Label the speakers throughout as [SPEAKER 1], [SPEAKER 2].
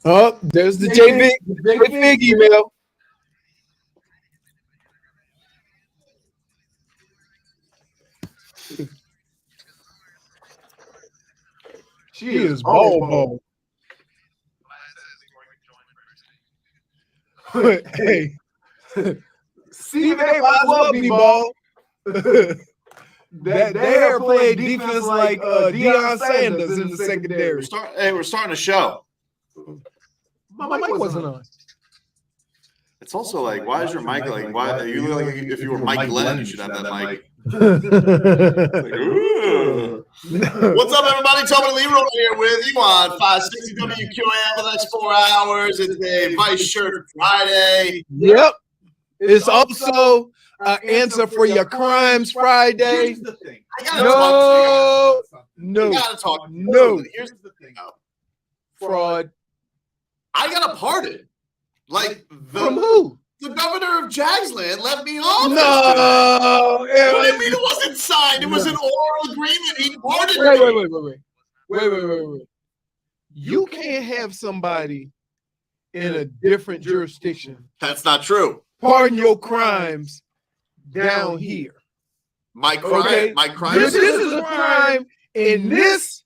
[SPEAKER 1] Oh, there's the J Big email.
[SPEAKER 2] She
[SPEAKER 1] He
[SPEAKER 2] is
[SPEAKER 1] is Bobo. Hey,
[SPEAKER 2] Stephen
[SPEAKER 1] Stephen
[SPEAKER 2] A.
[SPEAKER 1] A.
[SPEAKER 2] might
[SPEAKER 1] might
[SPEAKER 2] as
[SPEAKER 1] as
[SPEAKER 2] well
[SPEAKER 1] well
[SPEAKER 2] be
[SPEAKER 1] be
[SPEAKER 2] ball.
[SPEAKER 1] ball.
[SPEAKER 2] They
[SPEAKER 1] They
[SPEAKER 2] are
[SPEAKER 1] are
[SPEAKER 2] playing
[SPEAKER 1] playing
[SPEAKER 2] defense
[SPEAKER 1] defense
[SPEAKER 2] like
[SPEAKER 1] like
[SPEAKER 2] Deion
[SPEAKER 1] Deion
[SPEAKER 2] Sanders
[SPEAKER 1] Sanders
[SPEAKER 2] in
[SPEAKER 1] in
[SPEAKER 2] the
[SPEAKER 1] the
[SPEAKER 2] secondary.
[SPEAKER 1] secondary.
[SPEAKER 3] We're starting a show.
[SPEAKER 2] My
[SPEAKER 1] My
[SPEAKER 2] mic
[SPEAKER 1] mic
[SPEAKER 2] wasn't
[SPEAKER 1] wasn't
[SPEAKER 2] on.
[SPEAKER 1] on.
[SPEAKER 3] It's also like, why is your mic like? Why you look like if you were Mike Glenn, you should have that mic. Like, ooh. What's up, everybody? Tobin and Leroy here with you on 560 WQAM for the next 4 hours. It's a Vice Shirt Friday.
[SPEAKER 1] Yep. It's also an answer for your crimes Friday.
[SPEAKER 2] Here's the thing.
[SPEAKER 3] I gotta talk.
[SPEAKER 1] No,
[SPEAKER 3] I
[SPEAKER 1] no,
[SPEAKER 3] gotta talk.
[SPEAKER 1] no.
[SPEAKER 3] Here's the thing.
[SPEAKER 1] Fraud.
[SPEAKER 3] I got a pardon. Like
[SPEAKER 1] From who?
[SPEAKER 3] the governor of Jagsland left me off.
[SPEAKER 1] No.
[SPEAKER 3] What do you mean it wasn't signed? It was an oral agreement. He pardoned me.
[SPEAKER 1] Wait. You can't have somebody in a different jurisdiction
[SPEAKER 3] That's not true.
[SPEAKER 1] pardon your crimes down here.
[SPEAKER 3] My crime.
[SPEAKER 1] Okay.
[SPEAKER 3] My crime.
[SPEAKER 1] This is a crime in this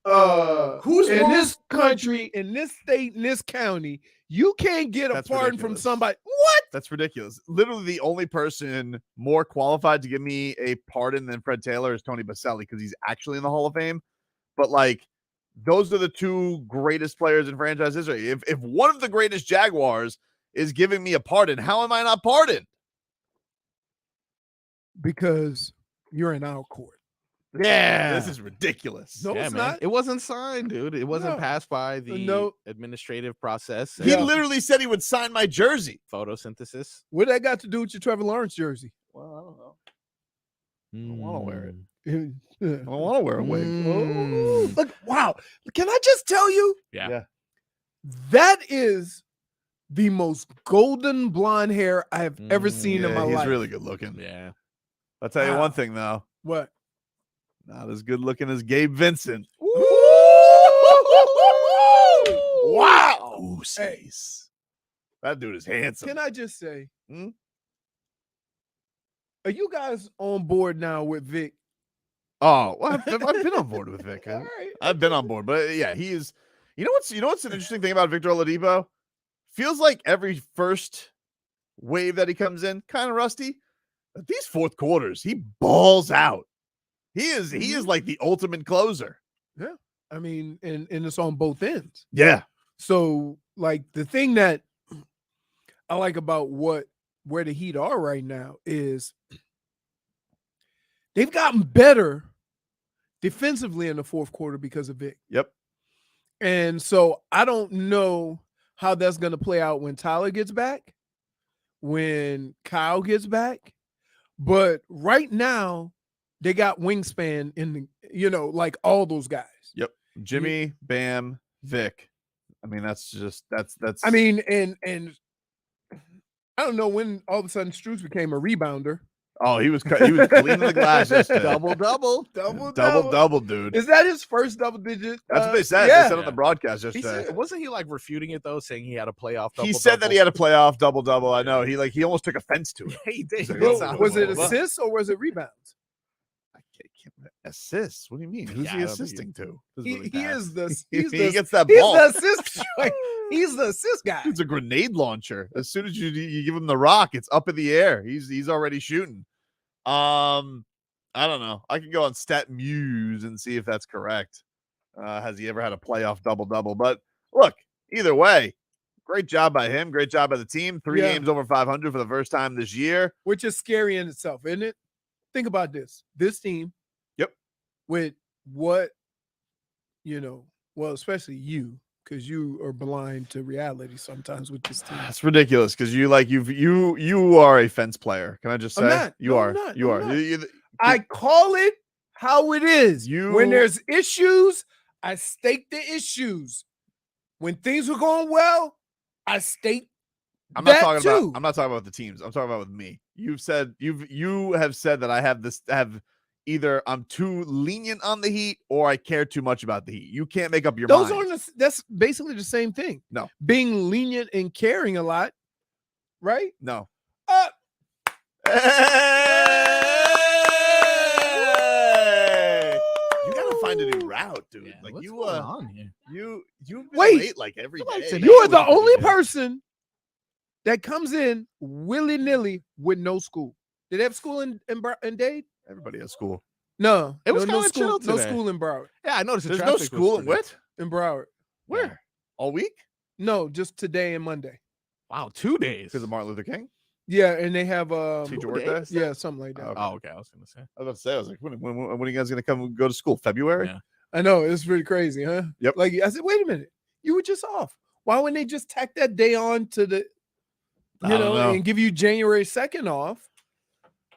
[SPEAKER 3] Who's
[SPEAKER 1] in
[SPEAKER 3] more-
[SPEAKER 1] this country, in this state, in this county. You can't get a
[SPEAKER 4] That's
[SPEAKER 1] pardon from
[SPEAKER 4] ridiculous.
[SPEAKER 1] somebody. What?
[SPEAKER 4] That's ridiculous. Literally, the only person more qualified to give me a pardon than Fred Taylor is Tony Baselli because he's actually in the Hall of Fame. But like, those are the two greatest players in franchise history. If one of the greatest Jaguars is giving me a pardon, how am I not pardoned?
[SPEAKER 1] Because you're in our court.
[SPEAKER 4] Yeah, this is ridiculous.
[SPEAKER 1] No,
[SPEAKER 5] Yeah,
[SPEAKER 1] it's
[SPEAKER 5] man.
[SPEAKER 1] not.
[SPEAKER 5] It wasn't signed, dude. It wasn't
[SPEAKER 1] No.
[SPEAKER 5] passed by the
[SPEAKER 1] No.
[SPEAKER 5] administrative process.
[SPEAKER 4] He
[SPEAKER 5] and
[SPEAKER 4] literally said he would sign my jersey.
[SPEAKER 5] photosynthesis.
[SPEAKER 1] What that got to do with your Trevor Lawrence jersey?
[SPEAKER 4] Well, I don't know. I want to wear it.
[SPEAKER 5] Mm.
[SPEAKER 4] I don't want to wear a wig.
[SPEAKER 1] Oh, look! Wow! Can I just tell you?
[SPEAKER 5] Yeah.
[SPEAKER 1] That is the most golden blonde hair I have ever seen in
[SPEAKER 4] Yeah,
[SPEAKER 1] my
[SPEAKER 4] he's
[SPEAKER 1] life.
[SPEAKER 4] really good looking.
[SPEAKER 5] Yeah.
[SPEAKER 4] I'll tell you
[SPEAKER 1] Wow.
[SPEAKER 4] one thing though,
[SPEAKER 1] What?
[SPEAKER 4] not as good looking as Gabe Vincent.
[SPEAKER 1] Wow!
[SPEAKER 4] Oosies. That dude is handsome.
[SPEAKER 1] Can I just say,
[SPEAKER 4] Hmm?
[SPEAKER 1] are you guys on board now with Vic?
[SPEAKER 4] Oh, well, I've been on board with Vic.
[SPEAKER 1] All right.
[SPEAKER 4] I've been on board, but yeah, he is. You know what's an interesting thing about Victor Oladipo? Feels like every first wave that he comes in, kind of rusty. But these fourth quarters, he balls out. He is like the ultimate closer.
[SPEAKER 1] I mean, and it's on both ends.
[SPEAKER 4] Yeah.
[SPEAKER 1] So, like, the thing that I like about where the Heat are right now is they've gotten better defensively in the fourth quarter because of Vic.
[SPEAKER 4] Yep.
[SPEAKER 1] And so I don't know how that's going to play out when Tyler gets back, when Kyle gets back. But right now, they got wingspan in the, like all those guys.
[SPEAKER 4] Yep. Jimmy, Bam, Vic. I mean, that's.
[SPEAKER 1] I mean, and I don't know when all of a sudden Struz became a rebounder.
[SPEAKER 4] Oh, he was cleaning the glass yesterday.
[SPEAKER 5] Double.
[SPEAKER 4] Dude.
[SPEAKER 1] Is that his first double digit?
[SPEAKER 4] That's what they said.
[SPEAKER 1] Yeah.
[SPEAKER 4] They said on the broadcast
[SPEAKER 5] He
[SPEAKER 4] yesterday.
[SPEAKER 5] said, wasn't he like refuting it though, saying he had a playoff double?
[SPEAKER 4] He said that he had a playoff double. I know. He almost took offense to it.
[SPEAKER 5] He did.
[SPEAKER 4] He's like,
[SPEAKER 1] Well,
[SPEAKER 4] "Oh,
[SPEAKER 5] Sounds
[SPEAKER 1] was it
[SPEAKER 5] like-
[SPEAKER 1] assists or was it rebounds?
[SPEAKER 4] Assists? What do you mean? Who's
[SPEAKER 5] Yeah,
[SPEAKER 4] he
[SPEAKER 5] I don't
[SPEAKER 4] assisting to?
[SPEAKER 1] He is the
[SPEAKER 4] He
[SPEAKER 1] he's
[SPEAKER 4] gets that
[SPEAKER 1] the
[SPEAKER 4] ball.
[SPEAKER 1] assist guy. He's the assist guy.
[SPEAKER 4] It's a grenade launcher. As soon as you give him the rock, it's up in the air. He's already shooting. I don't know. I can go on Stat Muse and see if that's correct. Has he ever had a playoff double? But look, either way, great job by him. Great job by the team. 3
[SPEAKER 1] Yeah.
[SPEAKER 4] games over 500 for the first time this year.
[SPEAKER 1] Which is scary in itself, isn't it? Think about this. This team.
[SPEAKER 4] Yep.
[SPEAKER 1] With what, well, especially you, because you are blind to reality sometimes with this team.
[SPEAKER 4] That's ridiculous because you are a fence player. Can I just say
[SPEAKER 1] I'm not.
[SPEAKER 4] you
[SPEAKER 1] No,
[SPEAKER 4] are?
[SPEAKER 1] I'm not.
[SPEAKER 4] You
[SPEAKER 1] I'm
[SPEAKER 4] are.
[SPEAKER 1] not.
[SPEAKER 4] You-
[SPEAKER 1] I call it how it is.
[SPEAKER 4] You-
[SPEAKER 1] When there's issues, I state the issues. When things were going well, I state
[SPEAKER 4] I'm not
[SPEAKER 1] that
[SPEAKER 4] talking
[SPEAKER 1] too.
[SPEAKER 4] about. I'm not talking about the teams. I'm talking about with me. You have said that I have either I'm too lenient on the Heat or I care too much about the Heat. You can't make up your
[SPEAKER 1] Those
[SPEAKER 4] mind.
[SPEAKER 1] that's basically the same thing.
[SPEAKER 4] No.
[SPEAKER 1] Being lenient and caring a lot, right?
[SPEAKER 4] No.
[SPEAKER 1] Uh,
[SPEAKER 4] Hey! You gotta find a new route, dude.
[SPEAKER 5] Yeah,
[SPEAKER 4] like
[SPEAKER 5] what's
[SPEAKER 4] you,
[SPEAKER 5] going on here?
[SPEAKER 4] you've been
[SPEAKER 1] Wait.
[SPEAKER 4] late like every
[SPEAKER 5] Somebody
[SPEAKER 4] day.
[SPEAKER 5] said
[SPEAKER 1] you are the
[SPEAKER 5] was pretty
[SPEAKER 1] only
[SPEAKER 5] good.
[SPEAKER 1] person that comes in willy-nilly with no school. Did they have school in Dade?
[SPEAKER 4] Everybody has school.
[SPEAKER 1] No.
[SPEAKER 5] It was
[SPEAKER 1] no
[SPEAKER 5] kinda
[SPEAKER 1] school.
[SPEAKER 5] chill
[SPEAKER 1] No
[SPEAKER 5] today.
[SPEAKER 1] school in Broward.
[SPEAKER 5] Yeah, I noticed the
[SPEAKER 4] There's no
[SPEAKER 5] traffic was
[SPEAKER 4] school in
[SPEAKER 5] pretty-
[SPEAKER 4] Witt?
[SPEAKER 1] In Broward.
[SPEAKER 4] Where?
[SPEAKER 5] Yeah.
[SPEAKER 4] All week?
[SPEAKER 1] No, just today and Monday.
[SPEAKER 5] Wow, 2 days.
[SPEAKER 4] Because of Martin Luther King?
[SPEAKER 1] Yeah, and they have
[SPEAKER 4] Teacher
[SPEAKER 5] 2
[SPEAKER 4] work day?
[SPEAKER 5] days?
[SPEAKER 1] yeah, something like that.
[SPEAKER 4] Okay.
[SPEAKER 5] Oh, okay. I was gonna say.
[SPEAKER 4] I was about to say, I was like, when are you guys gonna come go to school? February?
[SPEAKER 5] Yeah.
[SPEAKER 1] I know, it's pretty crazy, huh?
[SPEAKER 4] Yep.
[SPEAKER 1] Like I said, wait a minute. You were just off. Why wouldn't they just tack that day on to the
[SPEAKER 4] I don't know.
[SPEAKER 1] and give you January 2nd off?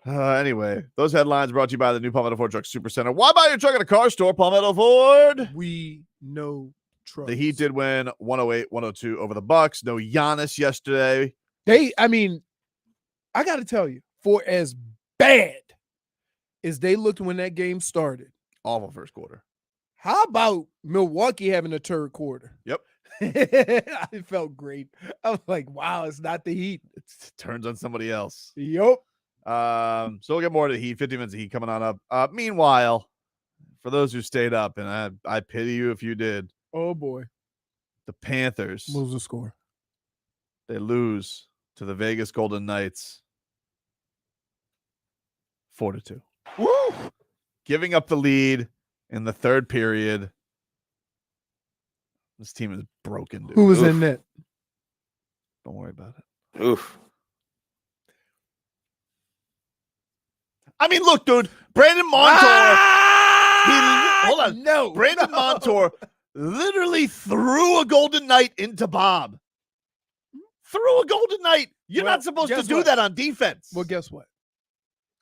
[SPEAKER 4] Anyway, those headlines brought to you by the new Palmetto Ford Truck Super Center. Why buy your truck at a car store? Palmetto Ford.
[SPEAKER 1] We know trucks.
[SPEAKER 4] The Heat did win 108-102 over the Bucks. No Giannis yesterday.
[SPEAKER 1] I gotta tell you, for as bad as they looked when that game started,
[SPEAKER 4] Awful first quarter.
[SPEAKER 1] how about Milwaukee having a third quarter?
[SPEAKER 4] Yep.
[SPEAKER 1] It felt great. I was like, wow, it's not the Heat.
[SPEAKER 4] It turns on somebody else.
[SPEAKER 1] Yup.
[SPEAKER 4] So we'll get more to the Heat. 50 minutes of Heat coming on up. Meanwhile, for those who stayed up, and I pity you if you did,
[SPEAKER 1] Oh boy.
[SPEAKER 4] the Panthers,
[SPEAKER 1] What was the score?
[SPEAKER 4] they lose to the Vegas Golden Knights 4-2.
[SPEAKER 1] Woo!
[SPEAKER 4] Giving up the lead in the third period. This team is broken, dude.
[SPEAKER 1] Who was
[SPEAKER 3] Oof.
[SPEAKER 1] in net?
[SPEAKER 4] Don't worry about it.
[SPEAKER 3] Oof.
[SPEAKER 4] I mean, look, dude. Brandon Montour. Hold on.
[SPEAKER 1] No.
[SPEAKER 4] Brandon Montour literally threw a Golden Knight into Bob. Threw a Golden Knight. You're
[SPEAKER 1] Well,
[SPEAKER 4] not supposed to
[SPEAKER 1] guess
[SPEAKER 4] do
[SPEAKER 1] what?
[SPEAKER 4] that on defense.
[SPEAKER 1] Well, guess what?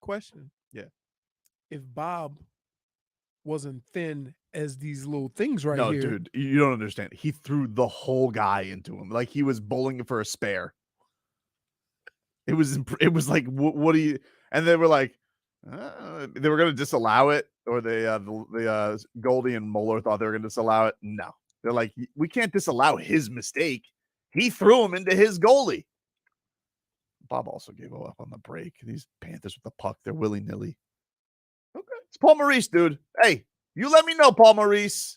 [SPEAKER 1] Question.
[SPEAKER 4] Yeah.
[SPEAKER 1] If Bob wasn't thin as these little things right
[SPEAKER 4] no,
[SPEAKER 1] here.
[SPEAKER 4] dude, you don't understand. He threw the whole guy into him like he was bowling for a spare. It was like, what do you? And they were like, they were going to disallow it, or the Goldie and Moeller thought they were going to disallow it. No, they're like, we can't disallow his mistake. He threw him into his goalie. Bob also gave up on the break. These Panthers with the puck, they're willy-nilly. Okay, it's Paul Maurice, dude. Hey, you let me know, Paul Maurice.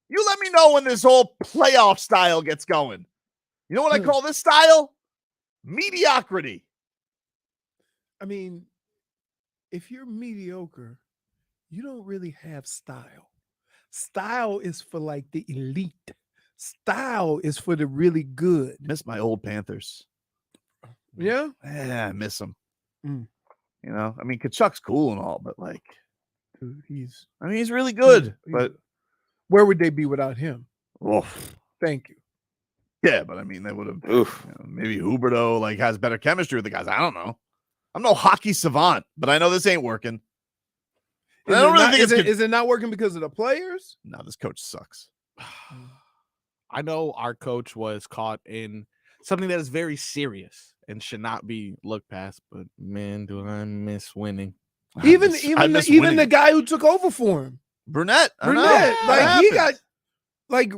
[SPEAKER 4] You let me know when this whole playoff style gets going. You know what I call this style? Mediocrity.
[SPEAKER 1] I mean, if you're mediocre, you don't really have style. Style is for like the elite. Style is for the really good.
[SPEAKER 4] Miss my old Panthers.
[SPEAKER 1] Yeah.
[SPEAKER 4] Yeah, I miss them.
[SPEAKER 1] Mm.
[SPEAKER 4] You know, I mean, Kachuk's cool and all, but like,
[SPEAKER 1] Dude, he's
[SPEAKER 4] he's really good.
[SPEAKER 1] he's-
[SPEAKER 4] But
[SPEAKER 1] where would they be without him?
[SPEAKER 4] oof.
[SPEAKER 1] Thank you.
[SPEAKER 4] Yeah, but I mean, they would have.
[SPEAKER 3] Oof.
[SPEAKER 4] Maybe Huberto like has better chemistry with the guys. I don't know. I'm no hockey savant, but I know this ain't working.
[SPEAKER 1] Is,
[SPEAKER 4] I don't
[SPEAKER 1] it,
[SPEAKER 4] really
[SPEAKER 1] not,
[SPEAKER 4] think
[SPEAKER 1] is,
[SPEAKER 4] it's
[SPEAKER 1] it, is it not working because of the players?
[SPEAKER 4] No, this coach sucks.
[SPEAKER 5] I know our coach was caught in something that is very serious and should not be looked past, but man, do I miss winning.
[SPEAKER 1] Even
[SPEAKER 4] I
[SPEAKER 1] even
[SPEAKER 4] miss
[SPEAKER 1] the, even
[SPEAKER 4] winning.
[SPEAKER 1] the guy who took over for him,
[SPEAKER 4] Brunette. I know.
[SPEAKER 1] Brunette,
[SPEAKER 4] It
[SPEAKER 1] like he
[SPEAKER 4] happens.
[SPEAKER 1] got, like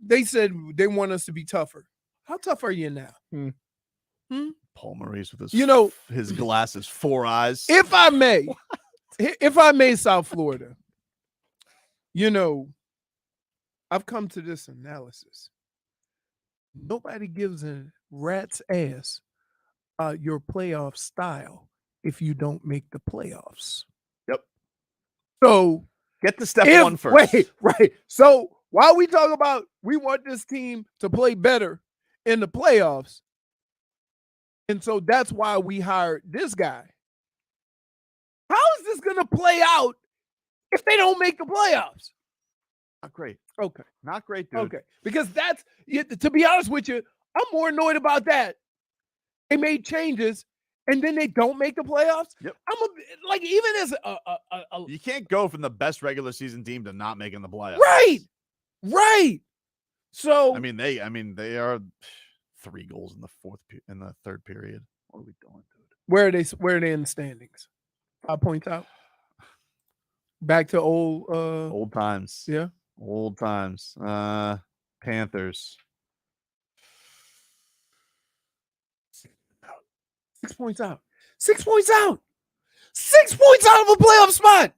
[SPEAKER 1] they said they want us to be tougher. How tough are you now?
[SPEAKER 4] Paul Maurice with his,
[SPEAKER 1] You know-
[SPEAKER 4] his glasses, 4 eyes.
[SPEAKER 1] If I may, South Florida, you know, I've come to this analysis. Nobody gives a rat's ass your playoff style if you don't make the playoffs.
[SPEAKER 4] Yep.
[SPEAKER 1] So
[SPEAKER 4] Get to step
[SPEAKER 1] if,
[SPEAKER 4] one first.
[SPEAKER 1] Wait, right. So while we talk about we want this team to play better in the playoffs, and so that's why we hired this guy. How is this going to play out if they don't make the playoffs?
[SPEAKER 4] Not great.
[SPEAKER 1] Okay.
[SPEAKER 4] Not great, dude.
[SPEAKER 1] Okay. Because that's, to be honest with you, I'm more annoyed about that. They made changes and then they don't make the playoffs.
[SPEAKER 4] Yep.
[SPEAKER 1] Like, even as
[SPEAKER 4] You can't go from the best regular season team to not making the playoffs.
[SPEAKER 1] right. So,
[SPEAKER 4] I mean, they are 3 goals in the third period. What are we doing, dude?
[SPEAKER 1] where are they in the standings? 5 points out. Back to old.
[SPEAKER 4] Old times.
[SPEAKER 1] Yeah.
[SPEAKER 4] Old times. Panthers.
[SPEAKER 1] 6 points out. 6 points out. 6 points out of a playoff spot.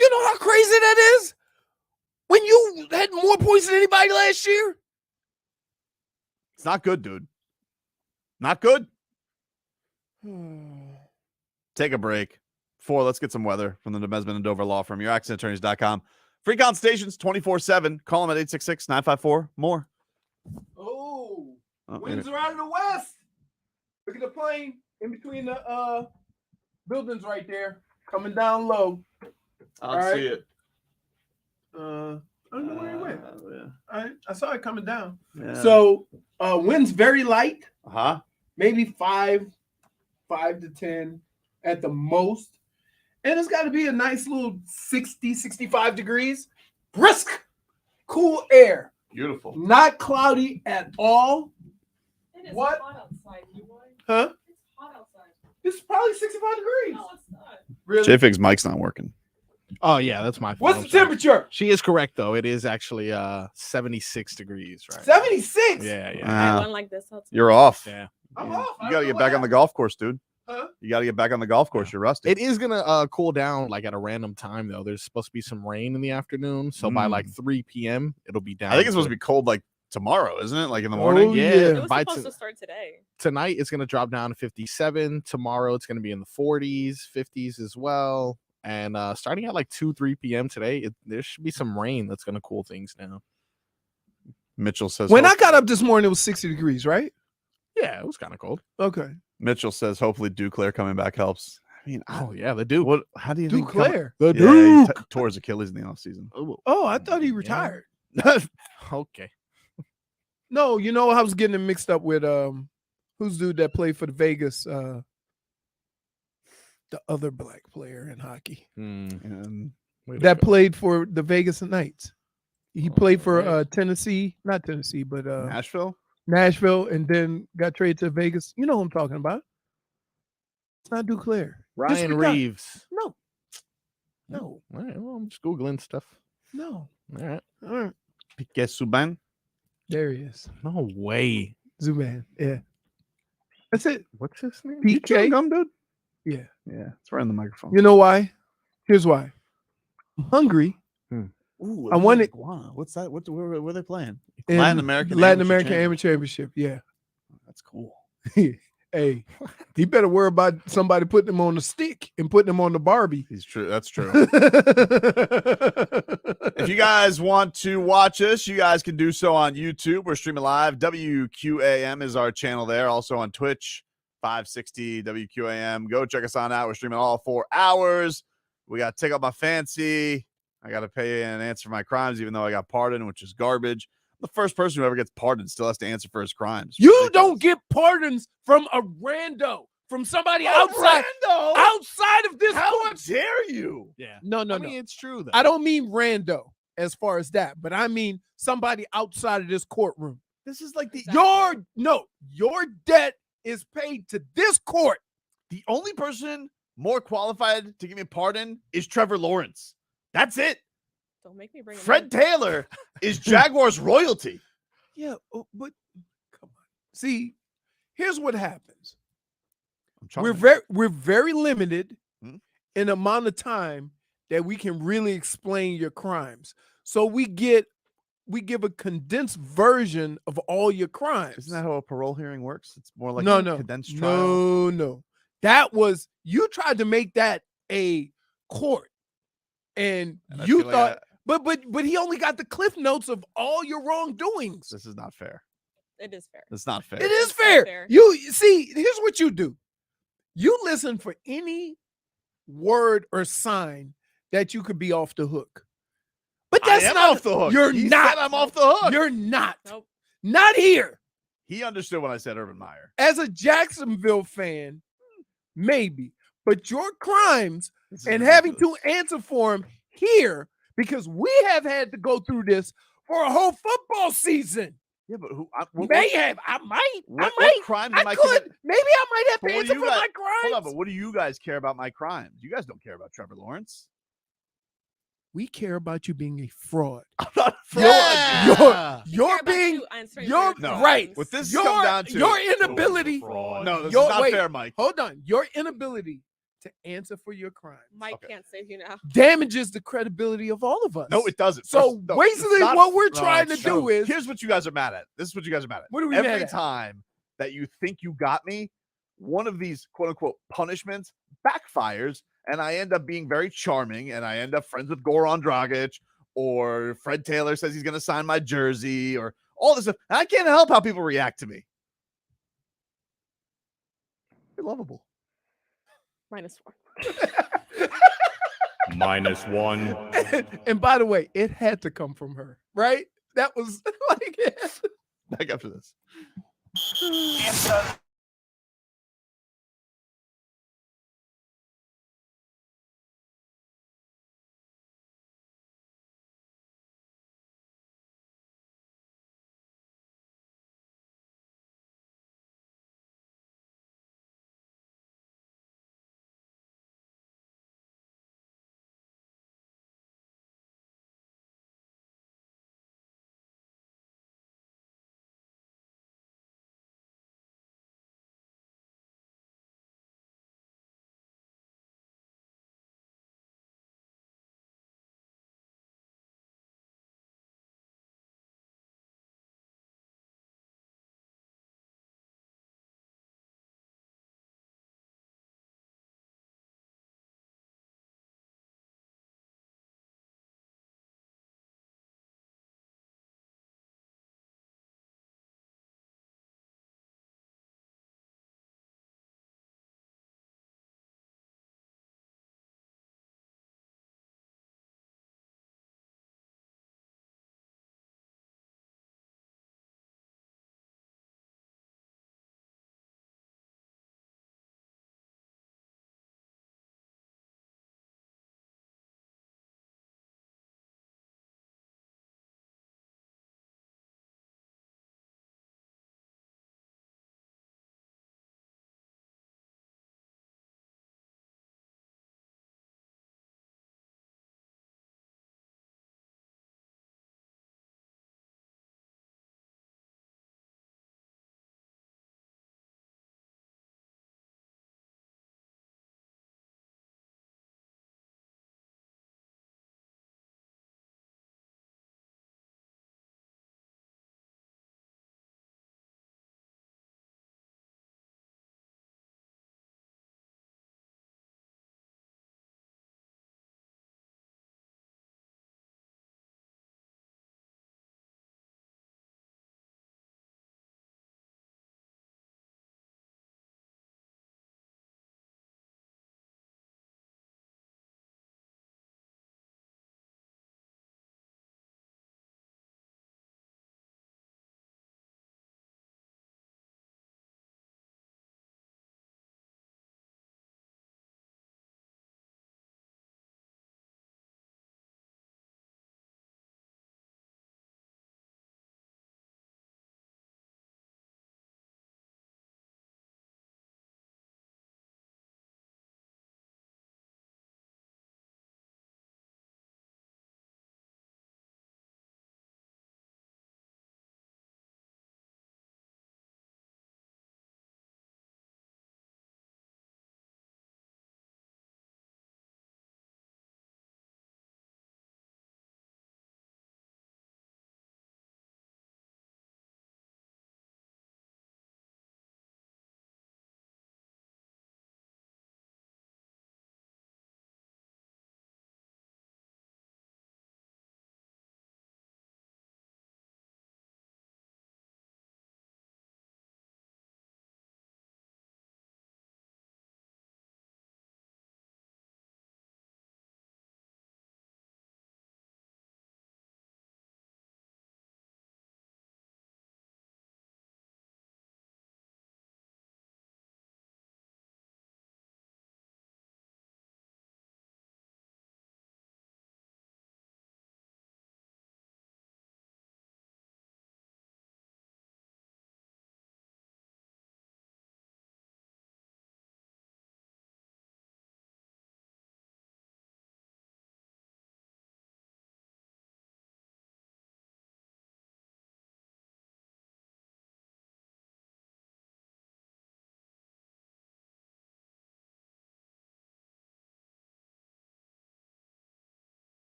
[SPEAKER 1] You know how crazy that is? When you had more points than anybody last year?
[SPEAKER 4] It's not good, dude. Not good. Take a break. Let's get some weather from the Demesman and Dover Law Firm. YourAccentAttorneys.com. Free consultations 24/7. Call them at 866-954-MORE.
[SPEAKER 1] Oh,
[SPEAKER 4] Oh,
[SPEAKER 1] winds are out of the west. Look at the plane in between the buildings right there, coming down low.
[SPEAKER 3] I'll
[SPEAKER 1] All
[SPEAKER 3] see
[SPEAKER 1] right.
[SPEAKER 3] it.
[SPEAKER 1] I don't know where he went.
[SPEAKER 3] Yeah.
[SPEAKER 1] I saw it coming down.
[SPEAKER 3] Yeah.
[SPEAKER 1] So winds very light,
[SPEAKER 3] Uh-huh.
[SPEAKER 1] maybe 5 to 10 at the most. And it's got to be a nice little 60, 65 degrees. Brisk, cool air.
[SPEAKER 3] Beautiful.
[SPEAKER 1] Not cloudy at all.
[SPEAKER 6] It is
[SPEAKER 1] What?
[SPEAKER 6] hot outside, Leroy.
[SPEAKER 1] Huh?
[SPEAKER 6] It's hot outside.
[SPEAKER 1] It's probably 65 degrees.
[SPEAKER 6] No, it's not.
[SPEAKER 1] Really?
[SPEAKER 4] J-Fig's mic's not working.
[SPEAKER 5] Oh yeah, that's my fault.
[SPEAKER 1] What's
[SPEAKER 5] I'm
[SPEAKER 1] the
[SPEAKER 5] sorry.
[SPEAKER 1] temperature?
[SPEAKER 5] She is correct though. It is actually 76 degrees, right?
[SPEAKER 1] 76.
[SPEAKER 5] Yeah, yeah.
[SPEAKER 6] I went like this outside.
[SPEAKER 4] You're off.
[SPEAKER 5] Yeah.
[SPEAKER 1] I'm
[SPEAKER 4] Yeah.
[SPEAKER 1] off.
[SPEAKER 4] You got to get back on the golf course, dude.
[SPEAKER 1] Huh?
[SPEAKER 4] You got to get back on the golf course. You're rusty.
[SPEAKER 5] It is gonna cool down like at a random time though. There's supposed to be some rain in the afternoon, so by like 3 p.m. it'll be down.
[SPEAKER 4] I think it's supposed to be cold like tomorrow, isn't it? Like in the morning.
[SPEAKER 1] Oh,
[SPEAKER 5] yeah.
[SPEAKER 1] yeah.
[SPEAKER 6] It was
[SPEAKER 5] by
[SPEAKER 6] supposed to start today.
[SPEAKER 5] tonight it's gonna drop down to 57. Tomorrow it's gonna be in the 40s, 50s as well. And starting at like 2-3 p.m. today, there should be some rain that's gonna cool things down.
[SPEAKER 4] Mitchell says
[SPEAKER 1] When I got up this morning, it was 60 degrees, right?
[SPEAKER 5] Yeah, it was kind of cold.
[SPEAKER 1] Okay.
[SPEAKER 4] Mitchell says hopefully Duclair coming back helps. I mean,
[SPEAKER 5] Oh yeah, the Duke.
[SPEAKER 4] what? How do you think?
[SPEAKER 1] Duclair.
[SPEAKER 5] The
[SPEAKER 4] Yeah, he
[SPEAKER 5] Duke.
[SPEAKER 4] tore his Achilles in the offseason.
[SPEAKER 1] Oh, I thought he retired.
[SPEAKER 5] Okay.
[SPEAKER 1] No, you know, I was getting him mixed up with who's dude that played for the Vegas, the other black player in hockey
[SPEAKER 4] And
[SPEAKER 1] that played for the Vegas Knights. He played for
[SPEAKER 5] right.
[SPEAKER 1] Tennessee, not Tennessee, but
[SPEAKER 4] Nashville.
[SPEAKER 1] Nashville, and then got traded to Vegas. You know who I'm talking about. It's not Duclair.
[SPEAKER 5] Ryan
[SPEAKER 1] Disregard.
[SPEAKER 5] Reeves.
[SPEAKER 1] No.
[SPEAKER 5] All right. Well, I'm just googling stuff.
[SPEAKER 1] No.
[SPEAKER 5] All right.
[SPEAKER 1] All right.
[SPEAKER 4] Piquet Subban.
[SPEAKER 1] There he is.
[SPEAKER 5] No way.
[SPEAKER 1] Zuban. Yeah. That's it.
[SPEAKER 5] What's his name?
[SPEAKER 4] You chewing
[SPEAKER 1] PK.
[SPEAKER 4] gum, dude?
[SPEAKER 1] Yeah.
[SPEAKER 4] Yeah, it's right on the microphone.
[SPEAKER 1] You know why? Here's why. I'm hungry.
[SPEAKER 4] Ooh,
[SPEAKER 1] I want it-
[SPEAKER 4] What's that? Where are they playing?
[SPEAKER 1] in
[SPEAKER 4] Latin American
[SPEAKER 1] Amateur Championship. Yeah.
[SPEAKER 4] That's cool.
[SPEAKER 1] Hey, he better worry about somebody putting him on the stick and putting him on the Barbie.
[SPEAKER 4] He's true. That's true. If you guys want to watch us, you guys can do so on YouTube. We're streaming live. WQAM is our channel there. Also on Twitch, 560 WQAM. Go check us on out. We're streaming all 4 hours. We got Take Up My Fancy. I got to pay and answer my crimes, even though I got pardoned, which is garbage. The first person who ever gets pardoned still has to answer for his crimes.
[SPEAKER 1] You
[SPEAKER 4] Ridiculous.
[SPEAKER 1] don't get pardons from a rando, from somebody outside of this
[SPEAKER 4] How
[SPEAKER 1] court.
[SPEAKER 4] dare you?
[SPEAKER 5] Yeah.
[SPEAKER 1] No, no,
[SPEAKER 5] I
[SPEAKER 1] no.
[SPEAKER 5] mean, it's true though.
[SPEAKER 1] I don't mean rando as far as that, but I mean somebody outside of this courtroom.
[SPEAKER 4] This is like the
[SPEAKER 1] Your debt is paid to this court.
[SPEAKER 4] The only person more qualified to give me a pardon is Trevor Lawrence. That's it.
[SPEAKER 6] Don't make me bring it
[SPEAKER 4] Fred
[SPEAKER 6] up.
[SPEAKER 4] Taylor is Jaguars royalty.
[SPEAKER 1] Yeah, but come on. See, here's what happens. We're very limited
[SPEAKER 4] Hmm?
[SPEAKER 1] in the amount of time that we can really explain your crimes. So we give a condensed version of all your crimes.
[SPEAKER 4] Isn't that how a parole hearing works? It's more like
[SPEAKER 1] no,
[SPEAKER 4] a
[SPEAKER 1] no,
[SPEAKER 4] condensed trial.
[SPEAKER 1] no. That was you tried to make that a court, and
[SPEAKER 4] And I
[SPEAKER 1] you
[SPEAKER 4] feel
[SPEAKER 1] thought,
[SPEAKER 4] like
[SPEAKER 1] but he only got the cliff notes of all your wrongdoings.
[SPEAKER 4] this is not fair.
[SPEAKER 6] It is fair.
[SPEAKER 4] It's not fair.
[SPEAKER 1] It is
[SPEAKER 6] It's
[SPEAKER 1] fair.
[SPEAKER 6] fair.
[SPEAKER 1] You see, here's what you do. You listen for any word or sign that you could be off the hook. But that's
[SPEAKER 4] I am
[SPEAKER 1] not
[SPEAKER 4] off the hook.
[SPEAKER 1] You're
[SPEAKER 4] He
[SPEAKER 1] not.
[SPEAKER 4] said I'm off the hook.
[SPEAKER 1] You're not.
[SPEAKER 6] Nope.
[SPEAKER 1] Not here.
[SPEAKER 4] He understood when I said Urban Meyer.
[SPEAKER 1] As a Jacksonville fan, maybe. But your crimes
[SPEAKER 4] This is
[SPEAKER 1] and having
[SPEAKER 4] ridiculous.
[SPEAKER 1] to answer for them here, because we have had to go through this for a whole football season.
[SPEAKER 4] Yeah, but who?
[SPEAKER 1] Mayhem. I might.
[SPEAKER 4] What
[SPEAKER 1] I might.
[SPEAKER 4] crimes
[SPEAKER 1] I
[SPEAKER 4] am I
[SPEAKER 1] could.
[SPEAKER 4] committing?
[SPEAKER 1] Maybe I might have
[SPEAKER 4] But
[SPEAKER 1] to
[SPEAKER 4] what do
[SPEAKER 1] answer
[SPEAKER 4] you
[SPEAKER 1] for
[SPEAKER 4] guys-
[SPEAKER 1] my crimes.
[SPEAKER 4] Hold on, but what do you guys care about my crimes? You guys don't care about Trevor Lawrence.
[SPEAKER 1] We care about you being a fraud.
[SPEAKER 4] I'm not a fraud.
[SPEAKER 5] Yeah.
[SPEAKER 1] You're
[SPEAKER 6] Care about
[SPEAKER 1] being.
[SPEAKER 6] you answering
[SPEAKER 1] You're
[SPEAKER 6] for your
[SPEAKER 4] No.
[SPEAKER 1] right.
[SPEAKER 6] crimes.
[SPEAKER 4] What this
[SPEAKER 1] Your
[SPEAKER 4] come down to?
[SPEAKER 1] your inability.
[SPEAKER 4] No, this
[SPEAKER 1] Your-
[SPEAKER 4] is not
[SPEAKER 1] wait.
[SPEAKER 4] fair, Mike.
[SPEAKER 1] Hold on. Your inability to answer for your crimes
[SPEAKER 6] Mike
[SPEAKER 4] Okay.
[SPEAKER 6] can't save you now.
[SPEAKER 1] damages the credibility of all of us.
[SPEAKER 4] No, it doesn't.
[SPEAKER 1] So
[SPEAKER 4] no,
[SPEAKER 1] basically,
[SPEAKER 4] it's not-
[SPEAKER 1] what we're
[SPEAKER 4] no,
[SPEAKER 1] trying to
[SPEAKER 4] it's
[SPEAKER 1] do
[SPEAKER 4] true.
[SPEAKER 1] is
[SPEAKER 4] Here's what you guys are mad at. This is what you guys are mad at.
[SPEAKER 1] What are we mad
[SPEAKER 4] Every
[SPEAKER 1] at?
[SPEAKER 4] time that you think you got me, one of these quote unquote punishments backfires, and I end up being very charming, and I end up friends with Goran Dragic, or Fred Taylor says he's going to sign my jersey, or all this stuff. And I can't help how people react to me. They're lovable.
[SPEAKER 6] -1.
[SPEAKER 7] -1.
[SPEAKER 1] and by the way, it had to come from her, right? That was like
[SPEAKER 4] Back after this.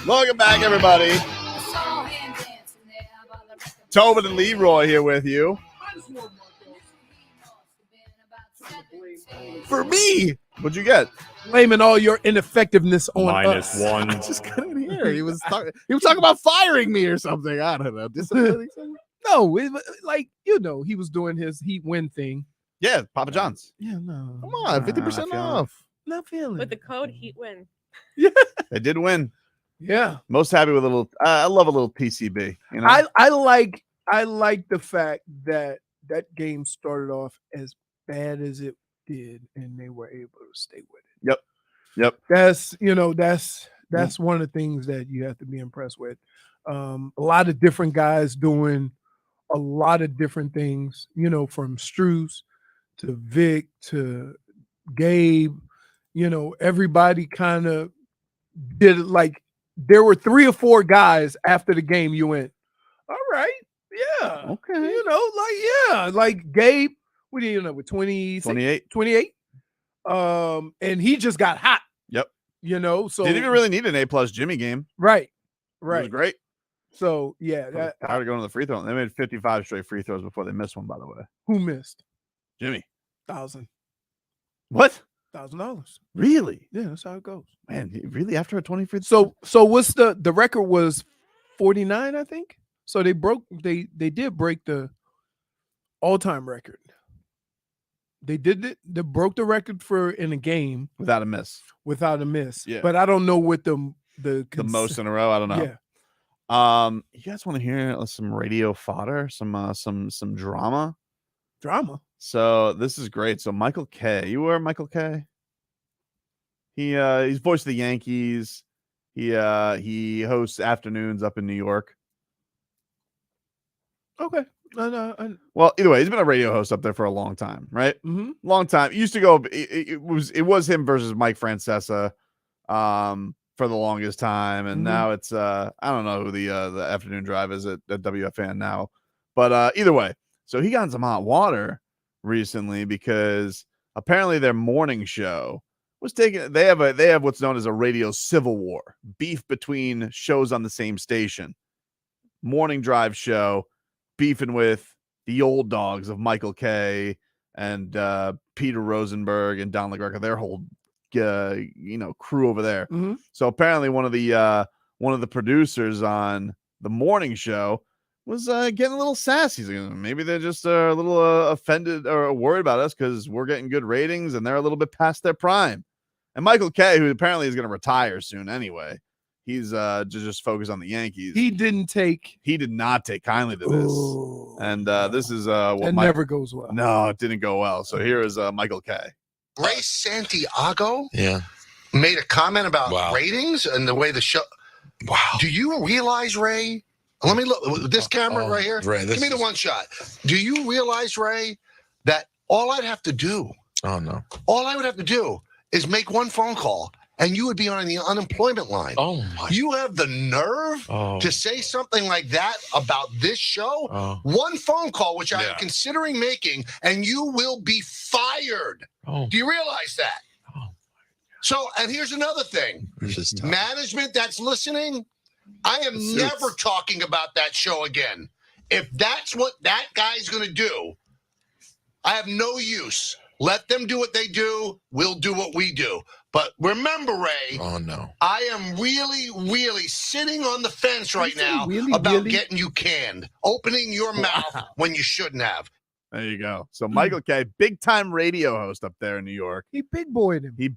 [SPEAKER 4] Welcome back, everybody. Tobin and Leroy here with you. For me, what'd you get?
[SPEAKER 1] Blaming all your ineffectiveness on
[SPEAKER 7] Minus
[SPEAKER 1] us.
[SPEAKER 7] one.
[SPEAKER 5] I just couldn't hear. He was talking about firing me or something. I don't know. Disciplining someone?
[SPEAKER 1] No, like he was doing his heat win thing.
[SPEAKER 4] Yeah, Papa John's.
[SPEAKER 1] Yeah, no,
[SPEAKER 5] Come on, 50%
[SPEAKER 4] feeling it.
[SPEAKER 5] off.
[SPEAKER 1] not feeling.
[SPEAKER 6] With the
[SPEAKER 1] it.
[SPEAKER 6] code Heat Win.
[SPEAKER 4] They did win.
[SPEAKER 1] Yeah,
[SPEAKER 4] Most happy with a little. I love a little PCB. You know,
[SPEAKER 1] I like the fact that game started off as bad as it did, and they were able to stay with it.
[SPEAKER 4] Yep.
[SPEAKER 1] That's that's one of the things that you have to be impressed with. A lot of different guys doing a lot of different things. From Struce to Vic to Gabe. Everybody kind of did it. Like there were 3 or 4 guys after the game. You went, all right, yeah,
[SPEAKER 4] Okay.
[SPEAKER 1] like Gabe. What do you know with 28? 28. And he just got hot.
[SPEAKER 4] Yep.
[SPEAKER 1] So
[SPEAKER 4] Didn't even really need an A+ Jimmy game.
[SPEAKER 1] right.
[SPEAKER 4] It was great.
[SPEAKER 1] So yeah,
[SPEAKER 4] Tired of going to the free throw. They made 55 straight free throws before they missed one. By the way,
[SPEAKER 1] who missed
[SPEAKER 4] Jimmy.
[SPEAKER 1] $1,000?
[SPEAKER 4] What?
[SPEAKER 1] $1,000.
[SPEAKER 4] Really?
[SPEAKER 1] Yeah, that's how it goes.
[SPEAKER 4] Man, really? After a 20 free throw?
[SPEAKER 1] So what's the record was 49, I think. So they did break the all-time record. They did it. They broke the record for in a game
[SPEAKER 4] Without a miss.
[SPEAKER 1] Yeah. But I don't know what the
[SPEAKER 4] most in a row. I don't know.
[SPEAKER 1] Yeah.
[SPEAKER 4] You guys want to hear some radio fodder, some drama?
[SPEAKER 1] Drama.
[SPEAKER 4] So this is great. So Michael K. You were Michael K. He's voiced the Yankees. He hosts afternoons up in New York.
[SPEAKER 1] Okay.
[SPEAKER 4] Well, either way, he's been a radio host up there for a long time, right?
[SPEAKER 1] Mm-hmm.
[SPEAKER 4] Long time. It used to go. It was him versus Mike Francesa, for the longest time, and now it's I don't know who the afternoon drive is at WFAN now, but either way, so he got in some hot water recently because apparently their morning show was taking. They have what's known as a radio civil war, beef between shows on the same station. Morning drive show beefing with the old dogs of Michael K. and Peter Rosenberg and Don LaGreca, their whole crew over there.
[SPEAKER 1] Mm-hmm.
[SPEAKER 4] So apparently one of the producers on the morning show was getting a little sassy. He's like, maybe they're just a little offended or worried about us because we're getting good ratings and they're a little bit past their prime. And Michael K., who apparently is going to retire soon anyway, he's just focused on the Yankees.
[SPEAKER 1] He did not take
[SPEAKER 4] kindly to this.
[SPEAKER 1] Ooh,
[SPEAKER 4] and this is what
[SPEAKER 1] that never goes well.
[SPEAKER 4] No, it didn't go well. So here is Michael K.
[SPEAKER 8] Ray Santiago made a comment about ratings and the way the show. Wow. Do you realize, Ray? Let me look. This camera right here.
[SPEAKER 9] Ray,
[SPEAKER 8] give me the one shot. Do you realize, Ray, that all I'd have to do.
[SPEAKER 9] Oh, no.
[SPEAKER 8] All I would have to do is make one phone call. And you would be on the unemployment line.
[SPEAKER 9] Oh, my.
[SPEAKER 8] You have the nerve to say something like that about this show?
[SPEAKER 9] Oh.
[SPEAKER 8] One phone call, which I am considering making, and you will be fired.
[SPEAKER 9] Oh.
[SPEAKER 8] Do you realize that?
[SPEAKER 9] Oh.
[SPEAKER 8] So, and here's another thing. Management that's listening, I am never talking about that show again. If that's what that guy's going to do, I have no use. Let them do what they do. We'll do what we do. But remember, Ray, I am really, really sitting on the fence right now about getting you canned, opening your mouth when you shouldn't have.
[SPEAKER 4] There you go. So Michael K., big-time radio host up there in New York.
[SPEAKER 1] He big boyed him.
[SPEAKER 4] He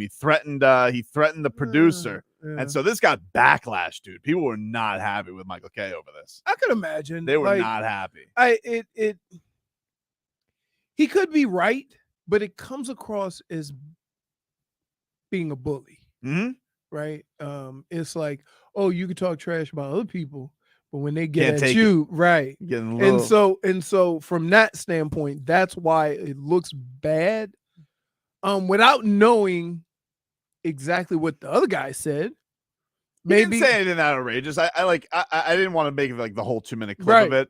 [SPEAKER 4] threatened the producer. And so this got backlash, dude. People were not happy with Michael K. over this.
[SPEAKER 1] I could imagine.
[SPEAKER 4] They were not happy.
[SPEAKER 1] He could be right, but it comes across as being a bully, right? It's like, oh, you can talk trash about other people, but when they get at you, right? And so from that standpoint, that's why it looks bad. Without knowing exactly what the other guy said, maybe
[SPEAKER 4] he didn't say anything that outrageous. I didn't want to make like the whole 2-minute clip of it,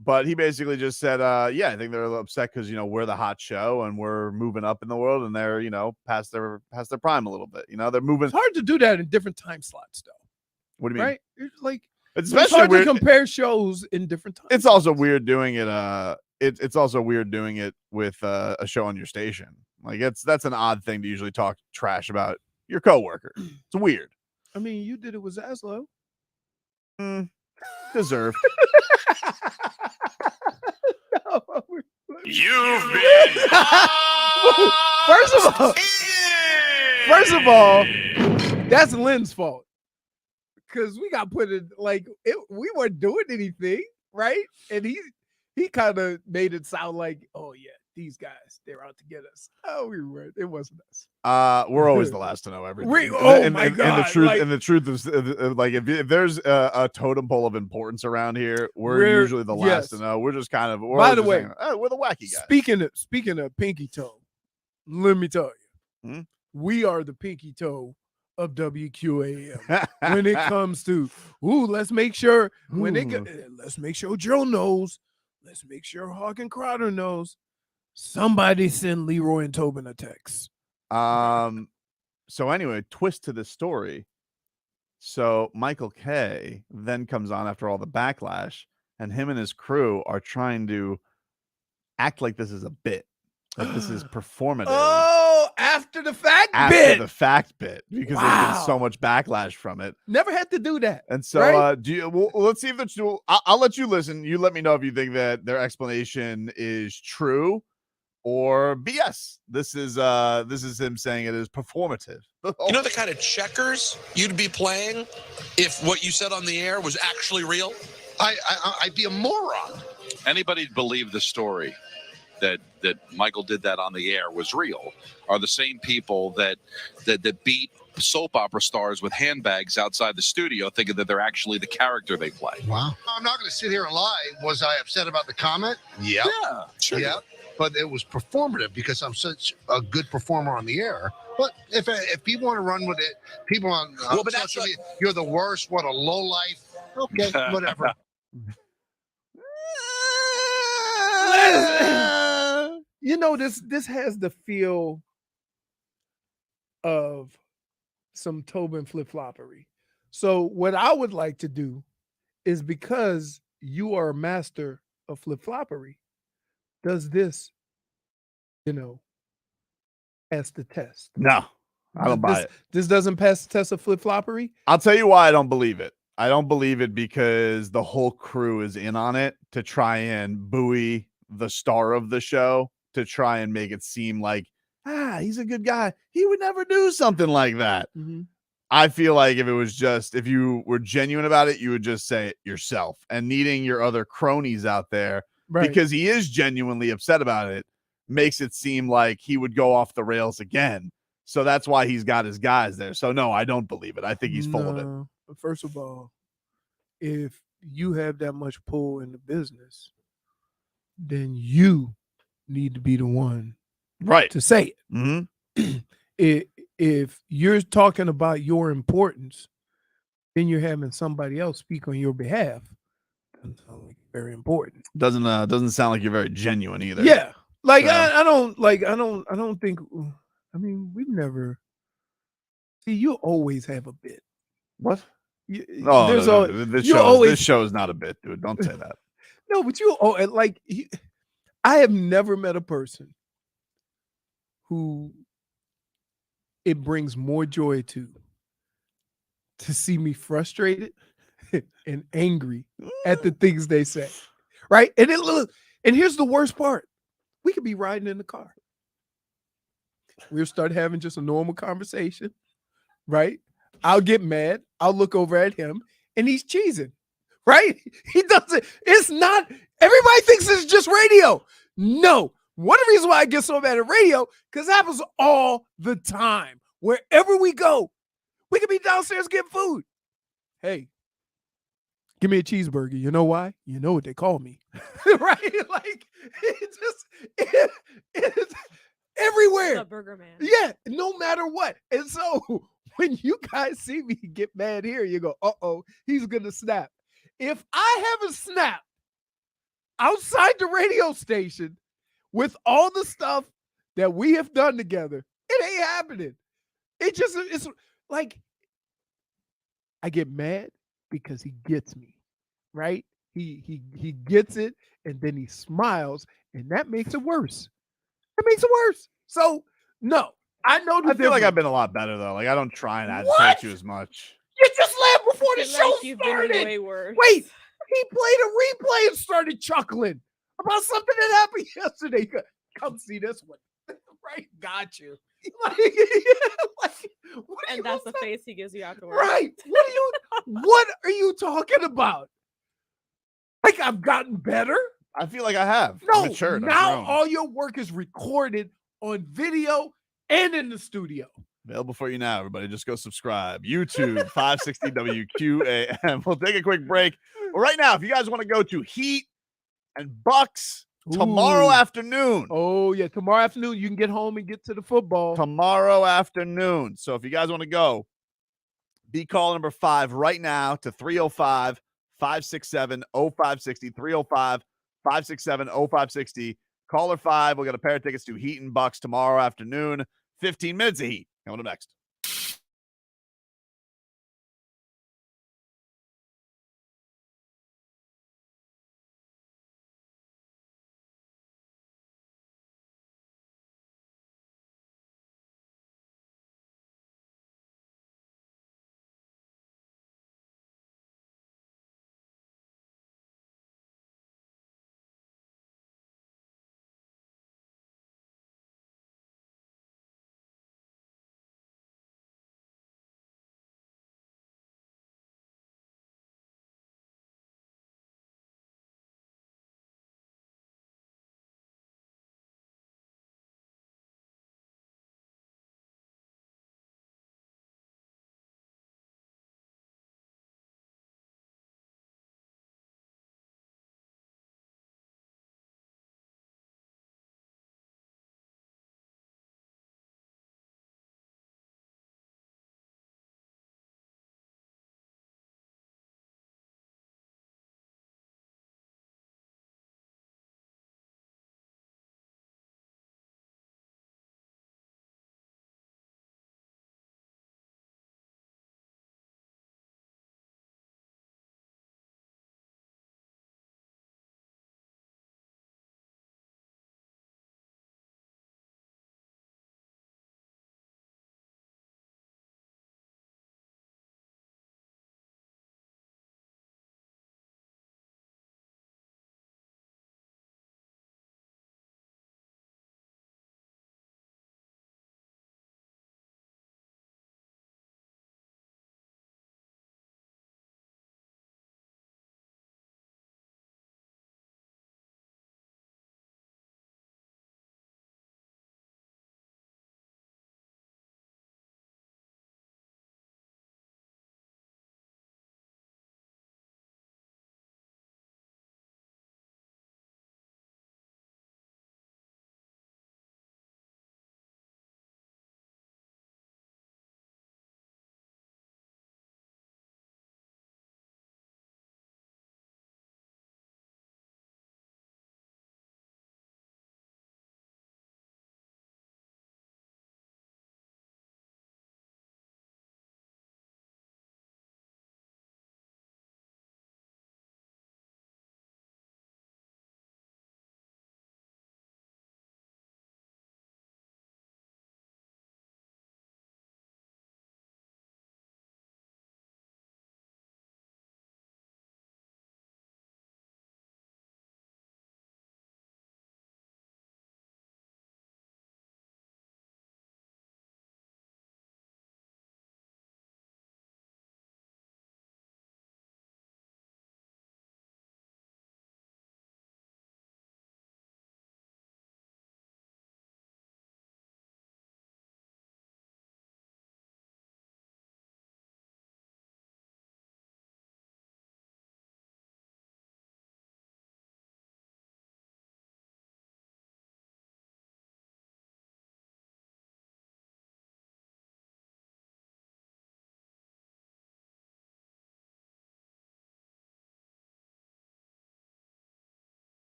[SPEAKER 4] but he basically just said, I think they're upset because we're the hot show and we're moving up in the world and they're past their prime a little bit. They're moving.
[SPEAKER 1] It's hard to do that in different time slots, though.
[SPEAKER 4] What do you mean?
[SPEAKER 1] right? It's like
[SPEAKER 4] It's
[SPEAKER 1] it's
[SPEAKER 4] especially
[SPEAKER 1] hard to
[SPEAKER 4] weird.
[SPEAKER 1] compare shows in different times.
[SPEAKER 4] It's also weird doing it. It's also weird doing it with a show on your station. Like that's an odd thing to usually talk trash about your coworker. It's weird.
[SPEAKER 1] I mean, you did it with Zaslow.
[SPEAKER 4] Deserved.
[SPEAKER 1] No.
[SPEAKER 7] You've been
[SPEAKER 1] First of all, that's Lynn's fault. Because we got put in we weren't doing anything, right? And he kind of made it sound like, oh yeah, these guys, they're out to get us. Oh, we weren't. It wasn't us.
[SPEAKER 4] We're always the last to know everything.
[SPEAKER 1] My God,
[SPEAKER 4] And the truth,
[SPEAKER 1] like-
[SPEAKER 4] and the truth is, like if there's a totem pole of importance around here, we're usually the last to
[SPEAKER 1] yes.
[SPEAKER 4] know. We're just kind of.
[SPEAKER 1] By the way,
[SPEAKER 4] we're the wacky guys.
[SPEAKER 1] Speaking of pinky toe, let me tell you,
[SPEAKER 4] Hmm?
[SPEAKER 1] we are the pinky toe of WQAM when it comes to let's make sure let's make sure Joe knows, let's make sure Hawk and Crowder knows. Somebody send Leroy and Tobin a text.
[SPEAKER 4] So anyway, twist to this story. So Michael K then comes on after all the backlash, and him and his crew are trying to act like this is a bit, like this is performative.
[SPEAKER 1] Oh, after the fact
[SPEAKER 4] bit, because there's been so much backlash from it.
[SPEAKER 1] Never had to do that.
[SPEAKER 4] And so,
[SPEAKER 1] right?
[SPEAKER 4] let's see if that's true. I'll let you listen. You let me know if you think that their explanation is true or BS. This is him saying it is performative.
[SPEAKER 9] You know the kind of checkers you'd be playing if what you said on the air was actually real?
[SPEAKER 8] I'd be a moron.
[SPEAKER 10] Anybody believe the story that Michael did that on the air was real are the same people that beat soap opera stars with handbags outside the studio thinking that they're actually the character they play.
[SPEAKER 8] Wow. I'm not going to sit here and lie. Was I upset about the comment? Yeah.
[SPEAKER 10] Yeah, sure.
[SPEAKER 8] Yeah. But it was performative because I'm such a good performer on the air. But if people want to run with it, people on social media, you're the worst, what a low life. Okay, whatever.
[SPEAKER 1] You know, this has the feel of some Tobin flip-floppery. So what I would like to do is, because you are a master of flip-floppery, does this, pass the test?
[SPEAKER 4] No, I don't buy it.
[SPEAKER 1] This doesn't pass the test of flip-floppery?
[SPEAKER 4] I'll tell you why I don't believe it. I don't believe it because the whole crew is in on it to try and buoy the star of the show, to try and make it seem like, he's a good guy. He would never do something like that.
[SPEAKER 1] Mm-hmm.
[SPEAKER 4] I feel like if you were genuine about it, you would just say it yourself, and needing your other cronies out there,
[SPEAKER 1] Right.
[SPEAKER 4] because he is genuinely upset about it, makes it seem like he would go off the rails again. So that's why he's got his guys there. So no, I don't believe it. I think he's full of it.
[SPEAKER 1] First of all, if you have that much pull in the business, then you need to be the one
[SPEAKER 4] Right
[SPEAKER 1] to say it.
[SPEAKER 4] Mm-hmm.
[SPEAKER 1] If you're talking about your importance, then you're having somebody else speak on your behalf. Doesn't sound like very important.
[SPEAKER 4] Doesn't sound like you're very genuine either.
[SPEAKER 1] Yeah, like
[SPEAKER 4] So.
[SPEAKER 1] I don't think. I mean, we've never. See, you always have a bit.
[SPEAKER 4] What?
[SPEAKER 1] There's
[SPEAKER 4] This show is not a bit, dude. Don't say that.
[SPEAKER 1] No, but I have never met a person who it brings more joy to see me frustrated and angry at the things they say, right? And here's the worst part: we could be riding in the car, we'll start having just a normal conversation, right? I'll get mad, I'll look over at him, and he's cheesing, right? He doesn't. It's not. Everybody thinks it's just radio. No. One of the reasons why I get so mad at radio, because it happens all the time. Wherever we go, we could be downstairs getting food. Hey, give me a cheeseburger. You know why? You know what they call me, right? Like it's everywhere.
[SPEAKER 6] The Burger Man.
[SPEAKER 1] Yeah, no matter what. And so when you guys see me get mad here, you go, uh-oh, he's gonna snap. If I haven't snapped outside the radio station with all the stuff that we have done together, it ain't happening. It's like I get mad because he gets me, right? He gets it, and then he smiles, and that makes it worse. It makes it worse. So no, I know the
[SPEAKER 4] I feel like I've
[SPEAKER 1] difference.
[SPEAKER 4] been a lot better though. Like I don't try and agitate
[SPEAKER 1] What?
[SPEAKER 4] you as much.
[SPEAKER 1] You just laughed before the
[SPEAKER 6] I feel
[SPEAKER 1] show
[SPEAKER 6] like you've been
[SPEAKER 1] started.
[SPEAKER 6] way worse.
[SPEAKER 1] Wait, he played a replay and started chuckling about something that happened yesterday. Come see this one. Right? Got you. Like, what are
[SPEAKER 6] And
[SPEAKER 1] you
[SPEAKER 6] that's the
[SPEAKER 1] talking-
[SPEAKER 6] face he gives you afterwards.
[SPEAKER 1] Right. What are you talking about? Like I've gotten better?
[SPEAKER 4] I feel like I have.
[SPEAKER 1] No,
[SPEAKER 4] I've matured. I've
[SPEAKER 1] now
[SPEAKER 4] grown.
[SPEAKER 1] all your work is recorded on video and in the studio.
[SPEAKER 4] Available for you now, everybody. Just go subscribe. YouTube 560 WQAM. We'll take a quick break. But right now, if you guys want to go to Heat and Bucks tomorrow
[SPEAKER 1] Ooh.
[SPEAKER 4] afternoon.
[SPEAKER 1] Oh, yeah. Tomorrow afternoon, you can get home and get to the football.
[SPEAKER 4] Tomorrow afternoon. So if you guys want to go, be call number 5 right now to 305 567 0560. 305 567 0560. Caller 5. We'll get a pair of tickets to Heat and Bucks tomorrow afternoon. 15 minutes of Heat. Coming up next.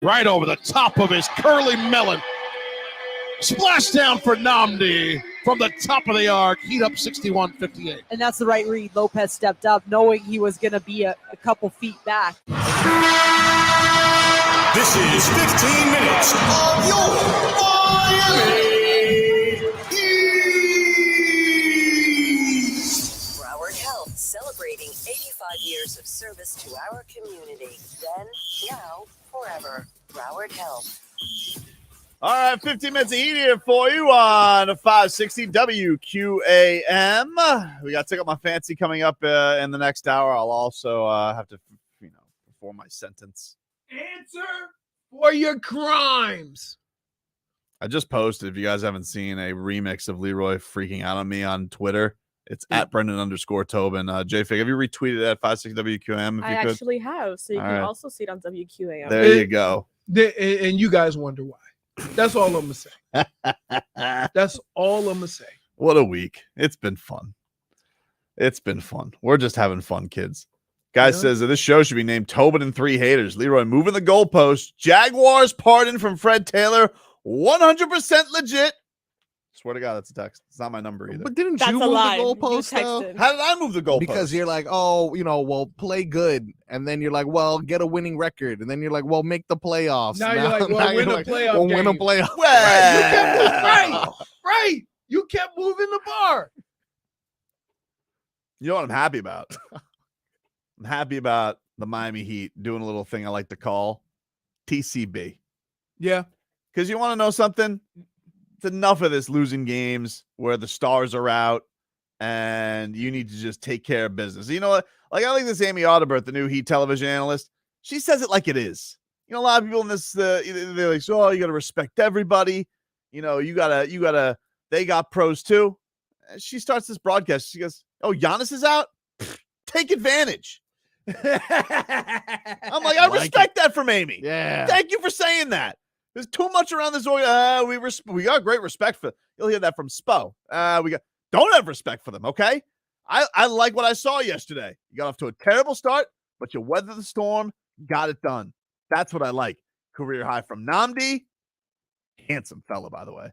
[SPEAKER 11] Right over the top of his curly melon. Splash down for Namdi from the top of the arc. Heat up 61-58.
[SPEAKER 12] And that's the right read. Lopez stepped up knowing he was going to be a couple feet back.
[SPEAKER 7] This is 15 minutes of your Miami Heat.
[SPEAKER 13] Broward Health, celebrating 85 years of service to our community. Then, now, forever. Broward Health.
[SPEAKER 4] All right, 15 minutes of heat here for you on 560 WQAM. We got Tickle My Fancy coming up in the next hour. I'll also have to, perform my sentence.
[SPEAKER 1] Answer for your crimes.
[SPEAKER 4] I just posted, if you guys haven't seen, a remix of Leroy freaking out on me on Twitter. It's at Brendan_Tobin. J-Fig, have you retweeted at 560 WQAM?
[SPEAKER 6] I actually have, so you can
[SPEAKER 4] right.
[SPEAKER 6] also see it on WQAM.
[SPEAKER 4] There you go.
[SPEAKER 1] And you guys wonder why. That's all I'm going to say. That's all I'm going to say.
[SPEAKER 4] What a week. It's been fun. It's been fun. We're just having fun, kids. Guy says that this show should be named Tobin and Three Haters. Leroy moving the goalpost. Jaguars pardon from Fred Taylor. 100% legit. Swear to God, that's a text. It's not my number either.
[SPEAKER 5] But didn't
[SPEAKER 6] That's
[SPEAKER 5] you
[SPEAKER 6] a
[SPEAKER 5] move
[SPEAKER 6] lie.
[SPEAKER 5] the
[SPEAKER 6] You
[SPEAKER 5] goalpost, though?
[SPEAKER 6] texted.
[SPEAKER 4] How did I move the goalpost?
[SPEAKER 5] Because you're like, oh, well, play good. And then you're like, well, get a winning record. And then you're like, well, make the playoffs.
[SPEAKER 1] Now you're like, well, win a playoff
[SPEAKER 5] well, win a
[SPEAKER 1] game.
[SPEAKER 5] playoff.
[SPEAKER 1] Right. You kept moving the bar.
[SPEAKER 4] You know what I'm happy about? I'm happy about the Miami Heat doing a little thing I like to call TCB.
[SPEAKER 1] Yeah.
[SPEAKER 4] Because you want to know something? It's enough of this losing games where the stars are out and you need to just take care of business. You know what? Like, I like this Amy Audibert, the new Heat television analyst. She says it like it is. You know, a lot of people in this, they're like, oh, you got to respect everybody. You know, they got pros too. And she starts this broadcast. She goes, oh, Giannis is out? Pfft, take advantage. I'm like, I respect that from Amy.
[SPEAKER 5] Yeah.
[SPEAKER 4] Thank you for saying that. There's too much around this. We got great respect for. You'll hear that from Spo. Don't have respect for them. Okay. I like what I saw yesterday. You got off to a terrible start, but you weathered the storm, got it done. That's what I like. Career high from Namdi. Handsome fella, by the way.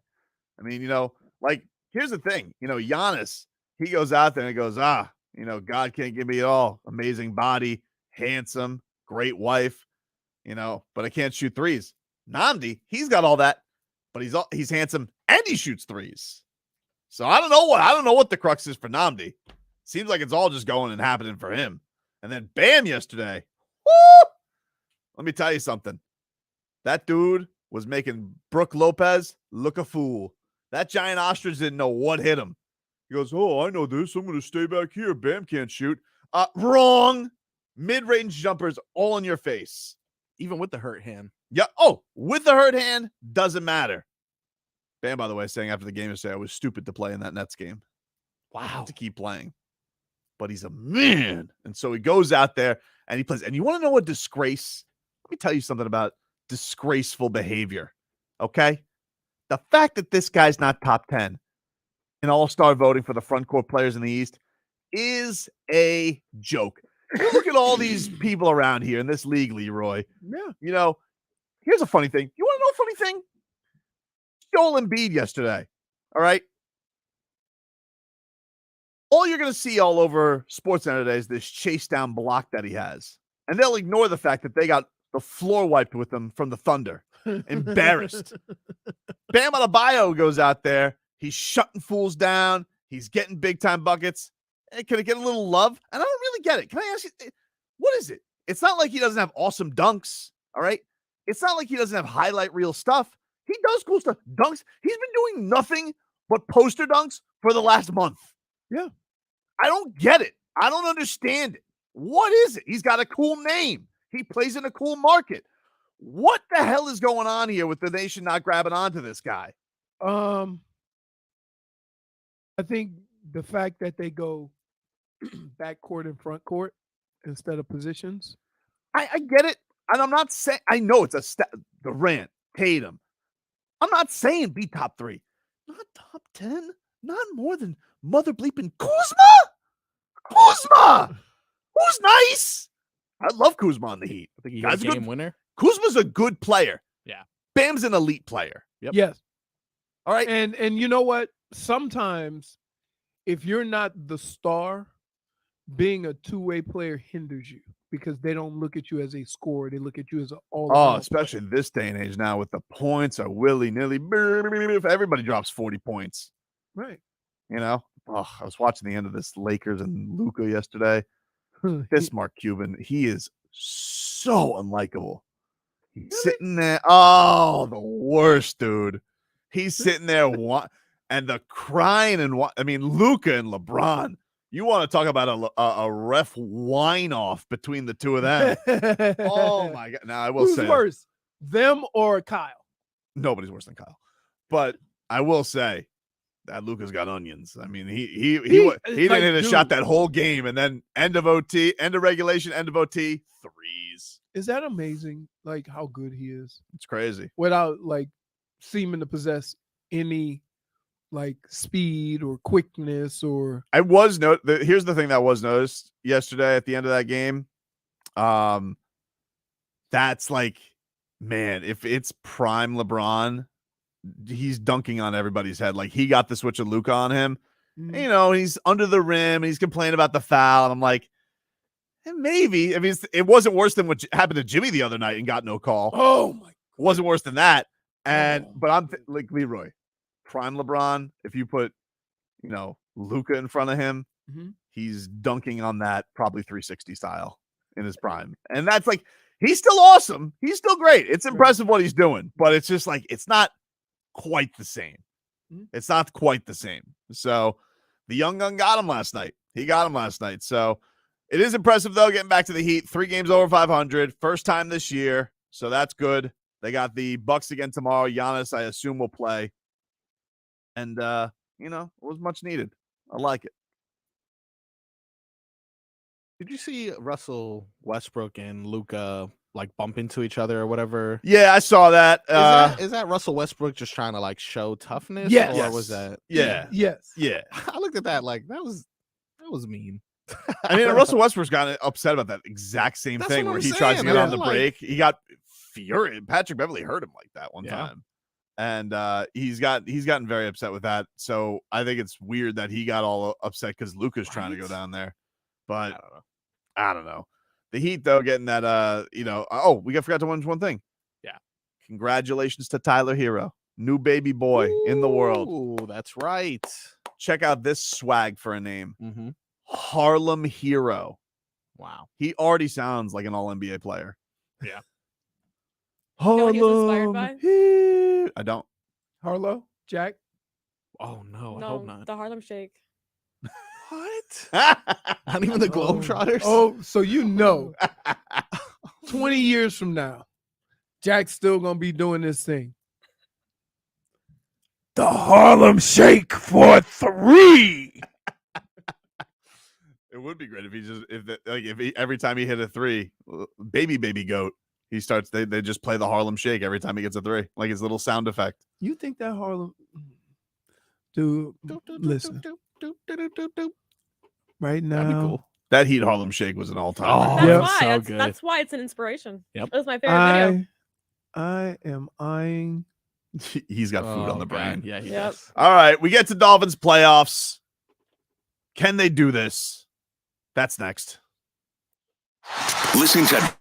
[SPEAKER 4] I mean, here's the thing. Giannis, he goes out there and he goes, God can't give me it all. Amazing body, handsome, great wife, but I can't shoot threes. Namdi, he's got all that, but he's handsome and he shoots threes. So I don't know what the crux is for Namdi. Seems like it's all just going and happening for him. And then Bam yesterday. Woo! Let me tell you something. That dude was making Brooke Lopez look a fool. That giant ostrich didn't know what hit him. He goes, oh, I know this. I'm going to stay back here. Bam can't shoot. Wrong. Mid-range jumpers all in your face.
[SPEAKER 5] Even with the hurt hand.
[SPEAKER 4] Yeah. Oh, with the hurt hand, doesn't matter. Bam, by the way, saying after the game yesterday, I was stupid to play in that Nets game.
[SPEAKER 5] Wow.
[SPEAKER 4] To keep playing. But he's a man. And so he goes out there and he plays. And you want to know what disgrace? Let me tell you something about disgraceful behavior. Okay? The fact that this guy's not top 10 in all-star voting for the front court players in the East is a joke. You look at all these people around here in this league, Leroy.
[SPEAKER 1] Yeah.
[SPEAKER 4] Here's a funny thing. You want to know a funny thing? Joel Embiid yesterday. All right. All you're going to see all over SportsCenter today is this chase down block that he has. And they'll ignore the fact that they got the floor wiped with them from the Thunder. Embarrassed. Bam Adebayo goes out there. He's shutting fools down. He's getting big time buckets. Hey, can it get a little love? And I don't really get it. Can I ask you, what is it? It's not like he doesn't have awesome dunks. All right. It's not like he doesn't have highlight reel stuff. He does cool stuff. Dunks. He's been doing nothing but poster dunks for the last month.
[SPEAKER 1] Yeah.
[SPEAKER 4] I don't get it. I don't understand it. What is it? He's got a cool name. He plays in a cool market. What the hell is going on here with the nation not grabbing onto this guy?
[SPEAKER 1] I think the fact that they go back court and front court instead of positions.
[SPEAKER 4] I get it. And I'm not saying, I know it's Durant, Tatum. I'm not saying be top 3. Not top 10. Not more than mother bleeping Kuzma. Kuzma. Who's nice? I love Kuzma on the Heat.
[SPEAKER 5] I think he got a game winner.
[SPEAKER 4] Kuzma's a good player.
[SPEAKER 5] Yeah.
[SPEAKER 4] Bam's an elite player.
[SPEAKER 5] Yep.
[SPEAKER 1] Yes.
[SPEAKER 4] All right.
[SPEAKER 1] And you know what? Sometimes if you're not the star, being a two-way player hinders you because they don't look at you as a scorer. They look at you as an all-around
[SPEAKER 4] Especially in this day and age now with the points are willy-nilly. If everybody drops 40 points.
[SPEAKER 1] Right.
[SPEAKER 4] You know? Oh, I was watching the end of this Lakers and Luka yesterday. This Mark Cuban, he is so unlikable. He's sitting there. Oh, the worst, dude. He's sitting there and the crying I mean, Luka and LeBron. You want to talk about a ref whine off between the two of them? Oh my god! Now I will
[SPEAKER 1] Who's
[SPEAKER 4] say,
[SPEAKER 1] worse, them or Kyle?
[SPEAKER 4] Nobody's worse than Kyle. But I will say that Luka's got onions. I mean, he didn't hit a shot that whole game, and then end of OT, end of regulation, end of OT, threes.
[SPEAKER 1] Is that amazing? Like how good he is
[SPEAKER 4] It's crazy.
[SPEAKER 1] without like seeming to possess any like speed or quickness or.
[SPEAKER 4] Here's the thing that was noticed yesterday at the end of that game. That's like, man, if it's prime LeBron, he's dunking on everybody's head. Like he got the switch of Luka on him.
[SPEAKER 1] Mhm.
[SPEAKER 4] You know, he's under the rim and he's complaining about the foul. And I'm like, maybe. I mean, it wasn't worse than what happened to Jimmy the other night and got no call.
[SPEAKER 1] Oh my!
[SPEAKER 4] It wasn't worse than that. But I'm like Leroy, prime LeBron. If you put, Luka in front of him,
[SPEAKER 1] Mhm.
[SPEAKER 4] he's dunking on that probably 360 style in his prime. And that's like, he's still awesome. He's still great. It's impressive what he's doing, but it's just like, it's not quite the same.
[SPEAKER 1] Mhm.
[SPEAKER 4] It's not quite the same. So the young gun got him last night. He got him last night. So it is impressive, though, getting back to the Heat. 3 games over 500. First time this year. So that's good. They got the Bucks again tomorrow. Giannis, I assume, will play. And, it was much needed. I like it.
[SPEAKER 5] Did you see Russell Westbrook and Luka like bump into each other or whatever?
[SPEAKER 4] Yeah, I saw that.
[SPEAKER 5] Is that Russell Westbrook just trying to like show toughness?
[SPEAKER 1] Yes.
[SPEAKER 5] Or was that?
[SPEAKER 4] Yeah.
[SPEAKER 1] Yes.
[SPEAKER 4] Yeah.
[SPEAKER 5] I looked at that like that was mean.
[SPEAKER 4] I mean, Russell Westbrook's got upset about that exact same
[SPEAKER 5] That's
[SPEAKER 4] thing
[SPEAKER 5] what
[SPEAKER 4] where
[SPEAKER 5] I'm
[SPEAKER 4] he tries to
[SPEAKER 5] saying,
[SPEAKER 4] get on
[SPEAKER 5] man.
[SPEAKER 4] the
[SPEAKER 5] Like-
[SPEAKER 4] break. He got furious. Patrick Beverly hurt him like that one
[SPEAKER 5] Yeah.
[SPEAKER 4] time. And he's gotten very upset with that. So I think it's weird that he got all upset because Luka's trying to go down there. But I don't know. The Heat, though, getting that we forgot to mention one thing.
[SPEAKER 5] Yeah.
[SPEAKER 4] Congratulations to Tyler Hero. New baby boy in the world.
[SPEAKER 5] Ooh, that's right.
[SPEAKER 4] Check out this swag for a name.
[SPEAKER 5] Mm-hmm.
[SPEAKER 4] Harlem Hero.
[SPEAKER 5] Wow.
[SPEAKER 4] He already sounds like an all-NBA player.
[SPEAKER 5] Yeah.
[SPEAKER 6] You know what he was inspired by?
[SPEAKER 4] Hero. I don't.
[SPEAKER 1] Harlow, Jack.
[SPEAKER 5] Oh no, I
[SPEAKER 6] No,
[SPEAKER 5] hope not.
[SPEAKER 6] the Harlem Shake.
[SPEAKER 5] What? Not even the Globetrotters?
[SPEAKER 1] Oh, so 20 years from now, Jack's still gonna be doing this thing. The Harlem Shake for 3.
[SPEAKER 4] It would be great if every time he hit a 3, baby goat, he starts. They just play the Harlem Shake every time he gets a 3, like his little sound effect.
[SPEAKER 1] You think that Harlem, dude? Listen, right now,
[SPEAKER 5] That'd be cool.
[SPEAKER 4] That Heat Harlem Shake was an all-time.
[SPEAKER 5] Oh,
[SPEAKER 6] That's
[SPEAKER 1] Yep.
[SPEAKER 6] why.
[SPEAKER 5] so
[SPEAKER 6] That's,
[SPEAKER 5] good.
[SPEAKER 6] that's why it's an inspiration.
[SPEAKER 5] Yep.
[SPEAKER 6] It was my favorite video.
[SPEAKER 1] I am eyeing.
[SPEAKER 4] He's got food on the
[SPEAKER 5] God.
[SPEAKER 4] brain.
[SPEAKER 5] Yeah, he
[SPEAKER 6] Yep.
[SPEAKER 5] does.
[SPEAKER 4] All right, we get to Dolphins playoffs. Can they do this? That's next.
[SPEAKER 7] Listen to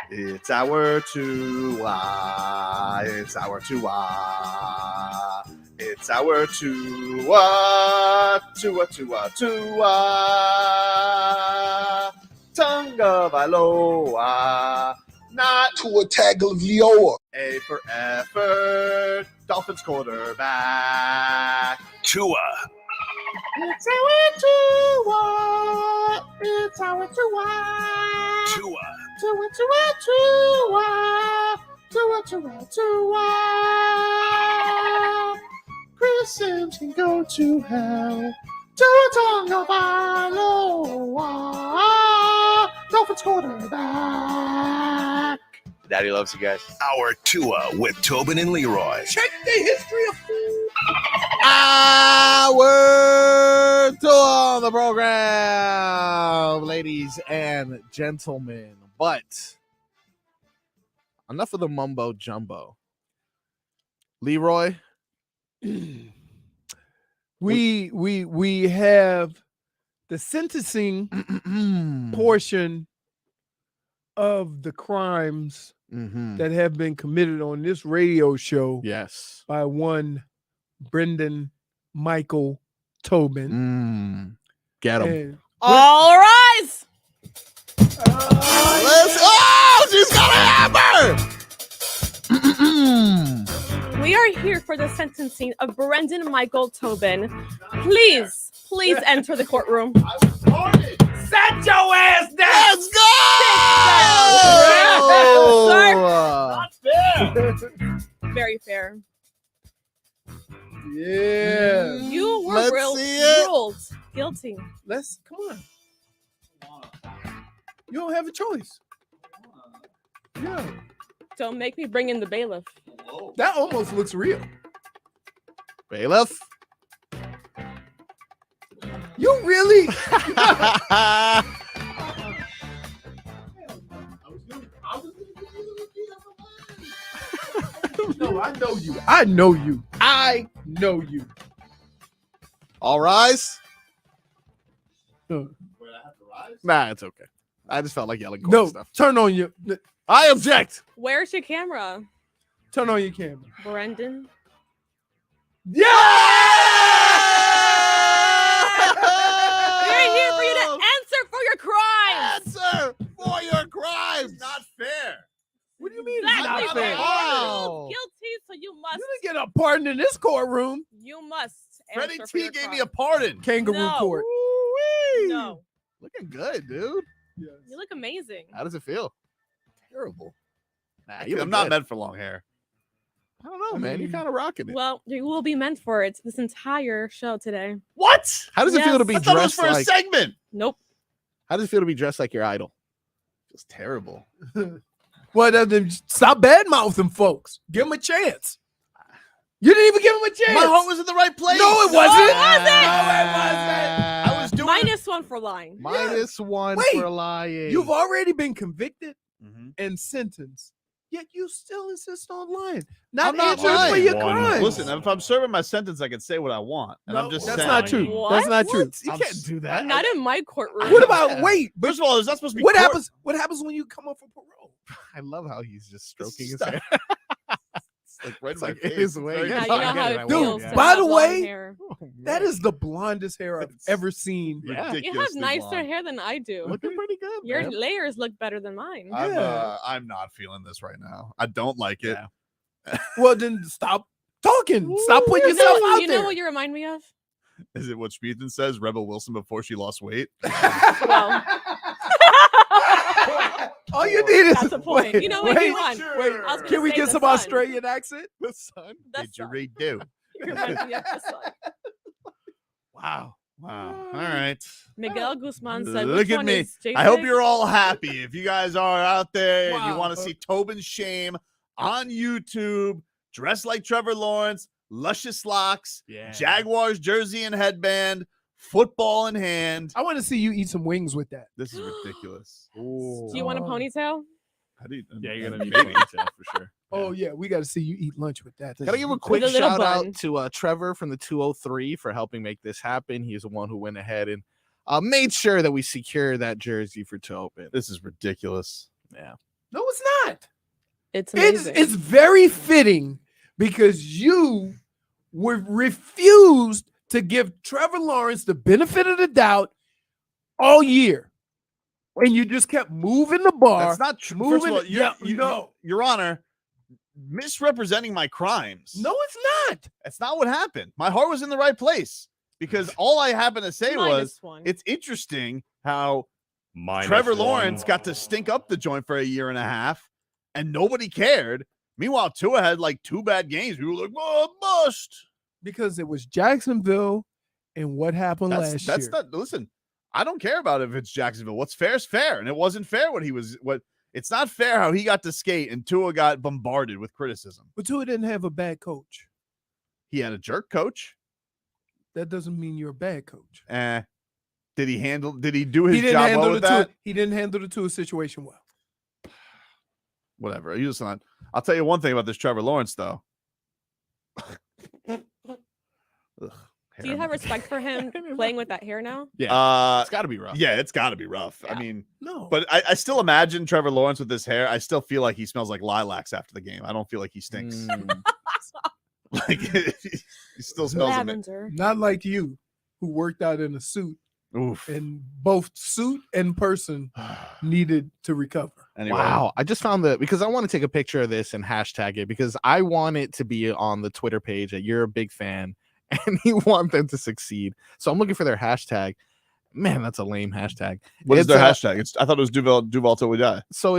[SPEAKER 4] It's hour two. It's hour two. It's hour two. Tonga Valoa. Not
[SPEAKER 8] Tua Tagovailoa.
[SPEAKER 4] A for effort. Dolphins quarterback.
[SPEAKER 7] Tua.
[SPEAKER 4] It's our Tua. It's our Tua.
[SPEAKER 7] Tua.
[SPEAKER 4] Tua. Chris Sims can go to hell. Tua Tagovailoa. Dolphins quarterback.
[SPEAKER 14] Daddy loves you guys.
[SPEAKER 7] Our Tua with Tobin and Leroy.
[SPEAKER 2] Check the history of
[SPEAKER 5] Hour two on the program, ladies and gentlemen. But enough of the mumbo jumbo. Leroy,
[SPEAKER 1] we have the sentencing portion of the crimes that have been committed on this radio show.
[SPEAKER 5] Yes.
[SPEAKER 1] By one Brendan Michael Tobin.
[SPEAKER 5] Get him.
[SPEAKER 6] All rise.
[SPEAKER 5] She's got a hammer.
[SPEAKER 6] We are here for the sentencing of Brendan Michael Tobin. Please enter the courtroom.
[SPEAKER 2] Set your ass down.
[SPEAKER 5] Let's go.
[SPEAKER 6] Very fair.
[SPEAKER 1] Yeah.
[SPEAKER 6] You were
[SPEAKER 1] Let's see it.
[SPEAKER 6] ruled guilty.
[SPEAKER 1] Come on. You don't have a choice. Yeah.
[SPEAKER 6] Don't make me bring in the bailiff.
[SPEAKER 1] That almost looks real.
[SPEAKER 5] Bailiff?
[SPEAKER 1] You really? No, I know you. I know you. I know you.
[SPEAKER 5] All rise. Nah, it's okay. I just felt like yelling court
[SPEAKER 1] No,
[SPEAKER 5] stuff.
[SPEAKER 1] turn on your.
[SPEAKER 5] I object.
[SPEAKER 6] Where's your camera?
[SPEAKER 1] Turn on your camera.
[SPEAKER 6] Brendan?
[SPEAKER 1] Yeah!
[SPEAKER 6] We're here for you to answer for your crimes.
[SPEAKER 5] Answer for your crimes.
[SPEAKER 4] Not fair.
[SPEAKER 1] What do you mean?
[SPEAKER 6] Exactly.
[SPEAKER 1] Not fair?
[SPEAKER 6] You're guilty, so you must.
[SPEAKER 1] You didn't get a pardon in this courtroom.
[SPEAKER 6] You must.
[SPEAKER 4] Freddie
[SPEAKER 6] answer for
[SPEAKER 4] T
[SPEAKER 6] your
[SPEAKER 4] gave
[SPEAKER 6] crimes.
[SPEAKER 4] me a pardon.
[SPEAKER 1] Kangaroo
[SPEAKER 6] No.
[SPEAKER 1] court.
[SPEAKER 6] No.
[SPEAKER 5] Looking good, dude.
[SPEAKER 6] You look amazing.
[SPEAKER 5] How does it feel?
[SPEAKER 4] Terrible.
[SPEAKER 5] Nah, you
[SPEAKER 4] I'm
[SPEAKER 5] look
[SPEAKER 4] not
[SPEAKER 5] good.
[SPEAKER 4] meant for long hair.
[SPEAKER 5] I don't know, man. You're kind of rocking it.
[SPEAKER 6] Well, you will be meant for it this entire show today.
[SPEAKER 4] What?
[SPEAKER 5] How does it feel to be
[SPEAKER 4] I thought it was
[SPEAKER 5] dressed
[SPEAKER 4] for
[SPEAKER 5] like?
[SPEAKER 4] a segment.
[SPEAKER 6] Nope.
[SPEAKER 5] How does it feel to be dressed like your idol?
[SPEAKER 4] It's terrible.
[SPEAKER 1] Well, then stop bad mouthing folks. Give them a chance. You didn't even give them a chance.
[SPEAKER 4] My heart was in the right place.
[SPEAKER 1] No, it wasn't.
[SPEAKER 6] No, it wasn't.
[SPEAKER 4] I was doing
[SPEAKER 6] -1 for lying.
[SPEAKER 5] -1
[SPEAKER 1] Wait.
[SPEAKER 5] for lying.
[SPEAKER 1] You've already been convicted
[SPEAKER 4] Mhm.
[SPEAKER 1] and sentenced, yet you still insist on lying. Not
[SPEAKER 4] I'm not
[SPEAKER 1] answering for
[SPEAKER 4] lying.
[SPEAKER 1] your crimes.
[SPEAKER 4] Listen, if I'm serving my sentence, I can say what I want, and I'm just
[SPEAKER 1] that's
[SPEAKER 4] saying.
[SPEAKER 1] not true.
[SPEAKER 6] What?
[SPEAKER 1] That's not true.
[SPEAKER 5] You can't do that.
[SPEAKER 6] Not in my courtroom.
[SPEAKER 1] What about wait?
[SPEAKER 4] First of all, is that supposed to be
[SPEAKER 1] What
[SPEAKER 4] court-
[SPEAKER 1] happens? What happens when you come up for parole?
[SPEAKER 5] I love how he's just stroking his
[SPEAKER 4] Stop.
[SPEAKER 5] hair.
[SPEAKER 4] Like right
[SPEAKER 5] It's
[SPEAKER 4] in my
[SPEAKER 5] like
[SPEAKER 4] face.
[SPEAKER 5] his
[SPEAKER 4] It's
[SPEAKER 5] way.
[SPEAKER 4] very
[SPEAKER 6] Yeah,
[SPEAKER 5] Yeah,
[SPEAKER 6] you know
[SPEAKER 5] I
[SPEAKER 6] how
[SPEAKER 5] get
[SPEAKER 6] it
[SPEAKER 5] I
[SPEAKER 1] Dude,
[SPEAKER 6] feels.
[SPEAKER 5] will,
[SPEAKER 6] to
[SPEAKER 1] by
[SPEAKER 6] have
[SPEAKER 1] the
[SPEAKER 6] long
[SPEAKER 1] way,
[SPEAKER 6] hair.
[SPEAKER 1] That is the blondest hair I've ever seen.
[SPEAKER 6] You have
[SPEAKER 4] ridiculously
[SPEAKER 6] nicer
[SPEAKER 4] blonde.
[SPEAKER 6] hair than I do.
[SPEAKER 5] Looking pretty good.
[SPEAKER 6] Your
[SPEAKER 5] man.
[SPEAKER 6] layers look better than mine.
[SPEAKER 4] I'm not feeling this right now. I don't like it.
[SPEAKER 1] Well, then stop talking. Stop putting
[SPEAKER 6] You
[SPEAKER 1] yourself
[SPEAKER 6] know,
[SPEAKER 1] out
[SPEAKER 6] you
[SPEAKER 1] there.
[SPEAKER 6] know what you remind me of?
[SPEAKER 4] Is it what Schmieden says? Rebel Wilson before she lost weight.
[SPEAKER 6] Well,
[SPEAKER 1] All you need is
[SPEAKER 6] that's a point.
[SPEAKER 1] Wait,
[SPEAKER 6] You know what?
[SPEAKER 1] wait,
[SPEAKER 6] You won.
[SPEAKER 1] wait.
[SPEAKER 6] I was gonna
[SPEAKER 1] Can we
[SPEAKER 6] say
[SPEAKER 1] get
[SPEAKER 6] the
[SPEAKER 1] some
[SPEAKER 6] sun.
[SPEAKER 1] Australian accent?
[SPEAKER 5] The sun.
[SPEAKER 6] The sun.
[SPEAKER 4] Didgeridoo.
[SPEAKER 6] You remind me of the sun.
[SPEAKER 4] Wow. Wow. All right.
[SPEAKER 6] Miguel Guzman said,
[SPEAKER 4] Look
[SPEAKER 6] which
[SPEAKER 4] at
[SPEAKER 6] one
[SPEAKER 4] me.
[SPEAKER 6] is JJ?
[SPEAKER 4] I hope you're all happy. If you guys are out there and you
[SPEAKER 1] Wow.
[SPEAKER 4] want to see Tobin's Shame on YouTube, dressed like Trevor Lawrence, luscious locks,
[SPEAKER 5] Yeah.
[SPEAKER 4] Jaguars jersey and headband, football in hand.
[SPEAKER 1] I want to see you eat some wings with that.
[SPEAKER 4] This is ridiculous.
[SPEAKER 6] Do you want a ponytail?
[SPEAKER 4] How do you,
[SPEAKER 5] Yeah, you're gonna need
[SPEAKER 4] maybe.
[SPEAKER 5] a ponytail for sure.
[SPEAKER 1] Oh yeah, we got to see you eat lunch with that.
[SPEAKER 5] Gotta give a quick
[SPEAKER 6] a little
[SPEAKER 5] shout
[SPEAKER 6] bun.
[SPEAKER 5] out to Trevor from the 203 for helping make this happen. He's the one who went ahead and made sure that we secure that jersey for Tobin.
[SPEAKER 4] This is ridiculous.
[SPEAKER 5] Yeah.
[SPEAKER 1] No, it's not.
[SPEAKER 6] It's amazing.
[SPEAKER 1] It's very fitting because you were refused to give Trevor Lawrence the benefit of the doubt all year. And you just kept moving the bar.
[SPEAKER 4] That's not true.
[SPEAKER 1] Moving,
[SPEAKER 4] First of all,
[SPEAKER 1] no.
[SPEAKER 4] Your Honor, misrepresenting my crimes.
[SPEAKER 1] No, it's not.
[SPEAKER 4] That's not what happened. My heart was in the right place because all I happened to say was it's interesting how Trevor Lawrence got to stink up the joint for a year and a half and nobody cared. Meanwhile, Tua had like 2 bad games. We were like, "Oh, bust,"
[SPEAKER 1] because it was Jacksonville and what happened last year.
[SPEAKER 4] That's not. Listen, I don't care about if it's Jacksonville. What's fair is fair, and it wasn't fair it's not fair how he got to skate and Tua got bombarded with criticism.
[SPEAKER 1] But Tua didn't have a bad coach.
[SPEAKER 4] He had a jerk coach.
[SPEAKER 1] That doesn't mean you're a bad coach.
[SPEAKER 4] Did he do his job well with that?
[SPEAKER 1] He didn't handle the Tua situation well.
[SPEAKER 4] Whatever. I'll tell you one thing about this Trevor Lawrence, though.
[SPEAKER 6] Do you have respect for him playing with that hair now?
[SPEAKER 5] Yeah, it's got to be rough.
[SPEAKER 4] Yeah, it's got to be rough.
[SPEAKER 6] Yeah.
[SPEAKER 4] I mean,
[SPEAKER 1] no.
[SPEAKER 4] But I still imagine Trevor Lawrence with this hair. I still feel like he smells like lilacs after the game. I don't feel like he stinks. Like he still smells
[SPEAKER 6] lavender.
[SPEAKER 1] Not like you, who worked out in a suit.
[SPEAKER 4] Oof.
[SPEAKER 1] And both suit and person needed to recover.
[SPEAKER 4] Anyway.
[SPEAKER 5] Wow. I just found because I want to take a picture of this and hashtag it because I want it to be on the Twitter page that you're a big fan and you want them to succeed. So I'm looking for their hashtag. Man, that's a lame hashtag.
[SPEAKER 4] What is their hashtag? I thought it was Duval till we die.
[SPEAKER 5] So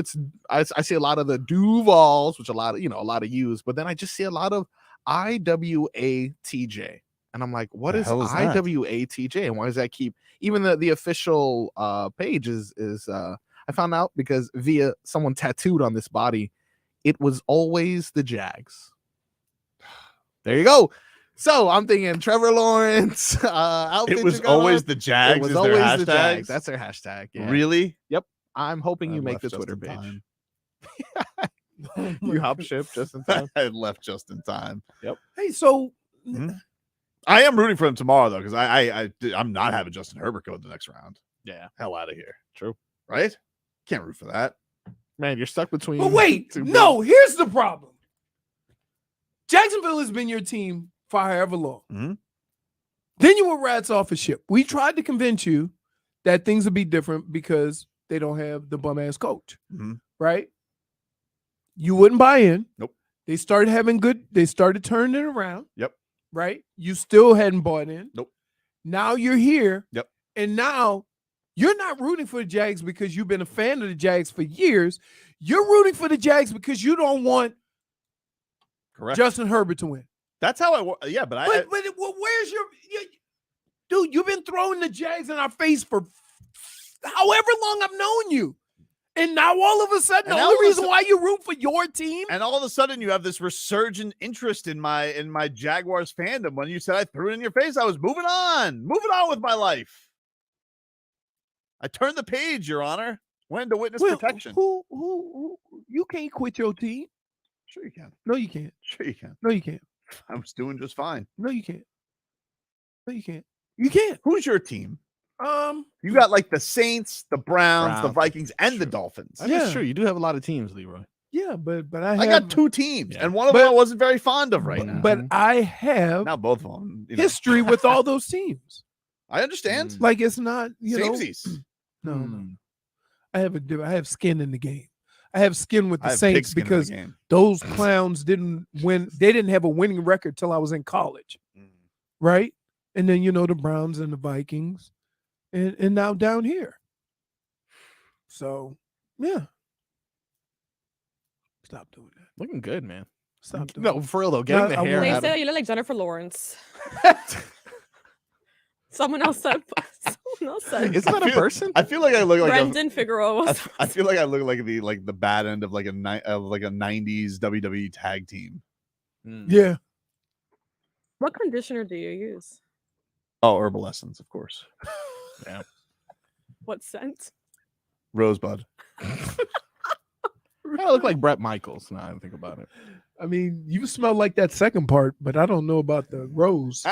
[SPEAKER 5] I see a lot of the Duvals, which a lot of use, but then I just see a lot of IWATJ. And I'm like, what is IWATJ? And why does that keep even the official page is I found out because via someone tattooed on this body, it was always the Jags. There you go. So I'm thinking Trevor Lawrence.
[SPEAKER 4] It was always the Jags.
[SPEAKER 5] It was
[SPEAKER 4] is
[SPEAKER 5] always
[SPEAKER 4] their
[SPEAKER 5] the Jags. That's their hashtag. Yeah.
[SPEAKER 4] Really?
[SPEAKER 5] Yep. I'm hoping you make the Twitter page. You hop ship just in time.
[SPEAKER 4] I left just in time.
[SPEAKER 5] Yep.
[SPEAKER 1] Hey, so
[SPEAKER 4] I am rooting for him tomorrow though, because I'm not having Justin Herbert go in the next round.
[SPEAKER 5] Yeah.
[SPEAKER 4] Hell out of here.
[SPEAKER 5] True.
[SPEAKER 4] Right? Can't root for that.
[SPEAKER 5] Man, you're stuck between.
[SPEAKER 1] But wait, no, here's the problem. Jacksonville has been your team for however long.
[SPEAKER 4] Mm-hmm.
[SPEAKER 1] Then you were rats off a ship. We tried to convince you that things would be different because they don't have the bum ass coach.
[SPEAKER 4] Mm-hmm.
[SPEAKER 1] Right? You wouldn't buy in.
[SPEAKER 4] Nope.
[SPEAKER 1] They started turning it around.
[SPEAKER 4] Yep.
[SPEAKER 1] Right? You still hadn't bought in.
[SPEAKER 4] Nope.
[SPEAKER 1] Now you're here.
[SPEAKER 4] Yep.
[SPEAKER 1] And now you're not rooting for the Jags because you've been a fan of the Jags for years. You're rooting for the Jags because you don't want Justin Herbert to win.
[SPEAKER 4] That's how but
[SPEAKER 1] where's your dude? You've been throwing the Jags in our face for however long I've known you. And now all of a sudden, the only reason why you root for your team,
[SPEAKER 4] and all of a sudden you have this resurgent interest in my Jaguars fandom. When you said I threw it in your face, I was moving on with my life. I turned the page, Your Honor. Went into witness protection.
[SPEAKER 1] Who? You can't quit your team.
[SPEAKER 4] Sure you can.
[SPEAKER 1] No, you can't.
[SPEAKER 4] Sure you can.
[SPEAKER 1] No, you can't.
[SPEAKER 4] I was doing just fine.
[SPEAKER 1] No, you can't. No, you can't. You can't.
[SPEAKER 4] Who's your team?
[SPEAKER 1] You
[SPEAKER 4] got like the Saints, the Browns, the Vikings, and the Dolphins.
[SPEAKER 5] That's true. You do have a lot of teams, Leroy.
[SPEAKER 1] Yeah, but
[SPEAKER 4] I got 2 teams, and one of them I wasn't very fond of right now.
[SPEAKER 1] But I have
[SPEAKER 4] now both of them
[SPEAKER 1] history with all those teams.
[SPEAKER 4] I understand.
[SPEAKER 1] Like it's not
[SPEAKER 4] Samesies.
[SPEAKER 1] No. I have skin in the game. I have skin with the Saints because
[SPEAKER 4] the
[SPEAKER 1] those clowns didn't win. They didn't have a winning record till I was in college, right? And then the Browns and the Vikings, and now down here. So yeah, stop doing that.
[SPEAKER 5] Looking good, man.
[SPEAKER 1] Stop doing.
[SPEAKER 5] No, for real though. Getting the hair.
[SPEAKER 6] They say you look like Jennifer Lawrence. Someone else said.
[SPEAKER 5] Isn't that a person?
[SPEAKER 4] I feel like I look like
[SPEAKER 6] Brendan Figueroa.
[SPEAKER 4] I feel like I look like the bad end of like a 90s WWE tag team.
[SPEAKER 1] Yeah.
[SPEAKER 6] What conditioner do you use?
[SPEAKER 4] Oh, Herbal Essence, of course.
[SPEAKER 5] Yeah.
[SPEAKER 6] What scent?
[SPEAKER 4] Rosebud.
[SPEAKER 5] I look like Bret Michaels now I think about it.
[SPEAKER 1] I mean, you smell like that second part, but I don't know about the rose.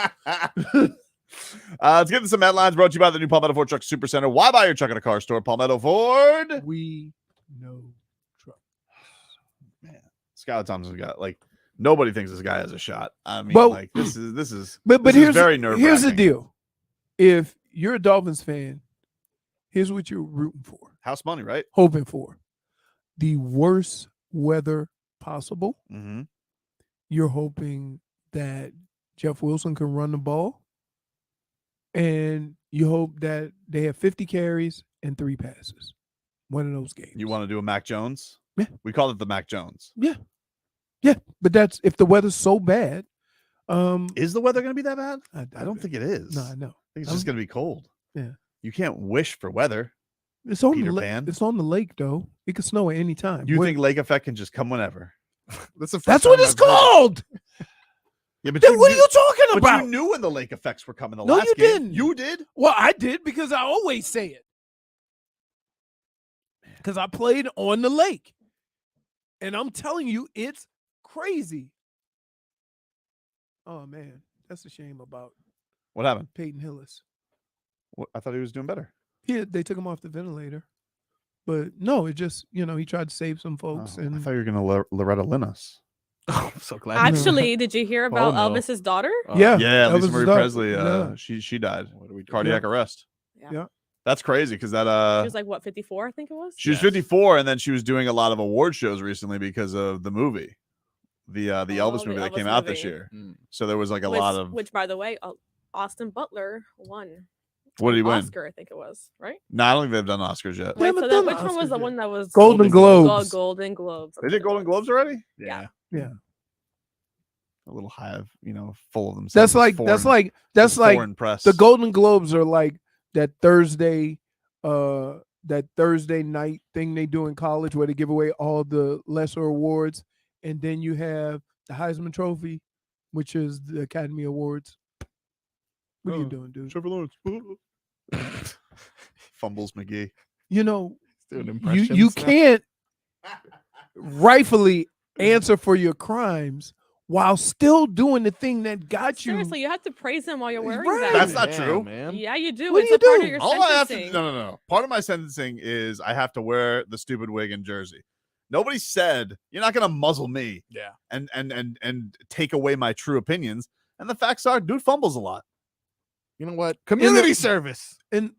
[SPEAKER 4] Let's get into some headlines brought to you by the new Palmetto Ford Truck Super Center. Why buy your truck at a car store? Palmetto Ford.
[SPEAKER 1] We know truck.
[SPEAKER 4] Skylar Thompson's got like nobody thinks this guy has a shot. I mean,
[SPEAKER 1] Well,
[SPEAKER 4] like this is
[SPEAKER 1] But
[SPEAKER 4] this is very nerve-wracking.
[SPEAKER 1] here's the deal. If you're a Dolphins fan, here's what you're rooting for.
[SPEAKER 4] House money, right?
[SPEAKER 1] Hoping for. The worst weather possible.
[SPEAKER 4] Mm-hmm.
[SPEAKER 1] You're hoping that Jeff Wilson can run the ball. And you hope that they have 50 carries and 3 passes. One of those games.
[SPEAKER 4] You want to do a Mac Jones?
[SPEAKER 1] Yeah.
[SPEAKER 4] We call it the Mac Jones.
[SPEAKER 1] Yeah. Yeah. But that's if the weather's so bad.
[SPEAKER 4] Is the weather going to be that bad?
[SPEAKER 1] I
[SPEAKER 4] don't think it is.
[SPEAKER 1] No, I know.
[SPEAKER 4] I think it's just going to be cold.
[SPEAKER 1] Yeah.
[SPEAKER 4] You can't wish for weather.
[SPEAKER 1] It's on
[SPEAKER 4] Peter
[SPEAKER 1] the
[SPEAKER 4] Pan.
[SPEAKER 1] It's on the lake though. It could snow at any time.
[SPEAKER 4] You think lake effect can just come whenever?
[SPEAKER 5] That's
[SPEAKER 1] what it's called.
[SPEAKER 4] Yeah, but
[SPEAKER 1] Then what are you talking
[SPEAKER 4] But
[SPEAKER 1] about?
[SPEAKER 4] you knew when the lake effects were coming the
[SPEAKER 1] No,
[SPEAKER 4] last
[SPEAKER 1] you
[SPEAKER 4] game.
[SPEAKER 1] didn't.
[SPEAKER 4] You did?
[SPEAKER 1] Well, I did because I always say it. Because I played on the lake. And I'm telling you, it's crazy. Oh, man. That's a shame about
[SPEAKER 4] What happened?
[SPEAKER 1] Peyton Hillis.
[SPEAKER 4] I thought he was doing better.
[SPEAKER 1] They took him off the ventilator. But no, it just, he tried to save some folks.
[SPEAKER 4] I
[SPEAKER 1] And
[SPEAKER 4] thought you were going to Loretta Lynn us.
[SPEAKER 5] Oh, I'm so glad.
[SPEAKER 6] Actually, did you hear about
[SPEAKER 4] no.
[SPEAKER 6] Elvis's daughter?
[SPEAKER 1] Yeah.
[SPEAKER 4] Yeah, Lisa
[SPEAKER 1] Elvis's
[SPEAKER 4] Marie
[SPEAKER 1] daughter.
[SPEAKER 4] Presley.
[SPEAKER 1] Yeah.
[SPEAKER 4] She died. Cardiac arrest.
[SPEAKER 1] Yeah.
[SPEAKER 4] That's crazy because that
[SPEAKER 6] She was like, what, 54, I think it was?
[SPEAKER 4] she was 54, and then she was doing a lot of award shows recently because of the movie, the Elvis movie that
[SPEAKER 6] Elvis
[SPEAKER 4] came out this
[SPEAKER 6] movie.
[SPEAKER 4] year. So there was like a lot of.
[SPEAKER 6] Which, by the way, Austin Butler won.
[SPEAKER 4] What did he win?
[SPEAKER 6] Oscar, I think it was, right?
[SPEAKER 4] No, I don't think they've done Oscars yet.
[SPEAKER 6] Wait, so which one was the one that was
[SPEAKER 1] Golden Globes.
[SPEAKER 6] Golden Globes.
[SPEAKER 4] They did Golden Globes already?
[SPEAKER 6] Yeah.
[SPEAKER 1] Yeah.
[SPEAKER 4] A little hive, full of themselves.
[SPEAKER 1] That's like
[SPEAKER 4] foreign press.
[SPEAKER 1] The Golden Globes are like that Thursday night thing they do in college where they give away all the lesser awards, and then you have the Heisman Trophy, which is the Academy Awards. What are you doing, dude?
[SPEAKER 4] Trevor Lawrence fumbles McGee.
[SPEAKER 1] You
[SPEAKER 5] impressions now.
[SPEAKER 1] can't rightfully answer for your crimes while still doing the thing that got you.
[SPEAKER 6] Seriously, you have to praise him while you're wearing
[SPEAKER 1] Right.
[SPEAKER 6] that.
[SPEAKER 4] That's not true.
[SPEAKER 5] man.
[SPEAKER 6] Yeah, you do.
[SPEAKER 1] What
[SPEAKER 6] It's
[SPEAKER 1] do
[SPEAKER 6] a
[SPEAKER 1] you
[SPEAKER 6] part
[SPEAKER 1] do?
[SPEAKER 6] of your
[SPEAKER 4] All I have to
[SPEAKER 6] sentencing.
[SPEAKER 4] no. Part of my sentencing is I have to wear the stupid wig and jersey. Nobody said you're not going to muzzle me.
[SPEAKER 5] Yeah.
[SPEAKER 4] And take away my true opinions. And the facts are, dude fumbles a lot.
[SPEAKER 5] You know what? Community service.
[SPEAKER 1] And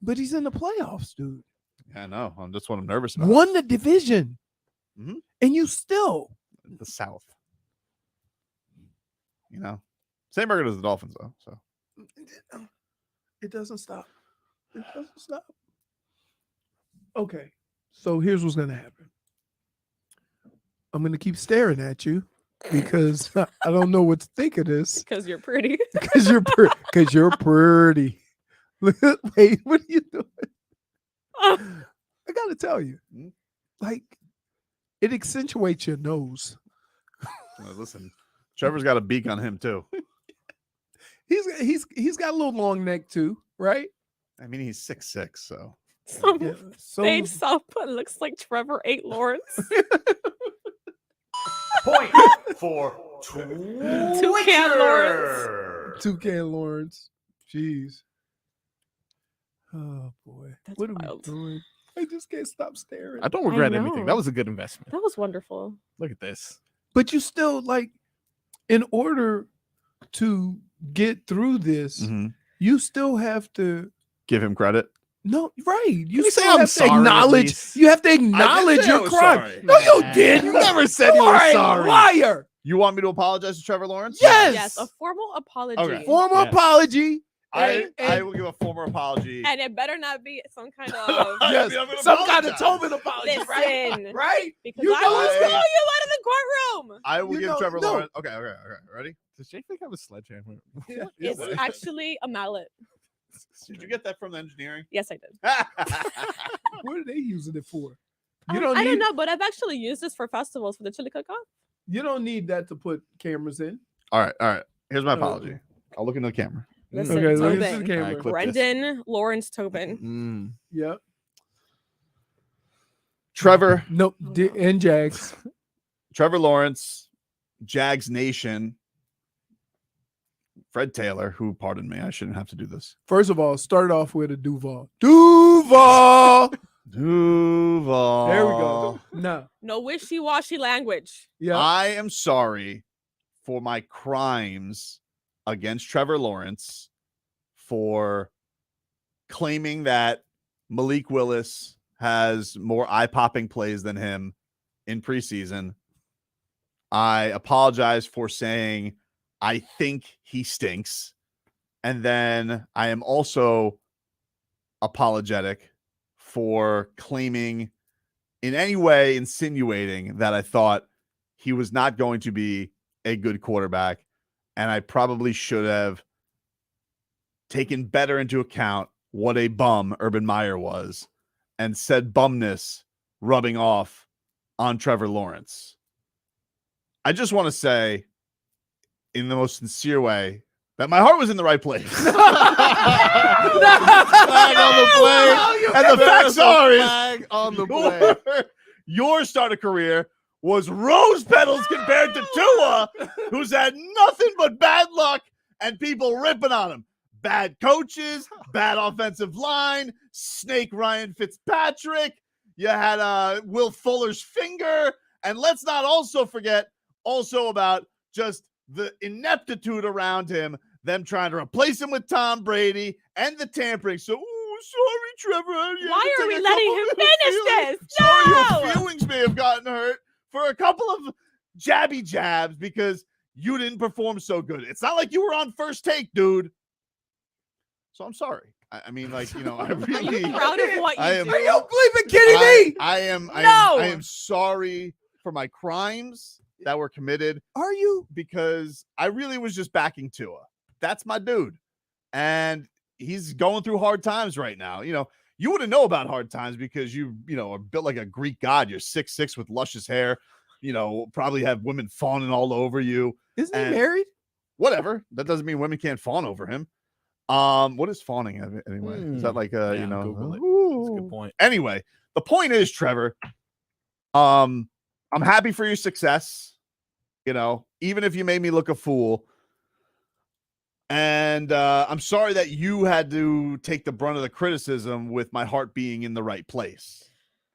[SPEAKER 1] but he's in the playoffs, dude.
[SPEAKER 4] Yeah, I know. That's what I'm nervous about.
[SPEAKER 1] Won the division,
[SPEAKER 4] Mhm.
[SPEAKER 1] and you still.
[SPEAKER 4] The South. Same record as the Dolphins, though. So
[SPEAKER 1] It doesn't stop. It doesn't stop. Okay, so here's what's gonna happen. I'm gonna keep staring at you because I don't know what to think of this.
[SPEAKER 6] Because you're pretty.
[SPEAKER 1] Because you're pretty. Wait, what are you doing? I gotta tell you, like, it accentuates your nose.
[SPEAKER 4] Listen, Trevor's got a beak on him too.
[SPEAKER 1] He's got a little long neck too, right?
[SPEAKER 4] I mean, he's 6'6", so
[SPEAKER 1] Yeah,
[SPEAKER 6] Stage Southput looks like Trevor ate Lawrence.
[SPEAKER 2] Point for
[SPEAKER 6] Toucan Lawrence.
[SPEAKER 1] Toucan Lawrence. Jeez. Oh boy.
[SPEAKER 6] That's
[SPEAKER 1] what
[SPEAKER 6] wild.
[SPEAKER 1] are we doing? I just can't stop staring.
[SPEAKER 5] I don't regret
[SPEAKER 6] know.
[SPEAKER 5] anything. That was a good investment.
[SPEAKER 6] That was wonderful.
[SPEAKER 5] Look at this.
[SPEAKER 1] But you still, like, in order to get through this, you still have to
[SPEAKER 4] give him credit.
[SPEAKER 1] no, right. You
[SPEAKER 5] you
[SPEAKER 1] still
[SPEAKER 5] say I'm
[SPEAKER 1] have to
[SPEAKER 5] sorry, at
[SPEAKER 1] acknowledge.
[SPEAKER 5] least?
[SPEAKER 1] You have to acknowledge
[SPEAKER 4] say I
[SPEAKER 1] your
[SPEAKER 4] was
[SPEAKER 1] crime.
[SPEAKER 4] sorry.
[SPEAKER 1] No, you didn't.
[SPEAKER 5] You never said you
[SPEAKER 1] are
[SPEAKER 5] were
[SPEAKER 1] a
[SPEAKER 5] sorry.
[SPEAKER 1] liar.
[SPEAKER 4] You want me to apologize to Trevor Lawrence?
[SPEAKER 1] Yes.
[SPEAKER 6] Yes, a formal apology.
[SPEAKER 4] Okay.
[SPEAKER 1] Formal
[SPEAKER 5] Yes.
[SPEAKER 1] apology.
[SPEAKER 4] I
[SPEAKER 1] and-
[SPEAKER 4] will give a formal apology.
[SPEAKER 6] And it better not be some kind of
[SPEAKER 1] yes,
[SPEAKER 4] I'm gonna
[SPEAKER 1] some kind of
[SPEAKER 4] apologize.
[SPEAKER 1] Tobin apology, right?
[SPEAKER 6] listen.
[SPEAKER 1] Right?
[SPEAKER 6] Because
[SPEAKER 1] You
[SPEAKER 6] I
[SPEAKER 1] know
[SPEAKER 6] will
[SPEAKER 1] it's
[SPEAKER 6] throw
[SPEAKER 1] not-
[SPEAKER 6] you out of the courtroom.
[SPEAKER 4] I will
[SPEAKER 1] You
[SPEAKER 4] give
[SPEAKER 1] know-
[SPEAKER 4] Trevor
[SPEAKER 1] no.
[SPEAKER 4] Lawrence. Okay. Ready?
[SPEAKER 5] Does Jake think I have a sledgehammer?
[SPEAKER 6] It's actually a mallet.
[SPEAKER 4] Did you get that from the engineering?
[SPEAKER 6] Yes, I did.
[SPEAKER 1] What are they using it for?
[SPEAKER 6] I
[SPEAKER 1] You
[SPEAKER 6] don't
[SPEAKER 1] don't
[SPEAKER 6] know, but I've actually used this for festivals for the chili cook-off.
[SPEAKER 1] You don't need that to put cameras in.
[SPEAKER 4] All right. Here's my apology. I'll look into the camera.
[SPEAKER 6] Listen,
[SPEAKER 1] Okay, look at
[SPEAKER 6] Tobin.
[SPEAKER 1] the camera.
[SPEAKER 5] All right, clip this.
[SPEAKER 6] Brendan Lawrence Tobin.
[SPEAKER 5] Mm.
[SPEAKER 1] Yep.
[SPEAKER 4] Trevor
[SPEAKER 1] Nope. And Jags.
[SPEAKER 4] Trevor Lawrence, Jags Nation, Fred Taylor, who, pardon me, I shouldn't have to do this.
[SPEAKER 1] First of all, start off with a Duval. Duval.
[SPEAKER 4] Duval.
[SPEAKER 1] There we go. No.
[SPEAKER 6] No wishy-washy language.
[SPEAKER 1] Yeah.
[SPEAKER 4] I am sorry for my crimes against Trevor Lawrence for claiming that Malik Willis has more eye-popping plays than him in preseason. I apologize for saying I think he stinks. And then I am also apologetic for claiming in any way insinuating that I thought he was not going to be a good quarterback. And I probably should have taken better into account what a bum Urban Meyer was and said bumness rubbing off on Trevor Lawrence. I just want to say in the most sincere way that my heart was in the right place. Flag on the play. And the facts are
[SPEAKER 5] Flag on the play.
[SPEAKER 4] your start of career was rose petals compared to Tua, who's had nothing but bad luck and people ripping on him. Bad coaches, bad offensive line, snake Ryan Fitzpatrick. You had Will Fuller's finger. And let's not also forget also about just the ineptitude around him, them trying to replace him with Tom Brady and the tampering. So, sorry, Trevor.
[SPEAKER 6] Why are we letting him finish this?
[SPEAKER 4] Sorry,
[SPEAKER 6] No!
[SPEAKER 4] your feelings may have gotten hurt for a couple of jabby jabs because you didn't perform so good. It's not like you were on first take, dude. So I'm sorry. I mean, like, you know, I really
[SPEAKER 6] Proud of what you do.
[SPEAKER 1] Are you bleeping kidding me?
[SPEAKER 4] I am sorry for my crimes that were committed.
[SPEAKER 1] Are you?
[SPEAKER 4] Because I really was just backing Tua. That's my dude. And he's going through hard times right now. You know, you wouldn't know about hard times because you know, are built like a Greek god. You're 6'6" with luscious hair. You know, probably have women fawning all over you.
[SPEAKER 1] Isn't he married?
[SPEAKER 4] Whatever. That doesn't mean women can't fawn over him. What is fawning anyway? Is that like you know?
[SPEAKER 5] Google it. That's a good point.
[SPEAKER 4] Anyway, the point is, Trevor, I'm happy for your success. You know, even if you made me look a fool. And I'm sorry that you had to take the brunt of the criticism with my heart being in the right place.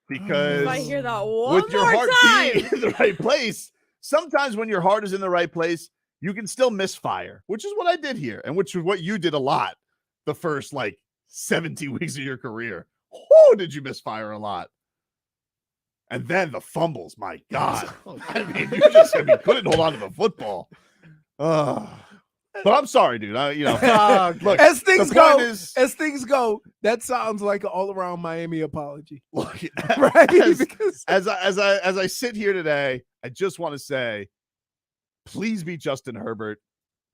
[SPEAKER 4] Because
[SPEAKER 6] If I hear that one
[SPEAKER 4] with your
[SPEAKER 6] more
[SPEAKER 4] heart
[SPEAKER 6] time.
[SPEAKER 4] being in the right place, sometimes when your heart is in the right place, you can still misfire, which is what I did here, and which is what you did a lot the first like 17 weeks of your career. Oh, did you misfire a lot? And then the fumbles, my God. I mean, you just couldn't hold on to the football. But I'm sorry, dude. You know, look,
[SPEAKER 1] as things
[SPEAKER 4] the point
[SPEAKER 1] go, that sounds like an all-around Miami apology.
[SPEAKER 4] Look,
[SPEAKER 1] right?
[SPEAKER 4] as I sit here today, I just want to say, please beat Justin Herbert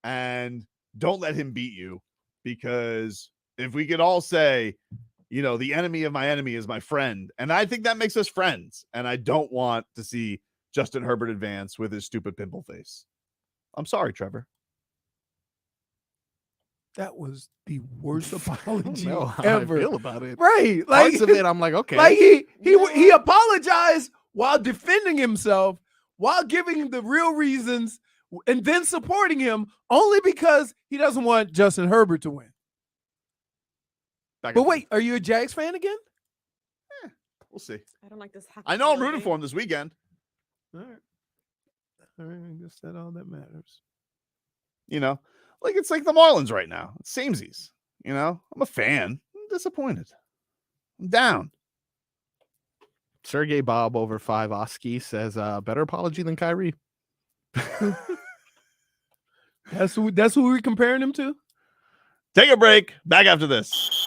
[SPEAKER 4] and don't let him beat you, because if we could all say, you know, the enemy of my enemy is my friend, and I think that makes us friends, and I don't want to see Justin Herbert advance with his stupid pimple face. I'm sorry, Trevor.
[SPEAKER 1] That was the worst apology
[SPEAKER 5] I don't know how I
[SPEAKER 1] ever.
[SPEAKER 5] feel about it.
[SPEAKER 1] Right.
[SPEAKER 5] Parts of it, I'm like, okay.
[SPEAKER 1] Like he apologized while defending himself, while giving the real reasons, and then supporting him only because he doesn't want Justin Herbert to win. But wait, are you a Jags fan again?
[SPEAKER 4] We'll see.
[SPEAKER 6] I don't like this.
[SPEAKER 4] I know I'm rooting for him this weekend.
[SPEAKER 1] All right. I guess that's all that matters.
[SPEAKER 4] You know, like it's like the Marlins right now. It's samesies. You know, I'm a fan. I'm disappointed. I'm down.
[SPEAKER 5] Sergey Bob over 5 Oski says better apology than Kyrie.
[SPEAKER 1] That's who we're comparing him to.
[SPEAKER 4] Take a break. Back after this.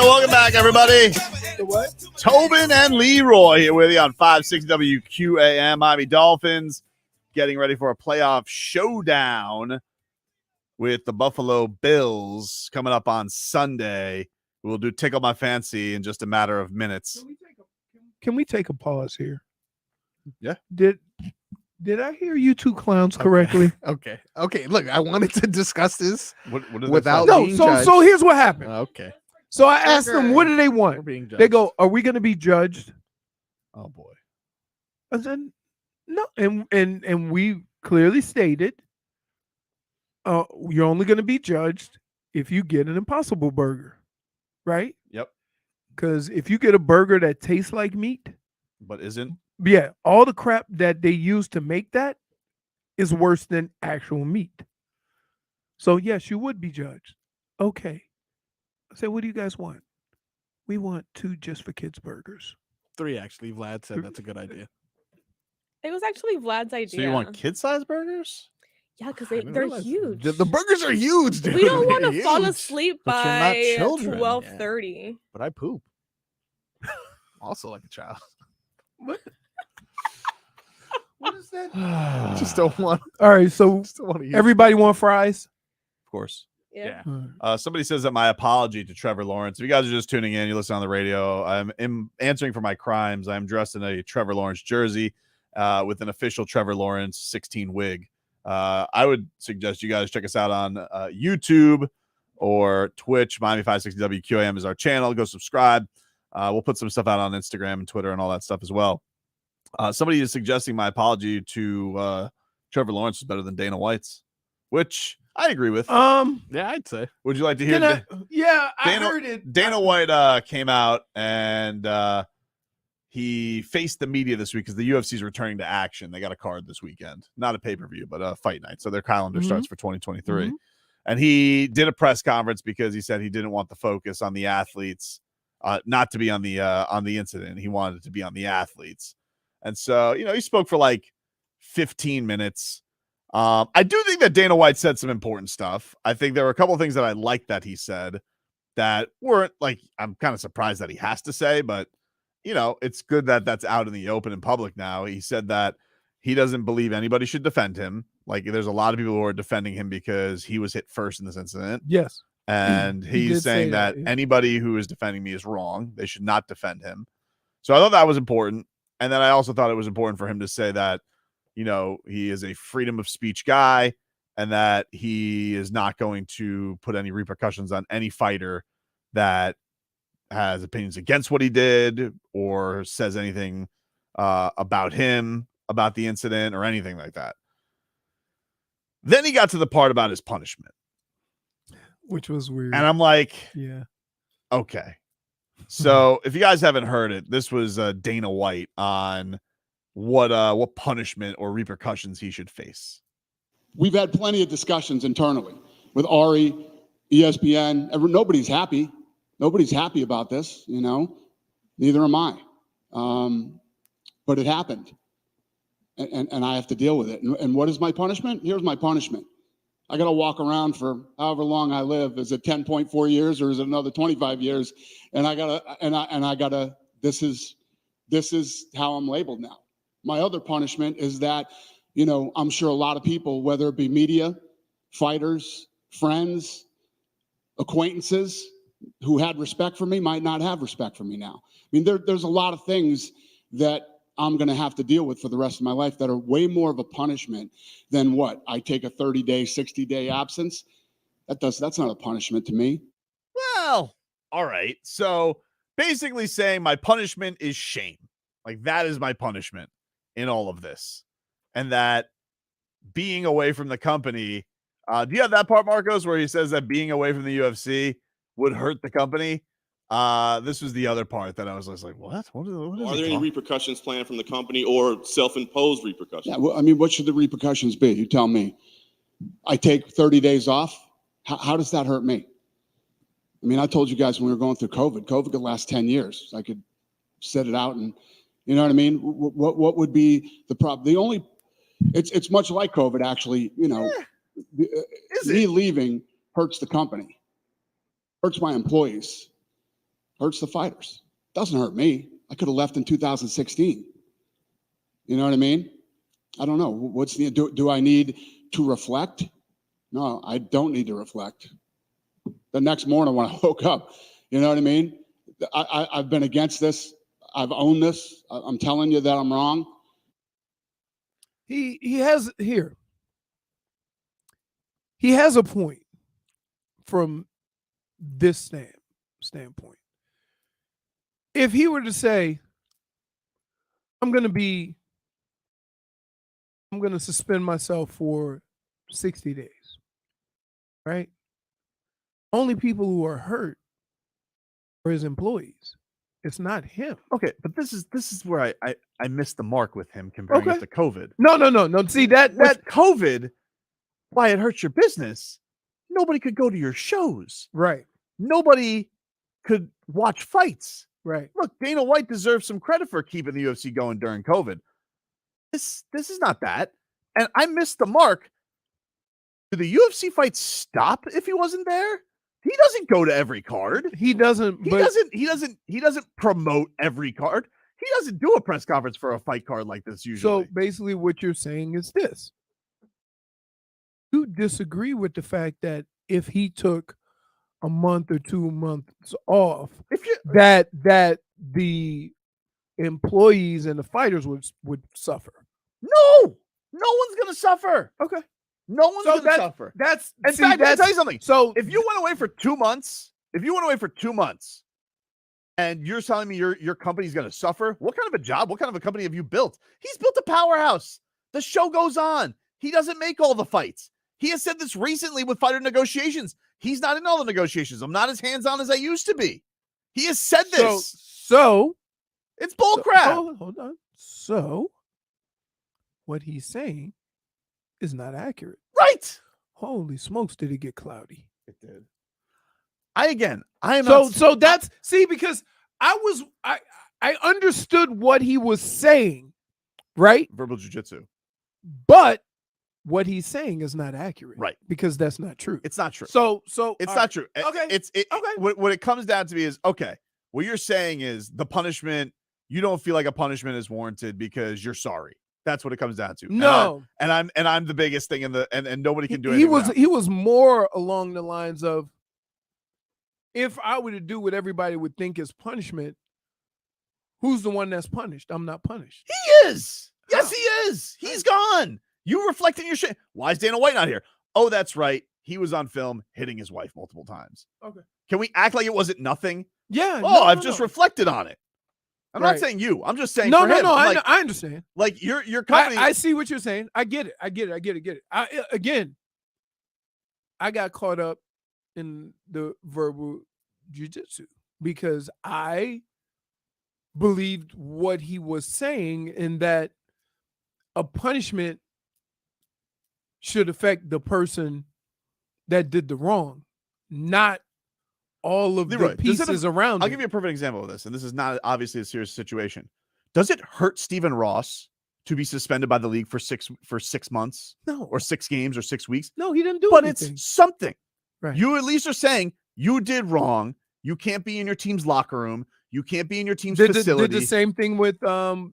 [SPEAKER 4] right, welcome back, everybody.
[SPEAKER 1] The what?
[SPEAKER 4] Tobin and Leroy here with you on 560 WQAM. Miami Dolphins getting ready for a playoff showdown with the Buffalo Bills coming up on Sunday. We'll do Tickle My Fancy in just a matter of minutes.
[SPEAKER 1] Can we take a pause here?
[SPEAKER 4] Yeah.
[SPEAKER 1] Did I hear you two clowns correctly?
[SPEAKER 5] Okay. Look, I wanted to discuss this
[SPEAKER 4] What
[SPEAKER 5] without
[SPEAKER 1] No,
[SPEAKER 5] being
[SPEAKER 1] so
[SPEAKER 5] judged.
[SPEAKER 1] here's what happened.
[SPEAKER 5] Okay.
[SPEAKER 1] So I asked them, what do they
[SPEAKER 5] We're
[SPEAKER 1] want?
[SPEAKER 5] being judged.
[SPEAKER 1] They go, are we going to be judged?
[SPEAKER 4] Oh boy.
[SPEAKER 1] I said, no. And we clearly stated, you're only going to be judged if you get an Impossible Burger, right?
[SPEAKER 4] Yep.
[SPEAKER 1] Because if you get a burger that tastes like meat,
[SPEAKER 4] But isn't?
[SPEAKER 1] yeah, all the crap that they use to make that is worse than actual meat. So yes, you would be judged. Okay. I said, what do you guys want? We want 2 Just for Kids burgers.
[SPEAKER 5] 3, actually. Vlad said that's a good idea.
[SPEAKER 6] It was actually Vlad's idea.
[SPEAKER 4] So you want kid-sized burgers?
[SPEAKER 6] Yeah, because they're huge.
[SPEAKER 5] The burgers are huge, dude.
[SPEAKER 6] We don't want
[SPEAKER 5] They're
[SPEAKER 6] to fall
[SPEAKER 5] huge.
[SPEAKER 6] asleep
[SPEAKER 5] But you're not
[SPEAKER 6] by
[SPEAKER 5] children.
[SPEAKER 6] 12:30.
[SPEAKER 5] But I poop. Also like a child.
[SPEAKER 1] What is that?
[SPEAKER 5] Just don't want.
[SPEAKER 1] All right, so
[SPEAKER 5] Just don't want to eat.
[SPEAKER 1] everybody want fries?
[SPEAKER 4] Of course.
[SPEAKER 6] Yeah.
[SPEAKER 4] Somebody says that my apology to Trevor Lawrence. If you guys are just tuning in, you listen on the radio. I'm answering for my crimes. I'm dressed in a Trevor Lawrence jersey with an official Trevor Lawrence 16 wig. I would suggest you guys check us out on YouTube or Twitch. Miami 560 WQAM is our channel. Go subscribe. We'll put some stuff out on Instagram and Twitter and all that stuff as well. Somebody is suggesting my apology to Trevor Lawrence is better than Dana White's, which I agree with.
[SPEAKER 5] Yeah, I'd say.
[SPEAKER 4] Would you like to hear?
[SPEAKER 1] I heard it.
[SPEAKER 4] Dana White came out and he faced the media this week because the UFC is returning to action. They got a card this weekend, not a pay-per-view, but a fight night. So their calendar starts for 2023. And he did a press conference because he said he didn't want the focus on the athletes, not to be on the incident. He wanted it to be on the athletes. And so, he spoke for like 15 minutes. I do think that Dana White said some important stuff. I think there were a couple of things that I liked that he said that weren't like, I'm kind of surprised that he has to say, but it's good that that's out in the open and public now. He said that he doesn't believe anybody should defend him. Like there's a lot of people who are defending him because he was hit first in this incident.
[SPEAKER 1] Yes.
[SPEAKER 4] And
[SPEAKER 1] He
[SPEAKER 4] he's
[SPEAKER 1] did say
[SPEAKER 4] saying that
[SPEAKER 1] that, yeah.
[SPEAKER 4] anybody who is defending me is wrong. They should not defend him. So I thought that was important. And then I also thought it was important for him to say that, he is a freedom of speech guy and that he is not going to put any repercussions on any fighter that has opinions against what he did or says anything about him, about the incident or anything like that. Then he got to the part about his punishment,
[SPEAKER 1] Which was weird.
[SPEAKER 4] and I'm like,
[SPEAKER 1] yeah.
[SPEAKER 4] okay. So if you guys haven't heard it, this was Dana White on what punishment or repercussions he should face.
[SPEAKER 14] We've had plenty of discussions internally with Ari, ESPN. Nobody's happy. Nobody's happy about this, Neither am I. But it happened. And I have to deal with it. And what is my punishment? Here's my punishment. I got to walk around for however long I live. Is it 10.4 years or is it another 25 years? And I gotta, this is how I'm labeled now. My other punishment is that, I'm sure a lot of people, whether it be media, fighters, friends, acquaintances who had respect for me might not have respect for me now. I mean, there's a lot of things that I'm going to have to deal with for the rest of my life that are way more of a punishment than what? I take a 30-day, 60-day absence. That's not a punishment to me.
[SPEAKER 4] Well, all right. So basically saying my punishment is shame. Like that is my punishment in all of this. And that being away from the company, do you have that part, Marcos, where he says that being away from the UFC would hurt the company? This was the other part that I was just like, what? What
[SPEAKER 15] Are there any repercussions planned from the company or self-imposed repercussions?
[SPEAKER 14] Yeah, well, I mean, what should the repercussions be? You tell me. I take 30 days off. How does that hurt me? I mean, I told you guys when we were going through COVID could last 10 years. I could sit it out and, you know what I mean? What would be the problem? It's much like COVID, actually, me leaving hurts the company, hurts my employees. hurts the fighters. Doesn't hurt me. I could have left in 2016. You know what I mean? I don't know. What's the do I need to reflect? No, I don't need to reflect. The next morning when I woke up, you know what I mean? I've been against this. I've owned this. I'm telling you that I'm wrong.
[SPEAKER 1] He has a point from this standpoint. If he were to say, I'm going to suspend myself for 60 days, right? Only people who are hurt are his employees. It's not him.
[SPEAKER 4] Okay, but this is where I missed the mark with him comparing it to COVID.
[SPEAKER 1] No. See that
[SPEAKER 4] COVID, why it hurts your business. Nobody could go to your shows.
[SPEAKER 1] Right.
[SPEAKER 4] Nobody could watch fights.
[SPEAKER 1] Right.
[SPEAKER 4] Look, Dana White deserves some credit for keeping the UFC going during COVID. This is not that. And I missed the mark. Do the UFC fights stop if he wasn't there? He doesn't go to every card.
[SPEAKER 1] He doesn't.
[SPEAKER 4] He doesn't promote every card. He doesn't do a press conference for a fight card like this usually.
[SPEAKER 1] So basically what you're saying is this. You disagree with the fact that if he took a month or 2 months off, that the employees and the fighters would suffer.
[SPEAKER 4] No one's gonna suffer.
[SPEAKER 1] Okay.
[SPEAKER 4] No one's gonna suffer. In fact, let me tell you something.
[SPEAKER 1] So
[SPEAKER 4] if you went away for 2 months, and you're telling me your company's gonna suffer, what kind of a job, what kind of a company have you built? He's built a powerhouse. The show goes on. He doesn't make all the fights. He has said this recently with fighter negotiations. He's not in all the negotiations. I'm not as hands-on as I used to be. He has said this.
[SPEAKER 1] So
[SPEAKER 4] it's bull crap.
[SPEAKER 1] Hold on. So what he's saying is not accurate.
[SPEAKER 4] Right.
[SPEAKER 1] Holy smokes, did it get cloudy?
[SPEAKER 4] It did. I am
[SPEAKER 1] so that's because I understood what he was saying, right?
[SPEAKER 4] Verbal jujitsu.
[SPEAKER 1] But what he's saying is not accurate.
[SPEAKER 4] Right.
[SPEAKER 1] Because that's not true.
[SPEAKER 4] It's not true.
[SPEAKER 1] So
[SPEAKER 4] it's not true.
[SPEAKER 1] Okay.
[SPEAKER 4] What it comes down to me is, okay, what you're saying is the punishment, you don't feel like a punishment is warranted because you're sorry. That's what it comes down to.
[SPEAKER 1] No.
[SPEAKER 4] And I'm the biggest thing and nobody can do anything.
[SPEAKER 1] He was more along the lines of, if I were to do what everybody would think is punishment, who's the one that's punished? I'm not punished.
[SPEAKER 4] He is. Yes, he is. He's gone. You reflecting your shit. Why is Dana White not here? Oh, that's right. He was on film hitting his wife multiple times.
[SPEAKER 1] Okay.
[SPEAKER 4] Can we act like it wasn't nothing?
[SPEAKER 1] Yeah.
[SPEAKER 4] I've just reflected on it. I'm not saying you. I'm just saying
[SPEAKER 1] No.
[SPEAKER 4] for him.
[SPEAKER 1] I understand.
[SPEAKER 4] Like your company.
[SPEAKER 1] I see what you're saying. I get it. Again, I got caught up in the verbal jiu-jitsu because I believed what he was saying in that a punishment should affect the person that did the wrong, not all of
[SPEAKER 4] Leroy,
[SPEAKER 1] the pieces around
[SPEAKER 4] I'll
[SPEAKER 1] it.
[SPEAKER 4] give you a perfect example of this, and this is not obviously a serious situation. Does it hurt Stephen Ross to be suspended by the league for 6 months?
[SPEAKER 1] No.
[SPEAKER 4] Or 6 games or 6 weeks?
[SPEAKER 1] No, he didn't do
[SPEAKER 4] but
[SPEAKER 1] anything.
[SPEAKER 4] It's something.
[SPEAKER 1] Right.
[SPEAKER 4] You at least are saying you did wrong. You can't be in your team's locker room. You can't be in your team's facility.
[SPEAKER 1] Did the same thing with the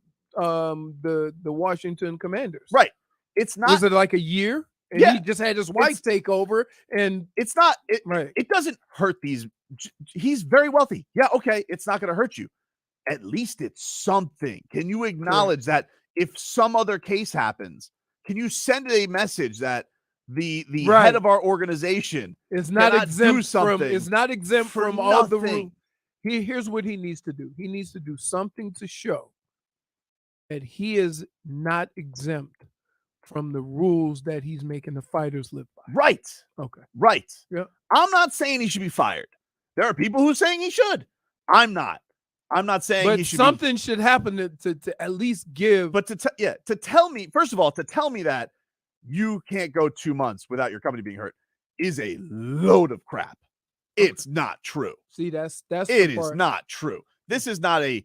[SPEAKER 1] Washington Commanders.
[SPEAKER 4] Right. It's not.
[SPEAKER 1] Was it like a year? And he just had his wife take over, and
[SPEAKER 4] it's not.
[SPEAKER 1] Right.
[SPEAKER 4] It doesn't hurt these. He's very wealthy. Yeah. Okay. It's not going to hurt you. At least it's something. Can you acknowledge that if some other case happens, can you send a message that the head of our organization
[SPEAKER 1] is not exempt
[SPEAKER 4] from
[SPEAKER 1] all the rules? Here's what he needs to do. He needs to do something to show that he is not exempt from the rules that he's making the fighters live by.
[SPEAKER 4] Right.
[SPEAKER 1] Okay.
[SPEAKER 4] Right.
[SPEAKER 1] Yeah.
[SPEAKER 4] I'm not saying he should be fired. There are people who are saying he should. I'm not saying
[SPEAKER 1] But
[SPEAKER 4] he should.
[SPEAKER 1] something should happen to at least give.
[SPEAKER 4] But to tell me, first of all, to tell me that you can't go 2 months without your company being hurt is a load of crap. It's not true.
[SPEAKER 1] See, that's
[SPEAKER 4] it is not true. This is not a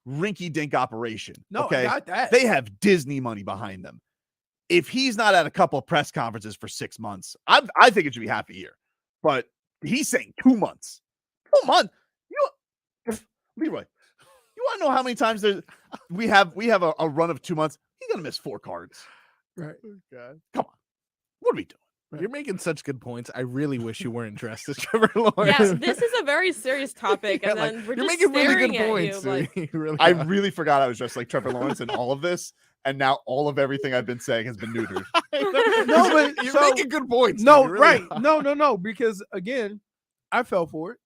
[SPEAKER 4] rinky-dink operation.
[SPEAKER 1] No,
[SPEAKER 4] okay?
[SPEAKER 1] I got that.
[SPEAKER 4] They have Disney money behind them. If he's not at a couple of press conferences for 6 months, I think it should be half a year. But he's saying 2 months. 2 months. Leroy, you want to know how many times we have a run of 2 months? He's gonna miss 4 cards.
[SPEAKER 1] Right.
[SPEAKER 5] Oh, God.
[SPEAKER 4] Come on, what are we doing?
[SPEAKER 1] Right.
[SPEAKER 5] You're making such good points. I really wish you weren't dressed as Trevor Lawrence.
[SPEAKER 6] Yeah, this is a very serious topic,
[SPEAKER 5] Yeah,
[SPEAKER 6] and
[SPEAKER 5] like,
[SPEAKER 6] then we're
[SPEAKER 5] you're
[SPEAKER 6] just
[SPEAKER 5] making really
[SPEAKER 6] staring
[SPEAKER 5] good
[SPEAKER 6] at
[SPEAKER 5] points.
[SPEAKER 6] you. Like,
[SPEAKER 5] You really
[SPEAKER 4] I
[SPEAKER 5] are.
[SPEAKER 4] really forgot I was dressed like Trevor Lawrence in all of this, and now all of everything I've been saying has been neutered.
[SPEAKER 1] No, but
[SPEAKER 5] you're
[SPEAKER 1] so-
[SPEAKER 5] making good points.
[SPEAKER 1] No,
[SPEAKER 5] dude. You really
[SPEAKER 1] right.
[SPEAKER 5] are.
[SPEAKER 1] No, because again, I fell for it.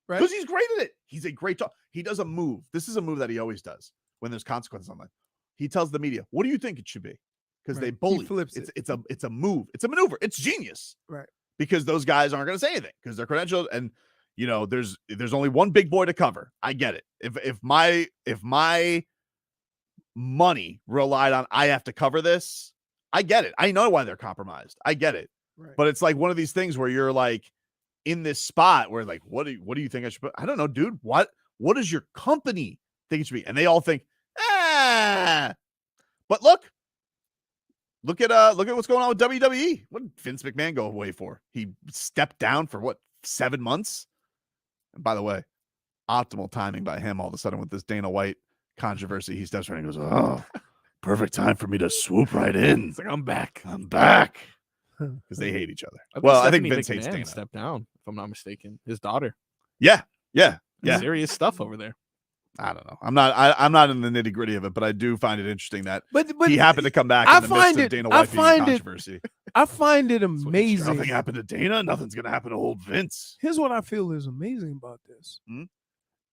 [SPEAKER 1] Right.
[SPEAKER 4] Because he's great at it. He's a great talk. He does a move. This is a move that he always does when there's consequences on that. He tells the media, "What do you think it should be?" Because
[SPEAKER 1] Right.
[SPEAKER 4] they
[SPEAKER 1] He
[SPEAKER 4] bully.
[SPEAKER 1] flips
[SPEAKER 4] It's a move. It's a maneuver. It's genius.
[SPEAKER 1] Right.
[SPEAKER 4] Because those guys aren't going to say anything because they're credentialed, and there's only one big boy to cover. I get it. If my money relied on I have to cover this, I get it. I know why they're compromised. I get it.
[SPEAKER 1] Right.
[SPEAKER 4] But it's like one of these things where you're like in this spot where like, what do you think I should put? I don't know, dude. What does your company think it should be? And they all think, but look at what's going on with WWE. What did Vince McMahon go away for? He stepped down for what, 7 months? And by the way, optimal timing by him all of a sudden with this Dana White controversy. He steps right and goes, "Oh, perfect time for me to swoop right in.
[SPEAKER 5] It's like, I'm back.
[SPEAKER 4] I'm back." Because they hate each other. I think Vince hates
[SPEAKER 5] McMahon
[SPEAKER 4] Dana.
[SPEAKER 5] stepped down, if I'm not mistaken. His daughter.
[SPEAKER 4] Yeah.
[SPEAKER 5] Serious stuff over there.
[SPEAKER 4] I don't know. I'm not in the nitty gritty of it, but I do find it interesting that
[SPEAKER 1] But
[SPEAKER 4] he happened to come back in the midst of Dana White being controversy.
[SPEAKER 1] I find it
[SPEAKER 4] Nothing
[SPEAKER 1] amazing.
[SPEAKER 4] happened to Dana. Nothing's gonna happen to old Vince.
[SPEAKER 1] Here's what I feel is amazing about this
[SPEAKER 4] Hmm?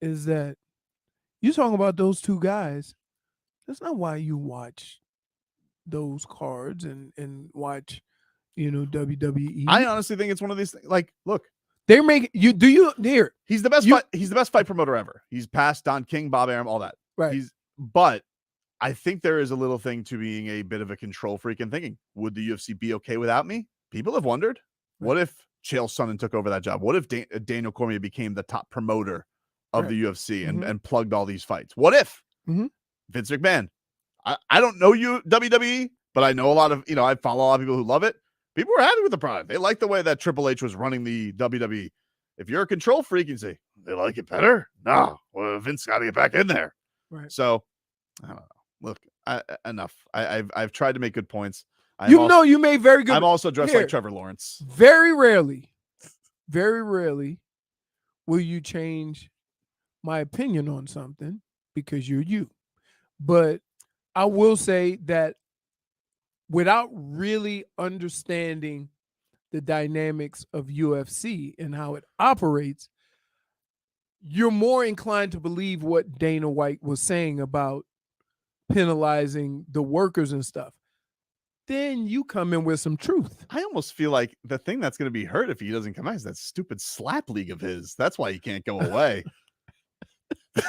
[SPEAKER 1] is that you talking about those two guys. That's not why you watch those cards and watch, WWE.
[SPEAKER 4] I honestly think it's one of these things. Like, look,
[SPEAKER 1] They're making you. Do you here?
[SPEAKER 4] he's the best. He's the best fight promoter ever. He's past Don King, Bob Arum, all that.
[SPEAKER 1] Right.
[SPEAKER 4] But I think there is a little thing to being a bit of a control freak and thinking, would the UFC be okay without me? People have wondered. What if Chael Sonnen took over that job? What if Daniel Cormier became the top promoter of the UFC and plugged all these fights? What if Vince McMahon? I don't know you WWE, but I know a lot of I follow a lot of people who love it. People were happy with the product. They like the way that Triple H was running the WWE. If you're a control freak, you say they like it better. No, well, Vince got to get back in there.
[SPEAKER 1] Right.
[SPEAKER 4] So I don't know. Look, enough. I've tried to make good points.
[SPEAKER 1] You made very good.
[SPEAKER 4] I'm also dressed
[SPEAKER 1] Here,
[SPEAKER 4] like Trevor Lawrence.
[SPEAKER 1] Very rarely will you change my opinion on something because you're you. But I will say that without really understanding the dynamics of UFC and how it operates, you're more inclined to believe what Dana White was saying about penalizing the workers and stuff. Then you come in with some truth.
[SPEAKER 4] I almost feel like the thing that's going to be hurt if he doesn't come out is that stupid slap league of his. That's why he can't go away.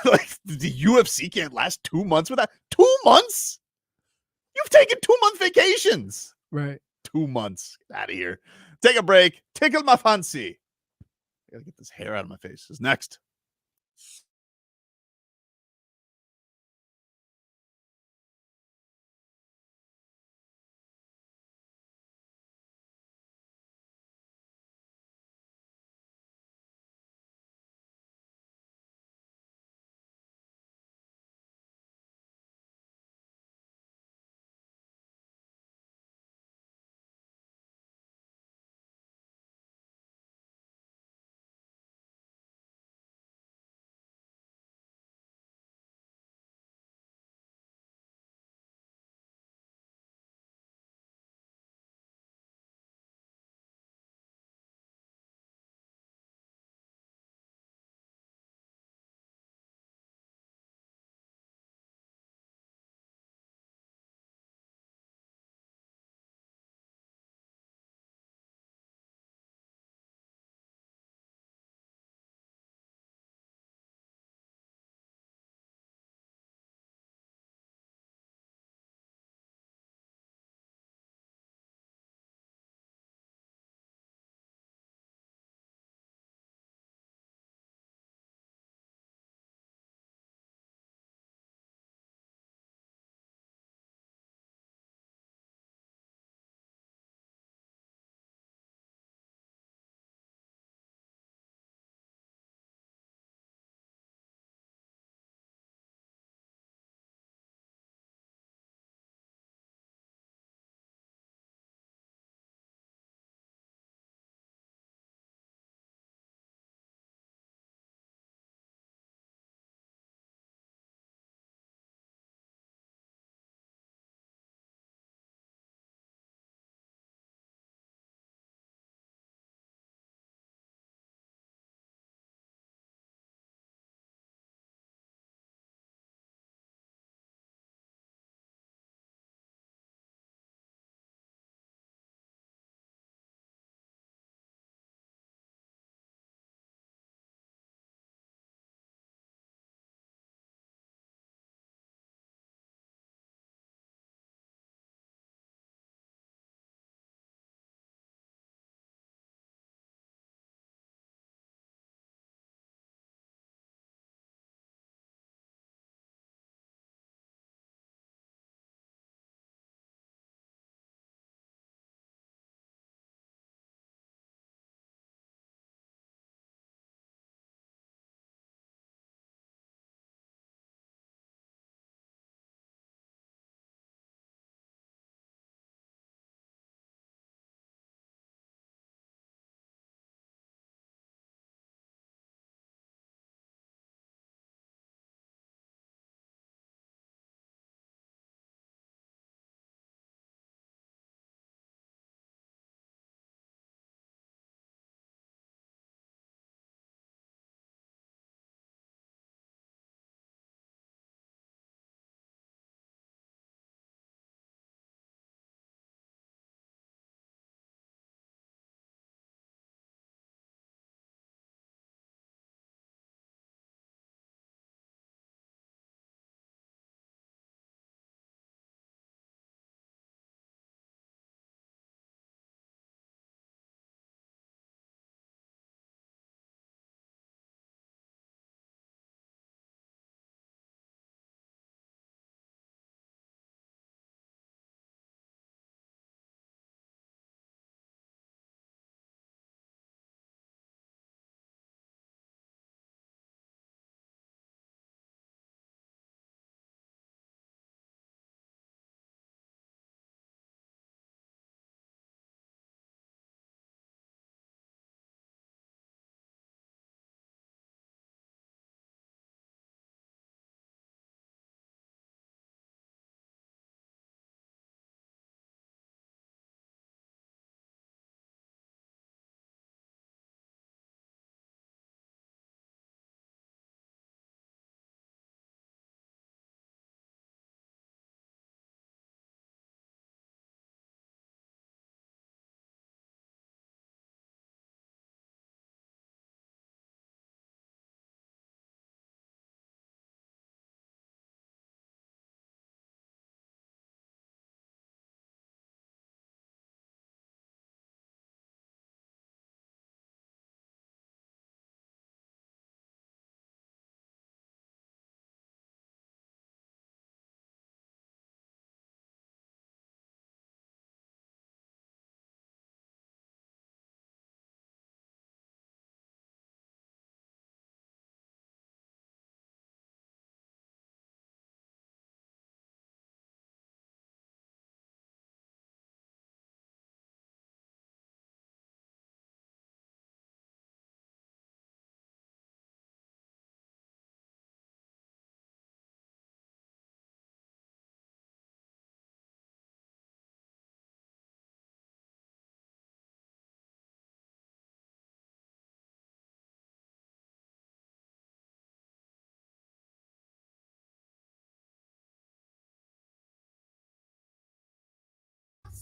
[SPEAKER 4] Like the UFC can't last 2 months without 2 months. You've taken 2-month vacations.
[SPEAKER 1] Right.
[SPEAKER 4] 2 months. Get out of here. Take a break. Tickle my fancy. I gotta get this hair out of my face. Is next.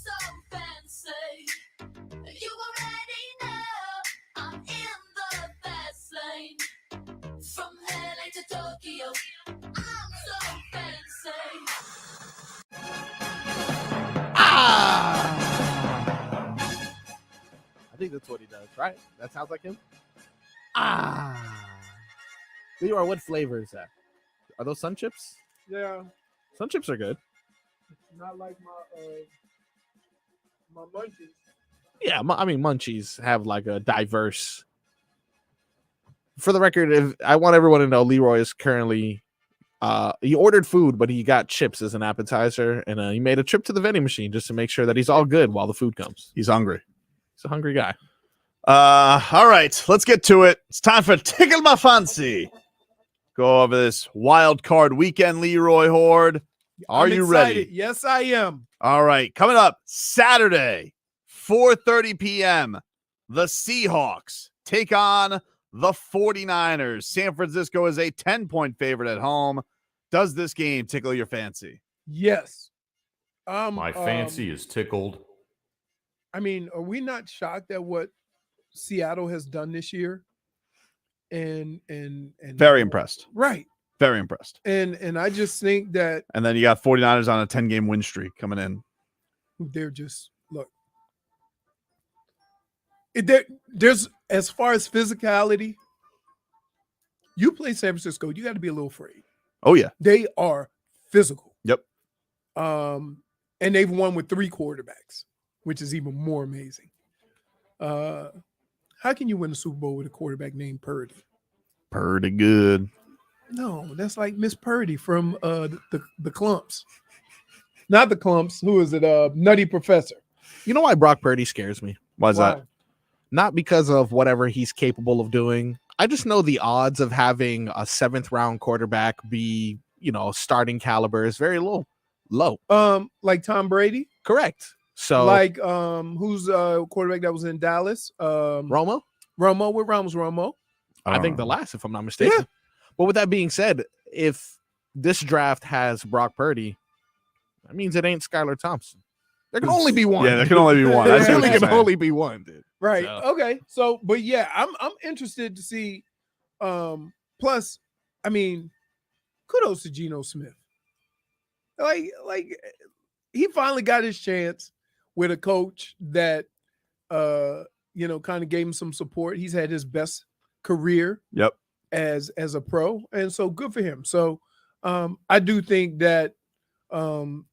[SPEAKER 16] so fancy. You already know I'm in the fast lane. From LA to Tokyo, I'm so fancy.
[SPEAKER 5] I think that's what he does, right? That sounds like him. Leroy, what flavor is that? Are those Sun Chips?
[SPEAKER 1] Yeah,
[SPEAKER 5] Sun Chips are good.
[SPEAKER 1] not like my munchies.
[SPEAKER 5] Yeah, I mean, Munchies have like a diverse. For the record, I want everyone to know, Leroy is currently. He ordered food, but he got chips as an appetizer, and he made a trip to the vending machine just to make sure that he's all good while the food comes.
[SPEAKER 4] He's hungry.
[SPEAKER 5] He's a hungry guy.
[SPEAKER 4] All right, let's get to it. It's time for Tickle My Fancy. Go over this wild card weekend, Leroy Horde. Are you ready?
[SPEAKER 1] Yes, I am.
[SPEAKER 4] All right, coming up Saturday, 4:30 p.m., the Seahawks take on the 49ers. San Francisco is a 10-point favorite at home. Does this game tickle your fancy?
[SPEAKER 1] Yes.
[SPEAKER 2] My fancy is tickled.
[SPEAKER 1] I mean, are we not shocked at what Seattle has done this year? And
[SPEAKER 4] Very impressed.
[SPEAKER 1] Right.
[SPEAKER 4] Very impressed.
[SPEAKER 1] And I just think that
[SPEAKER 4] And then you got 49ers on a 10-game win streak coming in.
[SPEAKER 1] they're just look. There's as far as physicality, you play San Francisco, you got to be a little afraid.
[SPEAKER 4] Oh yeah,
[SPEAKER 1] they are physical.
[SPEAKER 4] Yep.
[SPEAKER 1] And they've won with 3 quarterbacks, which is even more amazing. How can you win the Super Bowl with a quarterback named Purdy?
[SPEAKER 4] Pretty good.
[SPEAKER 1] No, that's like Miss Purdy from the Clumps. Not the Clumps. Who is it? Nutty Professor.
[SPEAKER 5] You know why Brock Purdy scares me?
[SPEAKER 4] Why is that?
[SPEAKER 5] Not because of whatever he's capable of doing. I just know the odds of having a 7th round quarterback be, starting caliber is very low.
[SPEAKER 1] Like Tom Brady?
[SPEAKER 5] Correct. So
[SPEAKER 1] like who's quarterback that was in Dallas?
[SPEAKER 5] Romo?
[SPEAKER 1] Romo, with Romo.
[SPEAKER 5] I think the last, if I'm not mistaken. Yeah. But with that being said, if this draft has Brock Purdy, that means it ain't Skylar Thompson. There can only be one.
[SPEAKER 4] Yeah, there can only be one.
[SPEAKER 5] There really can only be one, dude.
[SPEAKER 1] Right.
[SPEAKER 5] So.
[SPEAKER 1] Okay. So, but yeah, I'm interested to see. Plus, I mean, kudos to Geno Smith. Like he finally got his chance with a coach that kind of gave him some support. He's had his best career.
[SPEAKER 4] Yep.
[SPEAKER 1] As a pro, and so good for him. So I do think that San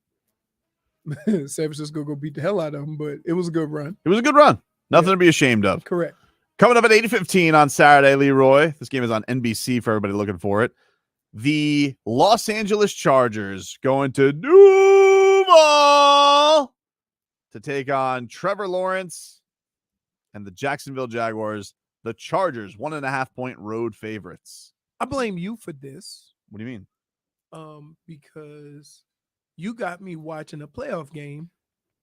[SPEAKER 1] Francisco go beat the hell out of them, but it was a good run.
[SPEAKER 4] It was a good run. Nothing to be ashamed of.
[SPEAKER 1] Correct.
[SPEAKER 4] Coming up at 8:15 on Saturday, Leroy. This game is on NBC for everybody looking for it. The Los Angeles Chargers going to Duval to take on Trevor Lawrence and the Jacksonville Jaguars. The Chargers, 1.5-point road favorites.
[SPEAKER 1] I blame you for this.
[SPEAKER 4] What do you mean?
[SPEAKER 1] Because you got me watching a playoff game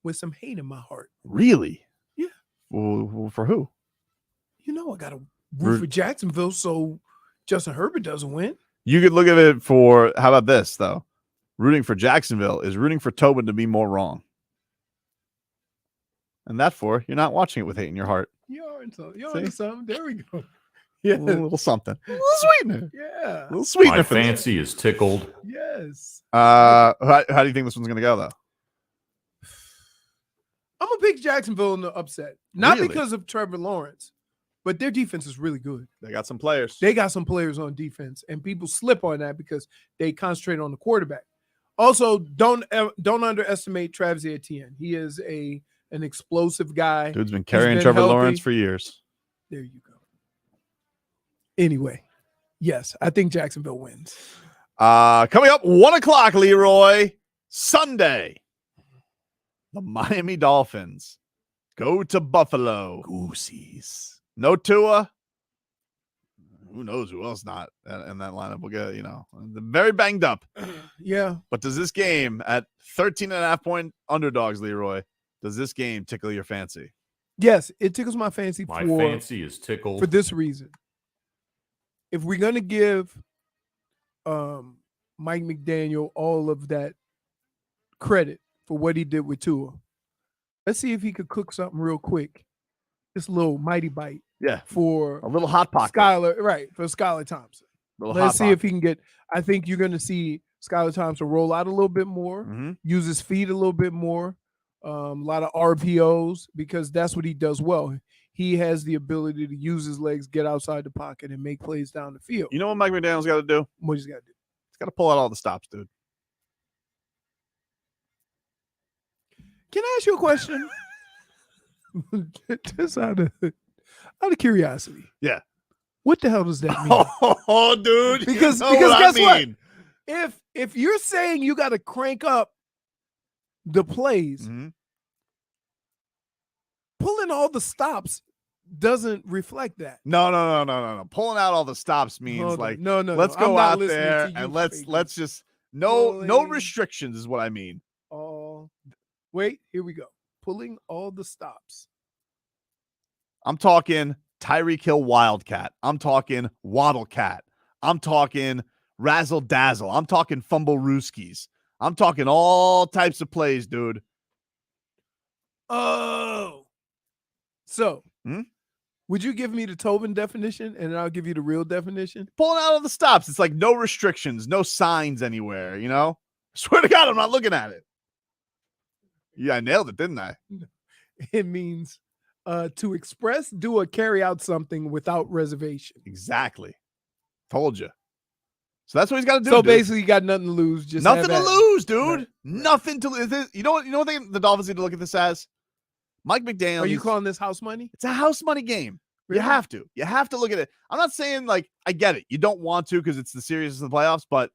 [SPEAKER 1] with some hate in my heart.
[SPEAKER 4] Really?
[SPEAKER 1] Yeah.
[SPEAKER 4] Well, for who?
[SPEAKER 1] I got to root for Jacksonville so Justin Herbert doesn't win.
[SPEAKER 4] You could look at it for, how about this, though? Rooting for Jacksonville is rooting for Tobin to be more wrong. And therefore, you're not watching it with hate in your heart.
[SPEAKER 1] You're into something. There we go. Yeah.
[SPEAKER 4] A little something. A little sweetener.
[SPEAKER 1] Yeah.
[SPEAKER 4] A little sweetener.
[SPEAKER 2] My fancy is tickled.
[SPEAKER 1] Yes.
[SPEAKER 4] How do you think this one's going to go, though?
[SPEAKER 1] I'm going to pick Jacksonville in the upset. Not
[SPEAKER 4] Really?
[SPEAKER 1] because of Trevor Lawrence, but their defense is really good.
[SPEAKER 4] They got some players.
[SPEAKER 1] They got some players on defense, and people slip on that because they concentrate on the quarterback. Also, don't underestimate Travis Etienne. He is an explosive guy.
[SPEAKER 4] Dude's been carrying Trevor Lawrence for years.
[SPEAKER 1] There you go. Anyway, yes, I think Jacksonville wins.
[SPEAKER 4] Coming up, 1:00, Leroy, Sunday. The Miami Dolphins go to Buffalo. Goosies. No Tua. Who knows who else not in that lineup will get, they're very banged up.
[SPEAKER 1] Yeah.
[SPEAKER 4] But does this game at 13.5-point underdogs, Leroy, does this game tickle your fancy?
[SPEAKER 1] Yes, it tickles my fancy.
[SPEAKER 2] My fancy is tickled.
[SPEAKER 1] For this reason. If we're going to give Mike McDaniel all of that credit for what he did with Tua, Let's see if he could cook something real quick. This little mighty bite.
[SPEAKER 4] Yeah.
[SPEAKER 1] For
[SPEAKER 4] a little hot pocket.
[SPEAKER 1] Skylar, right, for Skylar Thompson.
[SPEAKER 4] Little
[SPEAKER 1] Let's
[SPEAKER 4] hot
[SPEAKER 1] see if
[SPEAKER 4] pocket.
[SPEAKER 1] he can get. I think you're going to see Skylar Thompson roll out a little bit more, use his feet a little bit more, a lot of RPOs, because that's what he does well. He has the ability to use his legs, get outside the pocket, and make plays down the field.
[SPEAKER 4] You know what Mike McDaniel's got to do?
[SPEAKER 1] What he's got to do?
[SPEAKER 4] He's got to pull out all the stops, dude.
[SPEAKER 1] Can I ask you a question? Just out of curiosity.
[SPEAKER 4] Yeah.
[SPEAKER 1] What the hell does that mean?
[SPEAKER 4] Oh, dude.
[SPEAKER 1] Because guess what? If you're saying you got to crank up the plays, pulling all the stops doesn't reflect that.
[SPEAKER 4] No. Pulling out all the stops means
[SPEAKER 1] Hold on.
[SPEAKER 4] like
[SPEAKER 1] No.
[SPEAKER 4] let's
[SPEAKER 1] I'm
[SPEAKER 4] go
[SPEAKER 1] not
[SPEAKER 4] out
[SPEAKER 1] listening
[SPEAKER 4] there
[SPEAKER 1] to you,
[SPEAKER 4] and let's
[SPEAKER 1] Fagan.
[SPEAKER 4] just no
[SPEAKER 1] Pulling.
[SPEAKER 4] restrictions is what I mean.
[SPEAKER 1] Wait, here we go. Pulling all the stops.
[SPEAKER 4] I'm talking Tyreek Hill Wildcat. I'm talking Waddle Cat. I'm talking Razzle Dazzle. I'm talking Fumble Rooskies. I'm talking all types of plays, dude.
[SPEAKER 1] Oh. So, would you give me the Tobin definition and then I'll give you the real definition?
[SPEAKER 4] Pulling out all the stops. It's like no restrictions, no signs anywhere, you know? Swear to God, I'm not looking at it. Yeah, I nailed it, didn't I?
[SPEAKER 1] It means to express, do, or carry out something without reservation.
[SPEAKER 4] Exactly. Told you. So that's what he's got to do.
[SPEAKER 1] So
[SPEAKER 4] dude.
[SPEAKER 1] basically, you got nothing to lose. Just
[SPEAKER 4] nothing
[SPEAKER 1] have
[SPEAKER 4] to
[SPEAKER 1] at it.
[SPEAKER 4] lose, dude.
[SPEAKER 1] Right.
[SPEAKER 4] Nothing to lose. You know what the Dolphins need to look at this as? Mike McDaniel.
[SPEAKER 1] Are you calling this house money?
[SPEAKER 4] It's a house money game.
[SPEAKER 1] Really?
[SPEAKER 4] You have to. You have to look at it. I'm not saying like I get it. You don't want to because it's the seriousness of the playoffs, but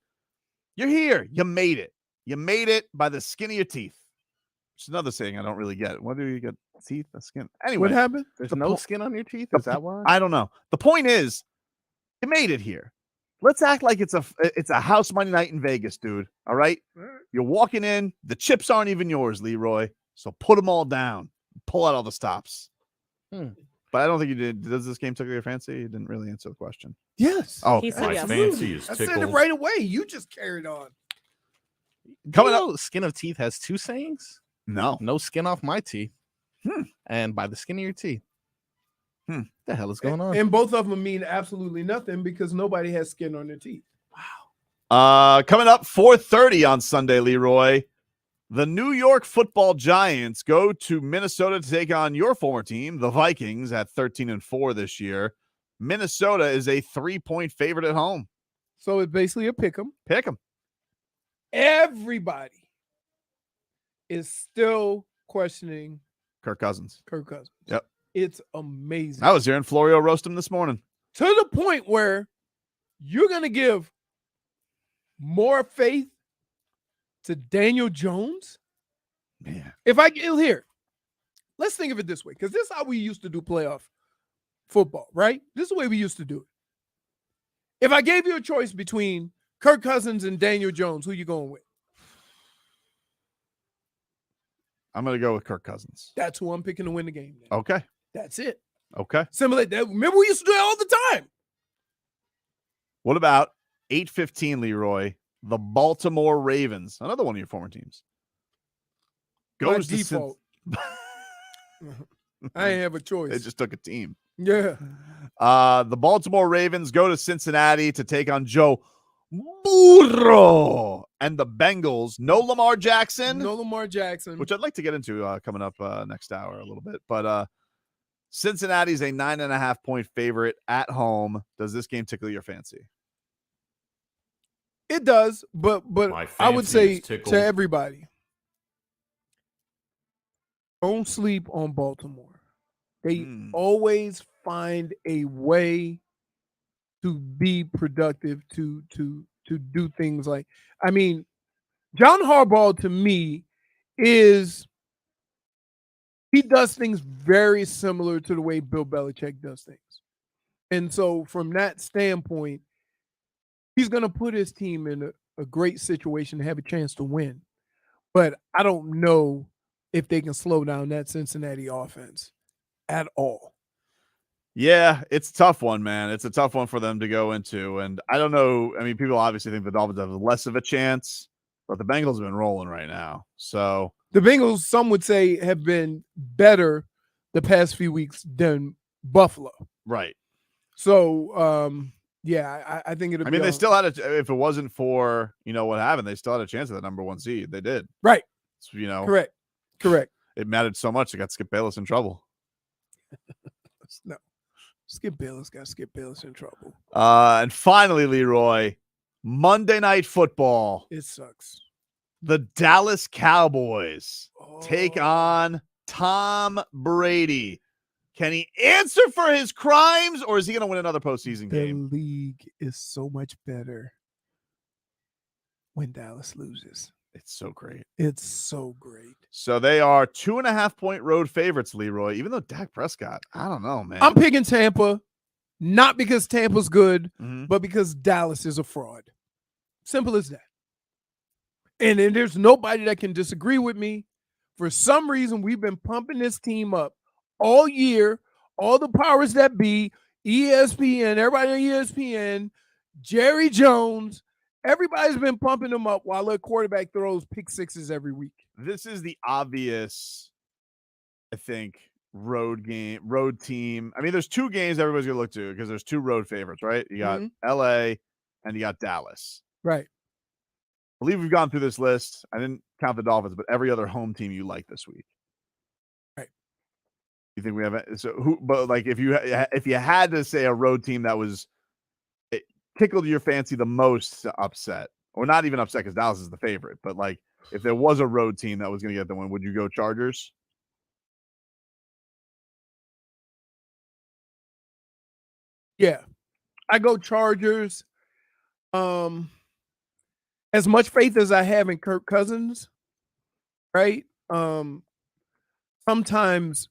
[SPEAKER 4] you're here. You made it. You made it by the skin of your teeth. Which is another saying I don't really get. What do you get? Teeth, the skin. Anyway,
[SPEAKER 1] What happened?
[SPEAKER 5] There's no skin on your teeth. Is that why?
[SPEAKER 4] I don't know. The point is, you made it here. Let's act like it's a house money night in Vegas, dude. All right? You're walking in. The chips aren't even yours, Leroy. So put them all down. Pull out all the stops. But I don't think you did. Does this game tickle your fancy? You didn't really answer the question.
[SPEAKER 1] Yes.
[SPEAKER 4] Oh,
[SPEAKER 6] He said
[SPEAKER 2] My
[SPEAKER 6] yes.
[SPEAKER 2] fancy is
[SPEAKER 1] I said it
[SPEAKER 2] tickled.
[SPEAKER 1] right away. You just carried on.
[SPEAKER 5] Coming up, skin of teeth has two sayings.
[SPEAKER 4] No.
[SPEAKER 5] No skin off my teeth. And by the skin of your teeth. The hell is going on?
[SPEAKER 1] And both of them mean absolutely nothing because nobody has skin on their teeth.
[SPEAKER 4] Coming up 4:30 on Sunday, Leroy. The New York Football Giants go to Minnesota to take on your former team, the Vikings, at 13-4 this year. Minnesota is a 3-point favorite at home.
[SPEAKER 1] So it's basically a pick 'em.
[SPEAKER 4] Pick 'em.
[SPEAKER 1] Everybody is still questioning
[SPEAKER 4] Kirk Cousins.
[SPEAKER 1] Kirk Cousins.
[SPEAKER 4] Yep.
[SPEAKER 1] It's amazing.
[SPEAKER 4] I was here in Florio roast him this morning.
[SPEAKER 1] To the point where you're going to give more faith to Daniel Jones?
[SPEAKER 4] Man.
[SPEAKER 1] If I get here, let's think of it this way, because this is how we used to do playoff football, right? This is the way we used to do it. If I gave you a choice between Kirk Cousins and Daniel Jones, who you going with?
[SPEAKER 4] I'm going to go with Kirk Cousins.
[SPEAKER 1] That's who I'm picking to win the game. Then.
[SPEAKER 4] Okay.
[SPEAKER 1] That's it.
[SPEAKER 4] Okay.
[SPEAKER 1] Similar that. Remember, we used to do it all the time.
[SPEAKER 4] What about 8:15, Leroy? The Baltimore Ravens, another one of your former teams.
[SPEAKER 1] By
[SPEAKER 4] Goes to
[SPEAKER 1] default. I ain't have a choice.
[SPEAKER 4] They just took a team.
[SPEAKER 1] Yeah.
[SPEAKER 4] The Baltimore Ravens go to Cincinnati to take on Joe Burrow and the Bengals. No Lamar Jackson.
[SPEAKER 1] No Lamar Jackson.
[SPEAKER 4] Which I'd like to get into coming up next hour a little bit. But Cincinnati's a 9.5-point favorite at home. Does this game tickle your fancy?
[SPEAKER 1] It does, but I would say to everybody, don't sleep on Baltimore. They always find a way to be productive, to do things like, I mean, John Harbaugh to me is, he does things very similar to the way Bill Belichick does things. And so from that standpoint, he's going to put his team in a great situation to have a chance to win. But I don't know if they can slow down that Cincinnati offense at all.
[SPEAKER 4] Yeah, it's a tough one, man. It's a tough one for them to go into. And I don't know. I mean, people obviously think the Dolphins have less of a chance, but the Bengals have been rolling right now. So
[SPEAKER 1] The Bengals, some would say, have been better the past few weeks than Buffalo.
[SPEAKER 4] Right.
[SPEAKER 1] So, yeah, I think it'll.
[SPEAKER 4] I mean, they still had a. If it wasn't for what happened, they still had a chance at the number 1 seed. They did.
[SPEAKER 1] Right.
[SPEAKER 4] So,
[SPEAKER 1] Correct.
[SPEAKER 4] It mattered so much. They got Skip Bayless in trouble.
[SPEAKER 1] No, Skip Bayless got Skip Bayless in trouble.
[SPEAKER 4] And finally, Leroy, Monday Night Football.
[SPEAKER 1] It sucks.
[SPEAKER 4] The Dallas Cowboys take on Tom Brady. Can he answer for his crimes, or is he going to win another postseason game?
[SPEAKER 1] The league is so much better when Dallas loses.
[SPEAKER 4] It's so great.
[SPEAKER 1] It's so great.
[SPEAKER 4] So they are 2.5-point road favorites, Leroy, even though Dak Prescott, I don't know, man.
[SPEAKER 1] I'm picking Tampa, not because Tampa's good,
[SPEAKER 4] Mm-hmm.
[SPEAKER 1] but because Dallas is a fraud. Simple as that. And then there's nobody that can disagree with me. For some reason, we've been pumping this team up all year. All the powers that be, ESPN, everybody on ESPN, Jerry Jones, everybody's been pumping them up while their quarterback throws pick sixes every week.
[SPEAKER 4] This is the obvious, I think, road team. I mean, there's two games everybody's going to look to because there's two road favorites, right? You got LA and you got Dallas.
[SPEAKER 1] Right.
[SPEAKER 4] I believe we've gone through this list. I didn't count the Dolphins, but every other home team you like this week.
[SPEAKER 1] Right.
[SPEAKER 4] You think we have so who? But like, if you had to say a road team that was it tickled your fancy the most to upset, or not even upset because Dallas is the favorite, but like if there was a road team that was going to get the win, would you go Chargers?
[SPEAKER 1] Yeah, I go Chargers. As much faith as I have in Kirk Cousins, right? Sometimes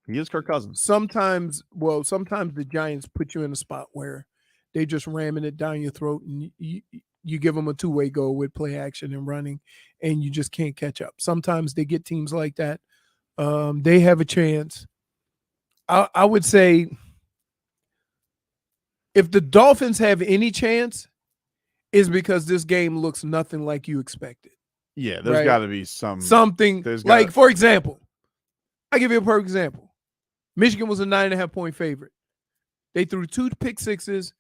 [SPEAKER 4] he is Kirk Cousins.
[SPEAKER 1] Sometimes the Giants put you in a spot where they just ramming it down your throat, and you give them a two-way go with play action and running, and you just can't catch up. Sometimes they get teams like that. They have a chance. I would say if the Dolphins have any chance, is because this game looks nothing like you expected.
[SPEAKER 4] Yeah, there's got to be
[SPEAKER 1] something. Like, for example, I'll give you a perfect example. Michigan was a 9.5-point favorite. They threw 2 pick sixes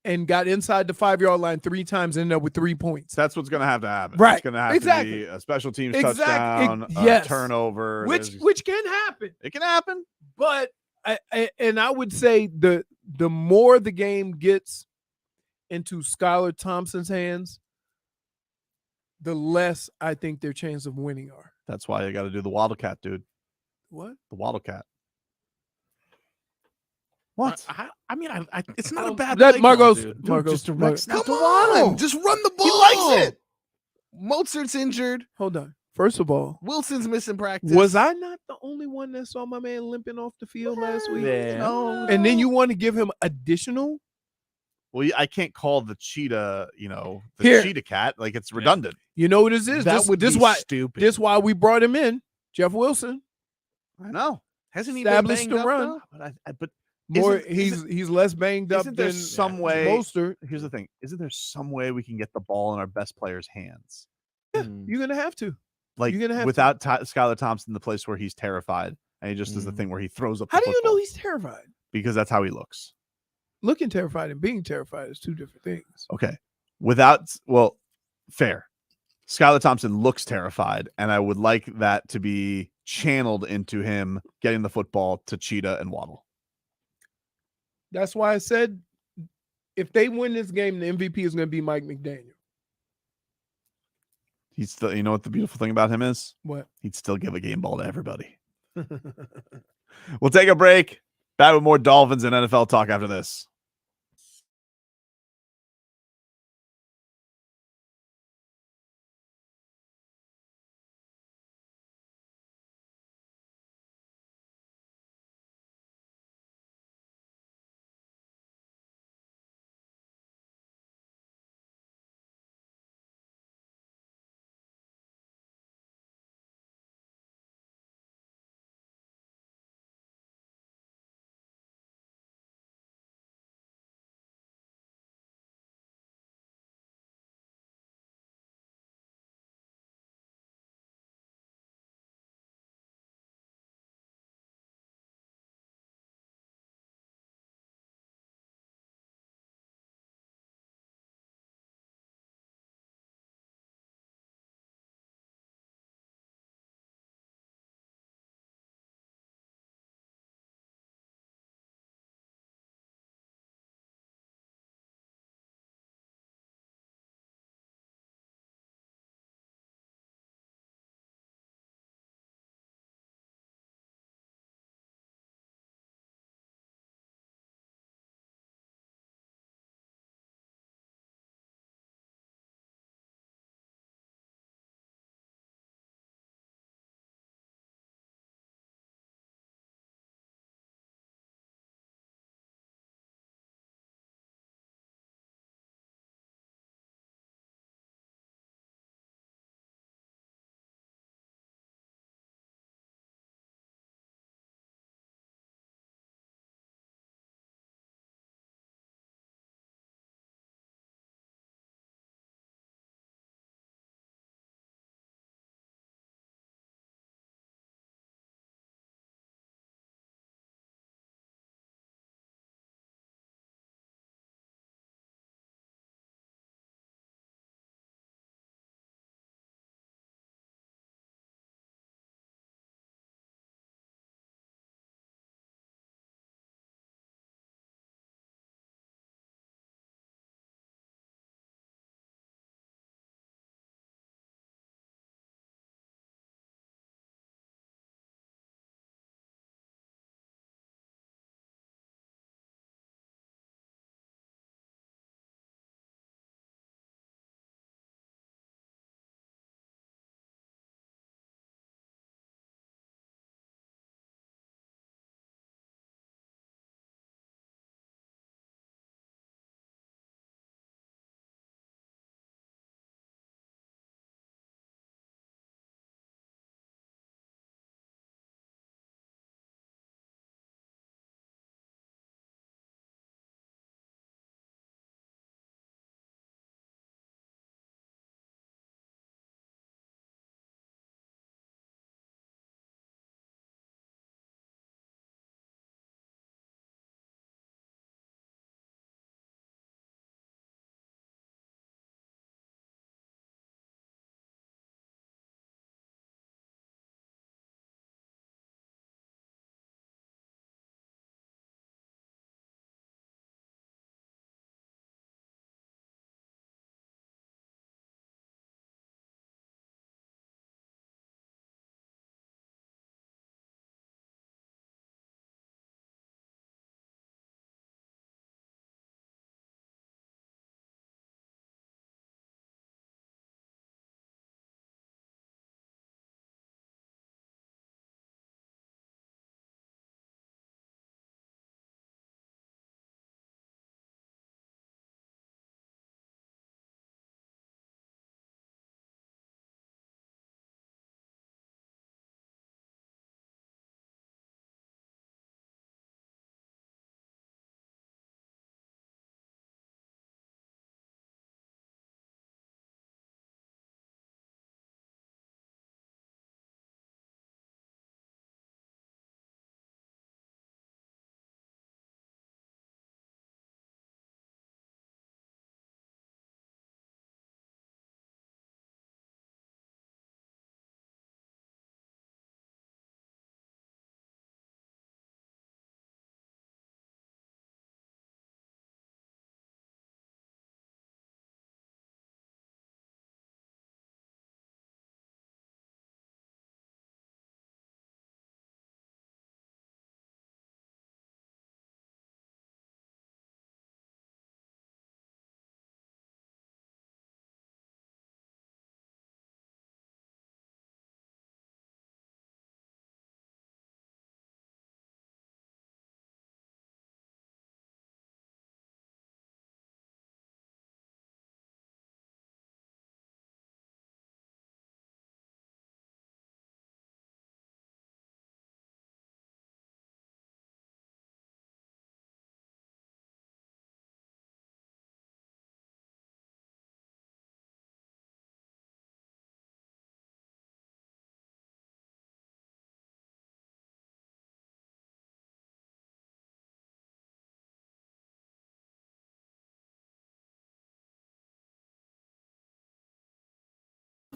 [SPEAKER 1] and got inside the 5-yard line 3 times and ended up with 3 points.
[SPEAKER 4] That's what's going to have to happen.
[SPEAKER 1] Right.
[SPEAKER 4] It's going to have to be a special teams touchdown,
[SPEAKER 1] yes.
[SPEAKER 4] Turnover.
[SPEAKER 1] Which can happen.
[SPEAKER 4] It can happen.
[SPEAKER 1] But I would say the more the game gets into Skylar Thompson's hands, the less I think their chance of winning are.
[SPEAKER 4] That's why you got to do the Waddlecat, dude.
[SPEAKER 1] What?
[SPEAKER 4] The Waddlecat. What?
[SPEAKER 5] I mean, it's not a bad
[SPEAKER 1] that
[SPEAKER 5] play
[SPEAKER 1] Marcos.
[SPEAKER 5] call, dude.
[SPEAKER 1] Marcos,
[SPEAKER 5] Just direct snap
[SPEAKER 1] Come
[SPEAKER 5] to Waddle.
[SPEAKER 1] on.
[SPEAKER 5] Just run the ball.
[SPEAKER 4] He likes it.
[SPEAKER 5] Mozart's injured.
[SPEAKER 1] Hold on. First of all,
[SPEAKER 5] Wilson's missing practice.
[SPEAKER 1] was I not the only one that saw my man limping off the field last week?
[SPEAKER 4] Yeah.
[SPEAKER 1] No. And then you want to give him additional?
[SPEAKER 4] Well, I can't call the cheetah, cheetah cat. Like, it's redundant.
[SPEAKER 1] You know what this is?
[SPEAKER 5] That would be stupid.
[SPEAKER 1] This why we brought him in, Jeff Wilson.
[SPEAKER 4] I know.
[SPEAKER 5] Hasn't he been
[SPEAKER 1] Established
[SPEAKER 5] banged
[SPEAKER 1] the
[SPEAKER 5] up,
[SPEAKER 1] run.
[SPEAKER 5] though?
[SPEAKER 4] But
[SPEAKER 1] More, he's less banged up
[SPEAKER 4] isn't there
[SPEAKER 1] than
[SPEAKER 4] some way?
[SPEAKER 1] Mostert.
[SPEAKER 4] Here's the thing: isn't there some way we can get the ball in our best player's hands?
[SPEAKER 1] Yeah, you're gonna have to.
[SPEAKER 4] Like,
[SPEAKER 1] you're gonna have
[SPEAKER 4] without Skylar Thompson, the place where he's terrified, and he just does the thing where he throws up.
[SPEAKER 1] How
[SPEAKER 4] the
[SPEAKER 1] do you know he's terrified?
[SPEAKER 4] Because that's how he looks.
[SPEAKER 1] Looking terrified and being terrified is two different things.
[SPEAKER 4] Okay, fair. Skylar Thompson looks terrified, and I would like that to be channeled into him getting the football to Cheetah and Waddle.
[SPEAKER 1] That's why I said if they win this game, the MVP is going to be Mike McDaniel.
[SPEAKER 4] He's still, you know what the beautiful thing about him is?
[SPEAKER 1] What?
[SPEAKER 4] He'd still give a game ball to everybody. We'll take a break. Back with more Dolphins and NFL talk after this.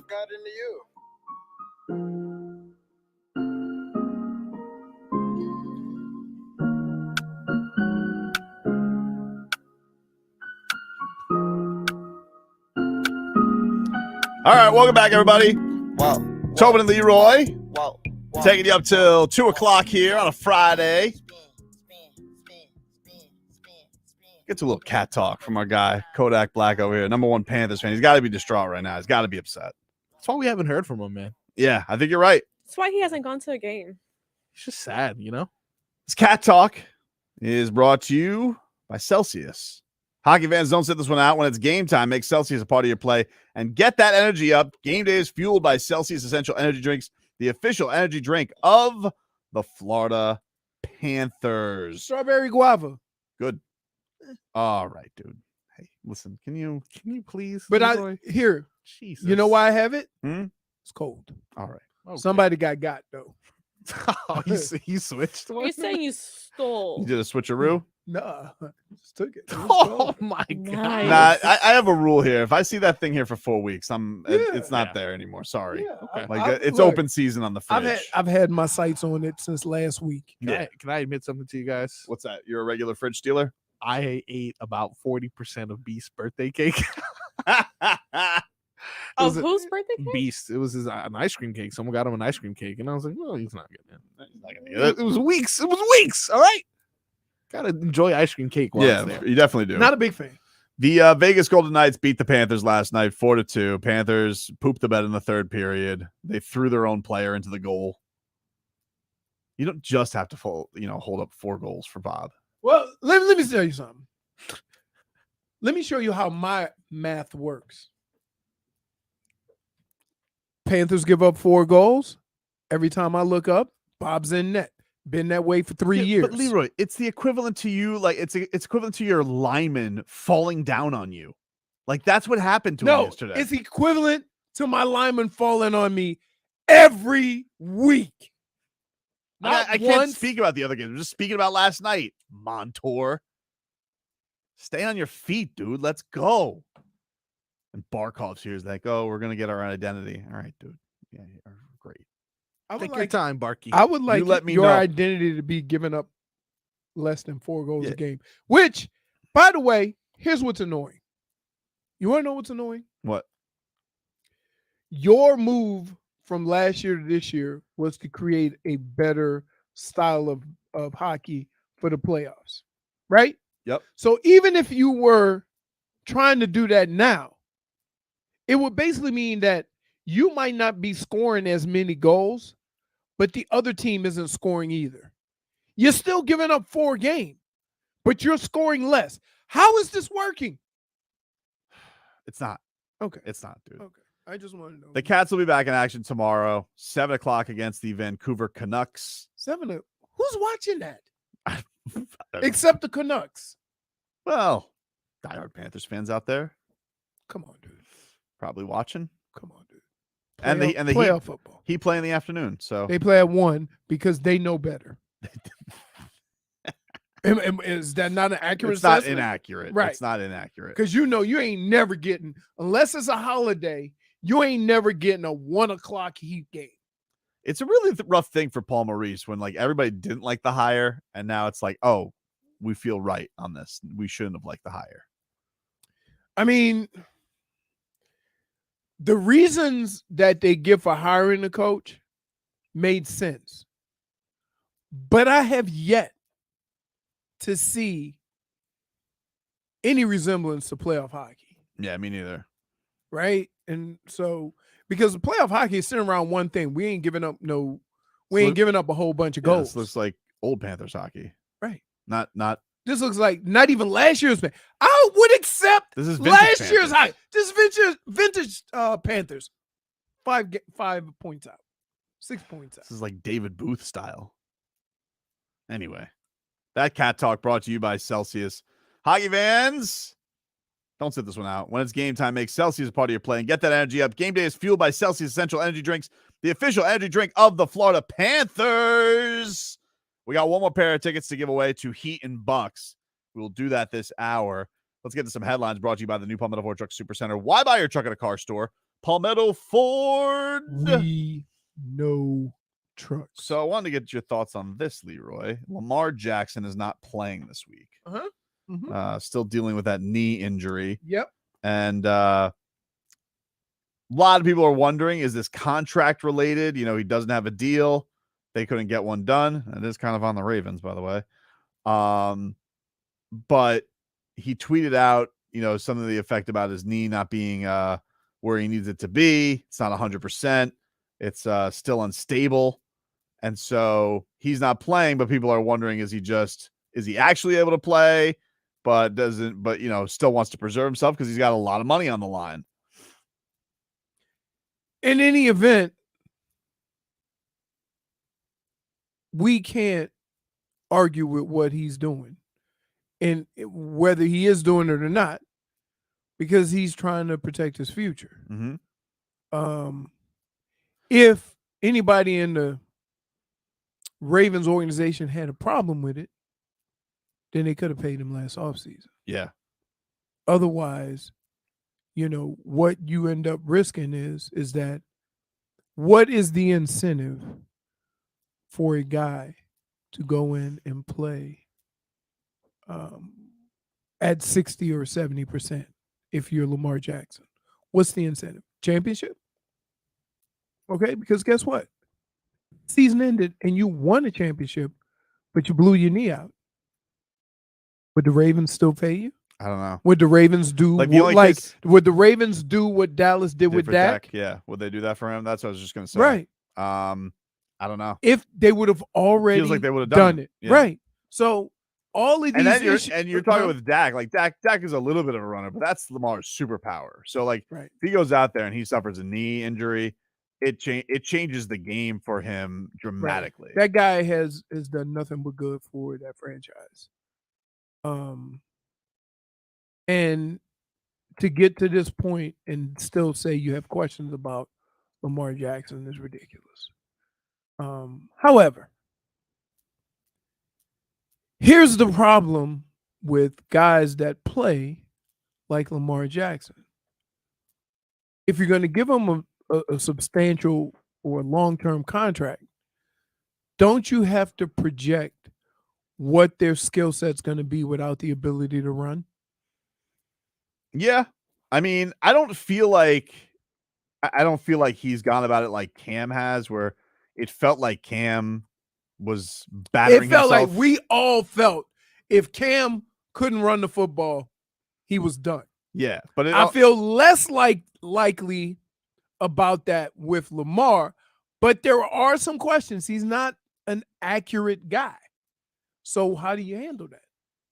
[SPEAKER 17] got into you?
[SPEAKER 4] All right, welcome back, everybody. Wow. Tobin and Leroy.
[SPEAKER 17] Wow.
[SPEAKER 4] Taking you up till 2 o'clock here on a Friday. Get to a little cat talk from our guy, Kodak Black over here. #1 Panthers fan. He's got to be distraught right now. He's got to be upset.
[SPEAKER 5] That's why we haven't heard from him, man.
[SPEAKER 4] Yeah, I think you're right.
[SPEAKER 6] That's why he hasn't gone to a game.
[SPEAKER 5] He's just sad, you know?
[SPEAKER 4] This cat talk is brought to you by Celsius. Hockey fans, don't sit this one out. When it's game time, make Celsius a part of your play and get that energy up. Game day is fueled by Celsius Essential Energy Drinks, the official energy drink of the Florida Panthers.
[SPEAKER 1] Strawberry guava.
[SPEAKER 4] Good. All right, dude. Hey, listen, can you
[SPEAKER 5] please?
[SPEAKER 1] But
[SPEAKER 5] Leroy?
[SPEAKER 1] Here,
[SPEAKER 5] Jesus.
[SPEAKER 1] you know why I have it? It's cold.
[SPEAKER 4] All right.
[SPEAKER 5] Okay.
[SPEAKER 1] Somebody got though.
[SPEAKER 5] Oh, he switched one?
[SPEAKER 6] You're saying you stole.
[SPEAKER 4] You did a switcheroo?
[SPEAKER 1] Nah, just took it.
[SPEAKER 5] Oh my god!
[SPEAKER 4] Nah, I have a rule here. If I see that thing here for 4 weeks, it's not there anymore. Sorry.
[SPEAKER 5] Okay.
[SPEAKER 4] It's
[SPEAKER 1] look,
[SPEAKER 4] open season on the fridge.
[SPEAKER 1] I've had my sights on it since last week.
[SPEAKER 5] Can I admit something to you guys?
[SPEAKER 4] What's that? You're a regular fridge stealer?
[SPEAKER 5] I ate about 40% of Beast's birthday cake.
[SPEAKER 6] Of whose birthday cake?
[SPEAKER 5] Beast. It was an ice cream cake. Someone got him an ice cream cake, and I was like, "No, he's not getting it. He's not gonna get it." It was weeks. It was weeks. All right. Gotta enjoy ice cream cake while it's there.
[SPEAKER 4] You definitely do.
[SPEAKER 1] Not a big fan.
[SPEAKER 4] The Vegas Golden Knights beat the Panthers last night 4-2. Panthers pooped the bed in the third period. They threw their own player into the goal. You don't just have to hold up 4 goals for Bob.
[SPEAKER 1] Well, let me tell you something. Let me show you how my math works. Panthers give up 4 goals. Every time I look up, Bob's in net. Been that way for 3 years.
[SPEAKER 4] But Leroy, it's the equivalent to you, like it's equivalent to your lineman falling down on you. Like that's what happened to him yesterday.
[SPEAKER 1] It's equivalent to my lineman falling on me every week.
[SPEAKER 4] I can't speak about the other games. I'm just speaking about last night. Montour. Stay on your feet, dude. Let's go. And Barkov's here is like, oh, we're going to get our identity. All right, dude. Yeah, great.
[SPEAKER 5] Take your time, Barky.
[SPEAKER 1] I would like
[SPEAKER 4] let me
[SPEAKER 1] your
[SPEAKER 4] know.
[SPEAKER 1] identity to be giving up less than 4 goals a game. Which, by the way, here's what's annoying. You want to know what's annoying?
[SPEAKER 4] What?
[SPEAKER 1] Your move from last year to this year was to create a better style of hockey for the playoffs, right?
[SPEAKER 4] Yep.
[SPEAKER 1] So even if you were trying to do that now, it would basically mean that you might not be scoring as many goals, but the other team isn't scoring either. You're still giving up 4 games, but you're scoring less. How is this working?
[SPEAKER 4] It's not.
[SPEAKER 1] Okay.
[SPEAKER 4] It's not, dude.
[SPEAKER 1] Okay. I just want to know.
[SPEAKER 4] The Cats will be back in action tomorrow, 7 o'clock against the Vancouver Canucks.
[SPEAKER 1] 7 o'clock. Who's watching that? Except the Canucks.
[SPEAKER 4] Well, diehard Panthers fans out there.
[SPEAKER 1] Come on, dude.
[SPEAKER 4] Probably watching.
[SPEAKER 1] Come on, dude.
[SPEAKER 4] And the
[SPEAKER 1] playoff football.
[SPEAKER 4] He play in the afternoon, so
[SPEAKER 1] They play at 1 because they know better. Is that not an accurate
[SPEAKER 4] it's not
[SPEAKER 1] assessment?
[SPEAKER 4] inaccurate.
[SPEAKER 1] Right.
[SPEAKER 4] It's not inaccurate.
[SPEAKER 1] Because you ain't never getting, unless it's a holiday, you ain't never getting a 1 o'clock Heat game.
[SPEAKER 4] It's a really rough thing for Paul Maurice when like everybody didn't like the hire, and now it's like, oh, we feel right on this. We shouldn't have liked the hire.
[SPEAKER 1] I mean, the reasons that they give for hiring the coach made sense. But I have yet to see any resemblance to playoff hockey.
[SPEAKER 4] Yeah, me neither.
[SPEAKER 1] Right? And so, because the playoff hockey is sitting around one thing. We ain't giving up a whole bunch of goals.
[SPEAKER 4] This looks like old Panthers hockey.
[SPEAKER 1] Right.
[SPEAKER 4] Not
[SPEAKER 1] This looks like not even last year's. I would accept
[SPEAKER 4] this is vintage
[SPEAKER 1] last year's
[SPEAKER 4] Panthers.
[SPEAKER 1] high. This is vintage Panthers. 5 points out. 6 points out.
[SPEAKER 4] This is like David Booth style. Anyway, that cat talk brought to you by Celsius. Hockey fans, don't sit this one out. When it's game time, make Celsius a part of your play and get that energy up. Game day is fueled by Celsius Essential Energy Drinks, the official energy drink of the Florida Panthers. We got one more pair of tickets to give away to Heat and Bucks. We will do that this hour. Let's get to some headlines brought to you by the new Palmetto Ford Truck Supercenter. Why buy your truck at a car store? Palmetto Ford.
[SPEAKER 1] We know trucks.
[SPEAKER 4] So I wanted to get your thoughts on this, Leroy. Lamar Jackson is not playing this week. Still dealing with that knee injury.
[SPEAKER 1] Yep.
[SPEAKER 4] And a lot of people are wondering, is this contract related? You know, he doesn't have a deal. They couldn't get one done. It is kind of on the Ravens, by the way. But he tweeted out, you know, some of the effect about his knee not being where he needs it to be. It's not 100%. It's still unstable. And so he's not playing, but people are wondering, is he actually able to play, but you know, still wants to preserve himself because he's got a lot of money on the line.
[SPEAKER 1] In any event, we can't argue with what he's doing and whether he is doing it or not, because he's trying to protect his future. If anybody in the Ravens organization had a problem with it, then they could have paid him last offseason.
[SPEAKER 4] Yeah.
[SPEAKER 1] Otherwise, you know, what you end up risking is that what is the incentive for a guy to go in and play at 60 or 70% if you're Lamar Jackson? What's the incentive? Championship? Okay, because guess what? Season ended and you won a championship, but you blew your knee out. Would the Ravens still pay you?
[SPEAKER 4] I don't know.
[SPEAKER 1] Would the Ravens do would the Ravens do what Dallas did with Dak?
[SPEAKER 4] Yeah. Would they do that for him? That's what I was just gonna say.
[SPEAKER 1] Right.
[SPEAKER 4] I don't know.
[SPEAKER 1] If they would have already
[SPEAKER 4] Feels like they would have
[SPEAKER 1] done it.
[SPEAKER 4] Yeah.
[SPEAKER 1] Right. So all of these
[SPEAKER 4] and you're talking with Dak. Like Dak is a little bit of a runner, but that's Lamar's superpower. So like if he goes out there and he suffers a knee injury, it changes the game for him dramatically.
[SPEAKER 1] That guy has done nothing but good for that franchise. And to get to this point and still say you have questions about Lamar Jackson is ridiculous. However, here's the problem with guys that play like Lamar Jackson. If you're going to give them a substantial or long-term contract, don't you have to project what their skill set's going to be without the ability to run?
[SPEAKER 4] Yeah. I mean, I don't feel like he's gone about it like Cam has, where it felt like Cam was battering
[SPEAKER 1] It felt
[SPEAKER 4] himself.
[SPEAKER 1] like we all felt if Cam couldn't run the football, he was done.
[SPEAKER 4] Yeah, but
[SPEAKER 1] I feel less likely about that with Lamar, but there are some questions. He's not an accurate guy. So how do you handle that?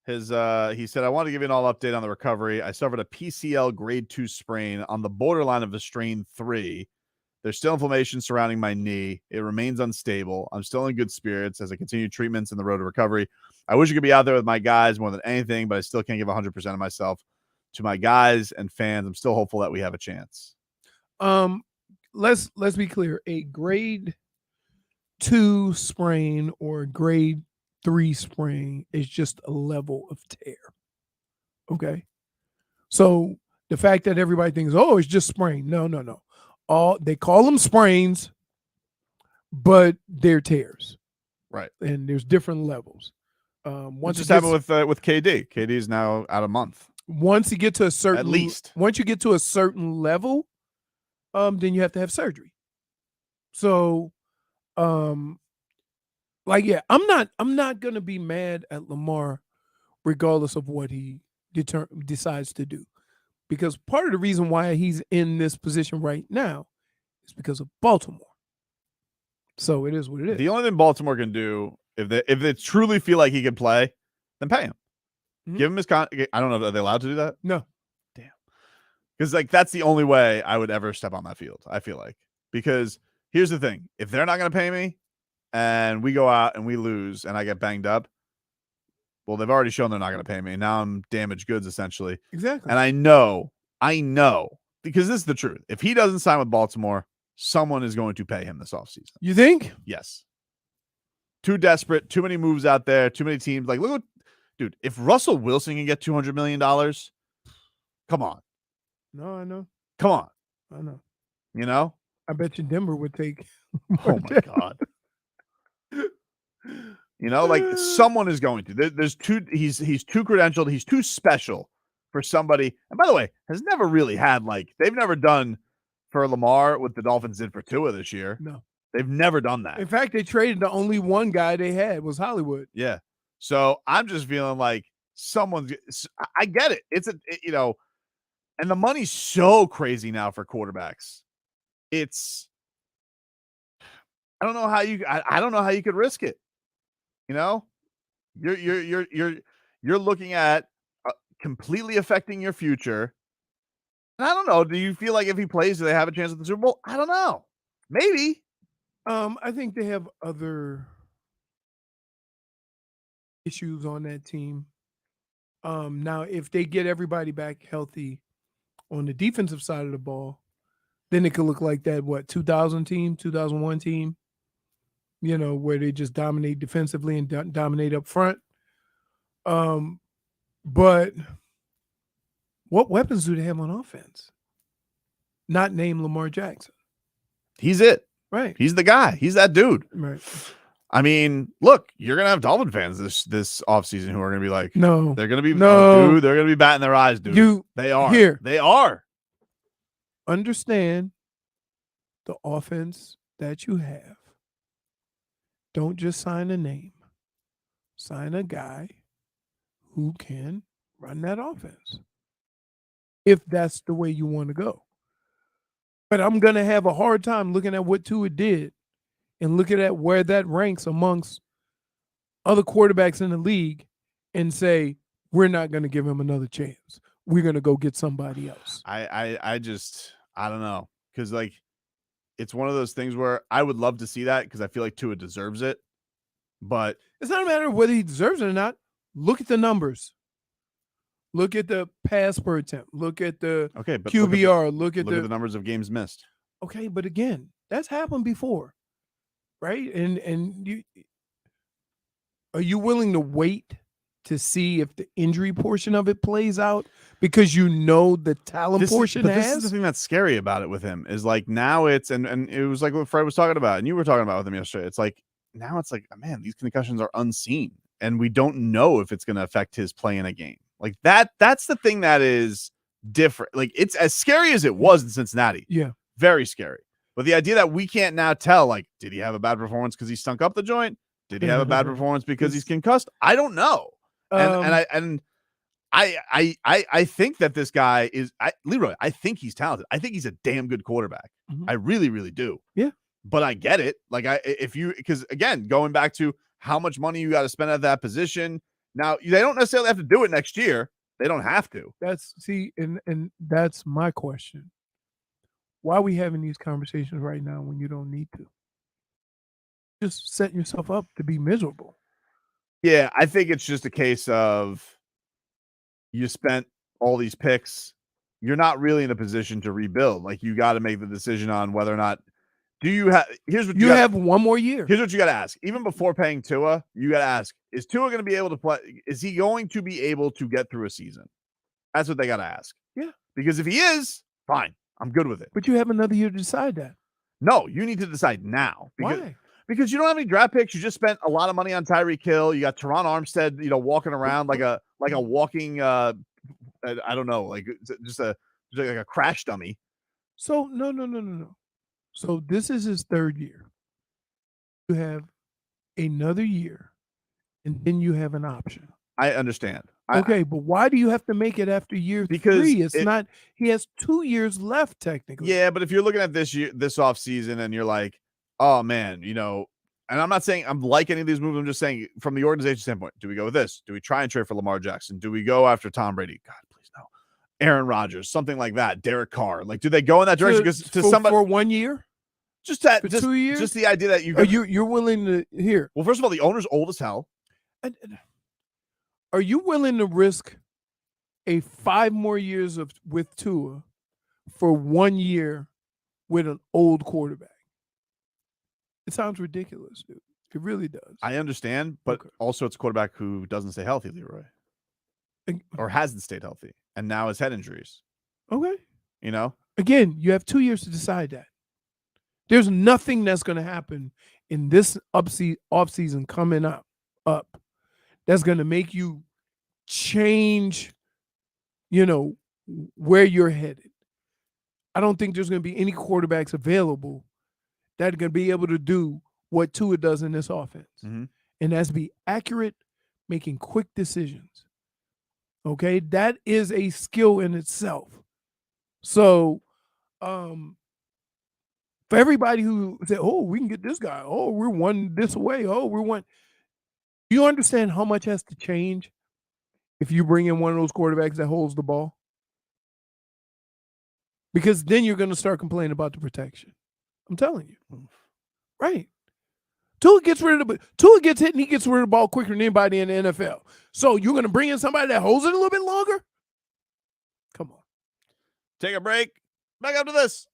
[SPEAKER 4] He said, I want to give you an all update on the recovery. I suffered a PCL grade 2 sprain on the borderline of a strain 3. There's still inflammation surrounding my knee. It remains unstable. I'm still in good spirits as I continue treatments in the road to recovery. I wish I could be out there with my guys more than anything, but I still can't give 100% of myself to my guys and fans. I'm still hopeful that we have a chance.
[SPEAKER 1] Let's be clear. A grade 2 sprain or grade 3 sprain is just a level of tear. Okay. So the fact that everybody thinks, oh, it's just sprain. No. They call them sprains, but they're tears.
[SPEAKER 4] Right.
[SPEAKER 1] And there's different levels.
[SPEAKER 4] Once just happened with KD. KD is now out a month.
[SPEAKER 1] Once you get to a certain
[SPEAKER 4] at least.
[SPEAKER 1] Once you get to a certain level, then you have to have surgery. So I'm not gonna be mad at Lamar regardless of what he decides to do, because part of the reason why he's in this position right now is because of Baltimore. So it is what it is.
[SPEAKER 4] The only thing Baltimore can do, if they truly feel like he can play, then pay him.
[SPEAKER 1] Mm-hmm.
[SPEAKER 4] Give him his I don't know, are they allowed to do that?
[SPEAKER 1] No.
[SPEAKER 4] Damn. Because like that's the only way I would ever step on that field, I feel like. Because here's the thing: if they're not going to pay me, and we go out and we lose, and I get banged up, well, they've already shown they're not going to pay me. Now I'm damaged goods essentially.
[SPEAKER 1] Exactly.
[SPEAKER 4] And I know, because this is the truth. If he doesn't sign with Baltimore, someone is going to pay him this offseason.
[SPEAKER 1] You think?
[SPEAKER 4] Yes. Too desperate. Too many moves out there. Too many teams. Like, look what, dude. If Russell Wilson can get $200 million, come on.
[SPEAKER 1] No, I know.
[SPEAKER 4] Come on.
[SPEAKER 1] I know.
[SPEAKER 4] You know?
[SPEAKER 1] I bet you Denver would take.
[SPEAKER 4] Oh my God. You know, like someone is going to. There's two. He's too credentialed. He's too special for somebody. And by the way, has never really had they've never done for Lamar what the Dolphins did for Tua this year.
[SPEAKER 1] No,
[SPEAKER 4] they've never done that.
[SPEAKER 1] In fact, they traded the only one guy they had was Hollywood.
[SPEAKER 4] Yeah. So I'm just feeling like I get it. It's and the money's so crazy now for quarterbacks. I don't know how I don't know how you could risk it. You know, you're looking at completely affecting your future. And I don't know. Do you feel like if he plays, do they have a chance at the Super Bowl? I don't know. Maybe.
[SPEAKER 1] I think they have other issues on that team. Now, if they get everybody back healthy on the defensive side of the ball, then it could look like that 2000 team, 2001 team. You know, where they just dominate defensively and dominate up front. But what weapons do they have on offense? Not named Lamar Jackson.
[SPEAKER 4] He's it.
[SPEAKER 1] Right.
[SPEAKER 4] He's the guy. He's that dude.
[SPEAKER 1] Right.
[SPEAKER 4] I mean, look, you're gonna have Dolphin fans this offseason who are gonna be like,
[SPEAKER 1] no,
[SPEAKER 4] they're gonna be
[SPEAKER 1] no,
[SPEAKER 4] dude, they're gonna be batting their eyes, dude. They are. They are.
[SPEAKER 1] Understand the offense that you have. Don't just sign a name. Sign a guy who can run that offense. If that's the way you want to go. But I'm going to have a hard time looking at what Tua did and looking at where that ranks amongst other quarterbacks in the league and say, we're not going to give him another chance. We're going to go get somebody else.
[SPEAKER 4] I don't know. Because it's one of those things where I would love to see that because I feel like Tua deserves it. But
[SPEAKER 1] it's not a matter of whether he deserves it or not. Look at the numbers. Look at the pass per attempt. Look at the QBR. Look at
[SPEAKER 4] the numbers of games missed.
[SPEAKER 1] Okay, but again, that's happened before, right? And are you willing to wait to see if the injury portion of it plays out because you know the talent portion has?
[SPEAKER 4] This is the thing that's scary about it with him is now it's and it was like what Fred was talking about and you were talking about with him yesterday. It's now it's man, these concussions are unseen and we don't know if it's going to affect his play in a game. That's the thing that is different. It's as scary as it was in Cincinnati.
[SPEAKER 1] Yeah.
[SPEAKER 4] Very scary. But the idea that we can't now tell, did he have a bad performance because he stunk up the joint? Did he have a bad performance because he's concussed? I don't know. And I think that this guy is Leroy. I think he's talented. I think he's a damn good quarterback. I really, really do.
[SPEAKER 1] Yeah.
[SPEAKER 4] But I get it. Because again, going back to how much money you got to spend at that position. Now they don't necessarily have to do it next year. They don't have to.
[SPEAKER 1] And that's my question. Why are we having these conversations right now when you don't need to? Just setting yourself up to be miserable.
[SPEAKER 4] Yeah, I think it's just a case of you spent all these picks. You're not really in a position to rebuild. You got to make the decision on whether or not do you have. Here's what
[SPEAKER 1] you have one more year.
[SPEAKER 4] Here's what you got to ask. Even before paying Tua, you got to ask: is Tua going to be able to play? Is he going to be able to get through a season? That's what they got to ask.
[SPEAKER 1] Yeah,
[SPEAKER 4] because if he is, fine, I'm good with it.
[SPEAKER 1] But you have another year to decide that.
[SPEAKER 4] No, you need to decide now.
[SPEAKER 1] Why?
[SPEAKER 4] Because you don't have any draft picks. You just spent a lot of money on Tyreek Hill. You got Teron Armstead, walking around like a walking, I don't know, just like a crash dummy.
[SPEAKER 1] So no. So this is his third year. You have another year, and then you have an option.
[SPEAKER 4] I understand.
[SPEAKER 1] Okay, but why do you have to make it after year 3? It's not. He has 2 years left technically.
[SPEAKER 4] Yeah, but if you're looking at this off season and you're like, oh man, and I'm not saying I'm like any of these moves. I'm just saying from the organization standpoint, do we go with this? Do we try and trade for Lamar Jackson? Do we go after Tom Brady? God, please no. Aaron Rodgers, something like that. Derek Carr. Do they go in that direction? Because somebody
[SPEAKER 1] for 1 year,
[SPEAKER 4] just
[SPEAKER 1] 2 years,
[SPEAKER 4] just the idea that
[SPEAKER 1] you're willing to hear.
[SPEAKER 4] Well, first of all, the owner's old as hell.
[SPEAKER 1] Are you willing to risk a 5 more years with Tua for 1 year with an old quarterback? It sounds ridiculous, dude. It really does.
[SPEAKER 4] I understand, but also it's a quarterback who doesn't stay healthy, Leroy, or hasn't stayed healthy, and now has head injuries.
[SPEAKER 1] Okay. Again, you have 2 years to decide that. There's nothing that's going to happen in this offseason coming up that's going to make you change, where you're headed. I don't think there's going to be any quarterbacks available that are going to be able to do what Tua does in this offense.
[SPEAKER 4] Mm-hmm.
[SPEAKER 1] And that's be accurate, making quick decisions. Okay? That is a skill in itself. So, for everybody who said, "Oh, we can get this guy. Oh, we're one this away. Oh, we're one." You understand how much has to change if you bring in one of those quarterbacks that holds the ball? Because then you're going to start complaining about the protection. I'm telling you. Right. Tua gets hit and he gets rid of the ball quicker than anybody in the NFL. So you're going to bring in somebody that holds it a little bit longer? Come on.
[SPEAKER 4] Take a break. Back up to this.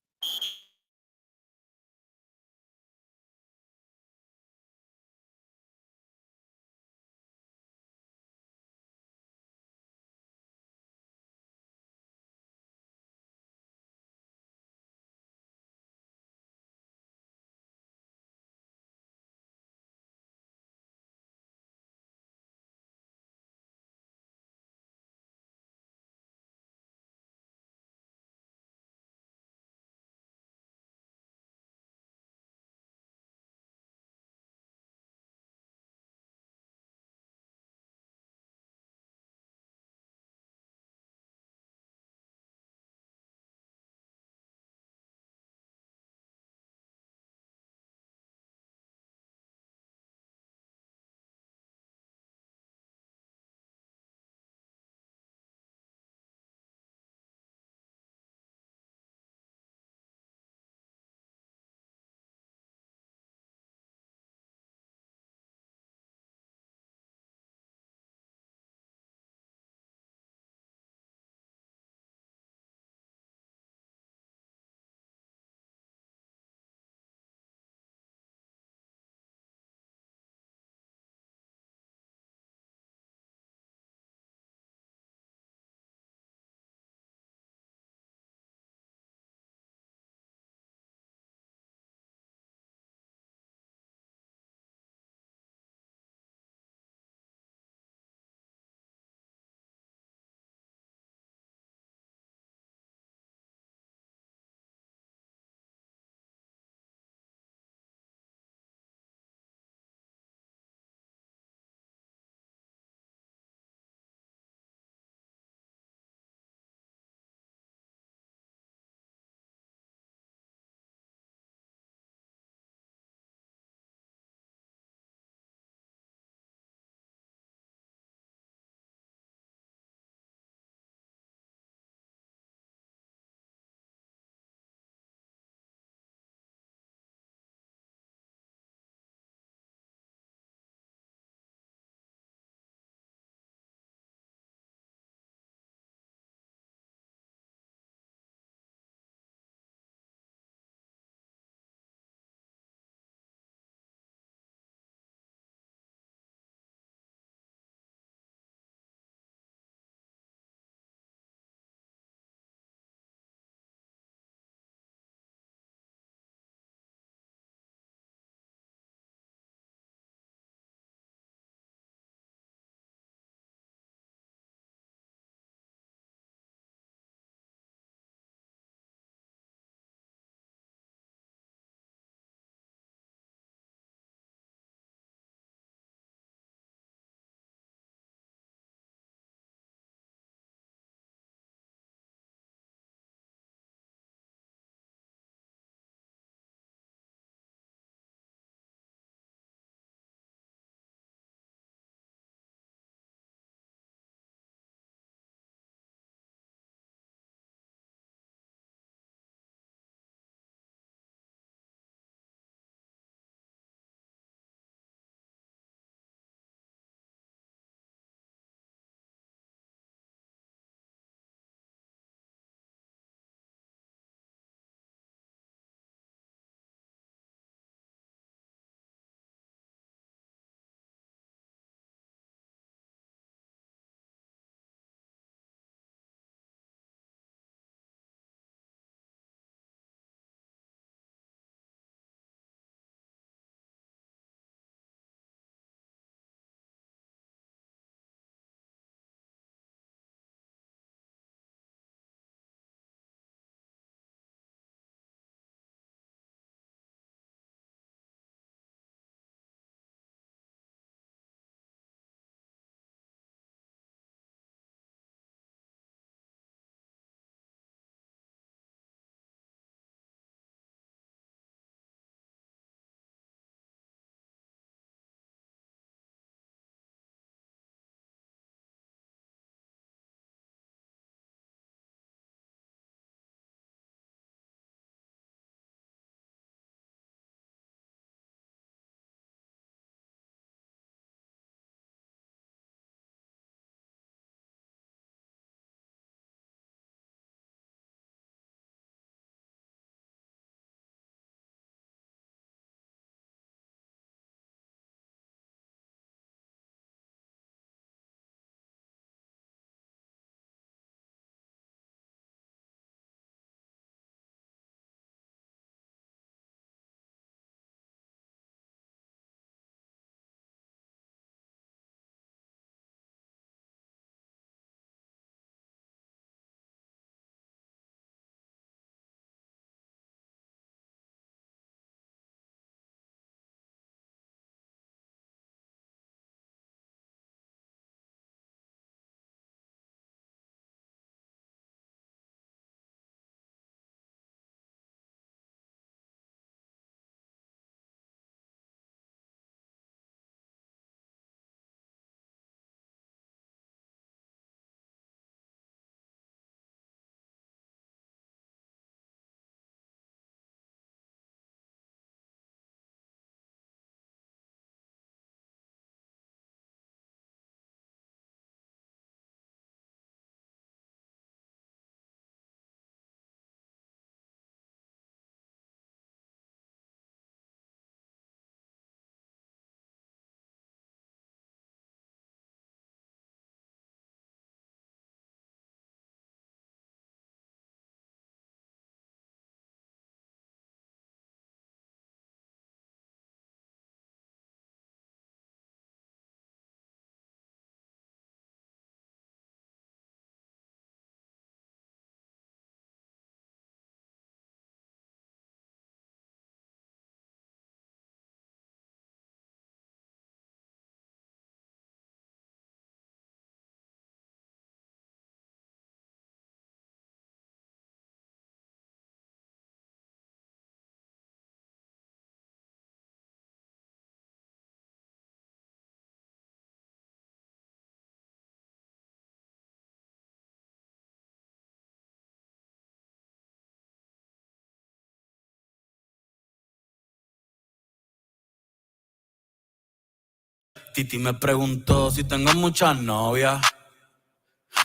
[SPEAKER 17] Titi me preguntó si tengo muchas novias.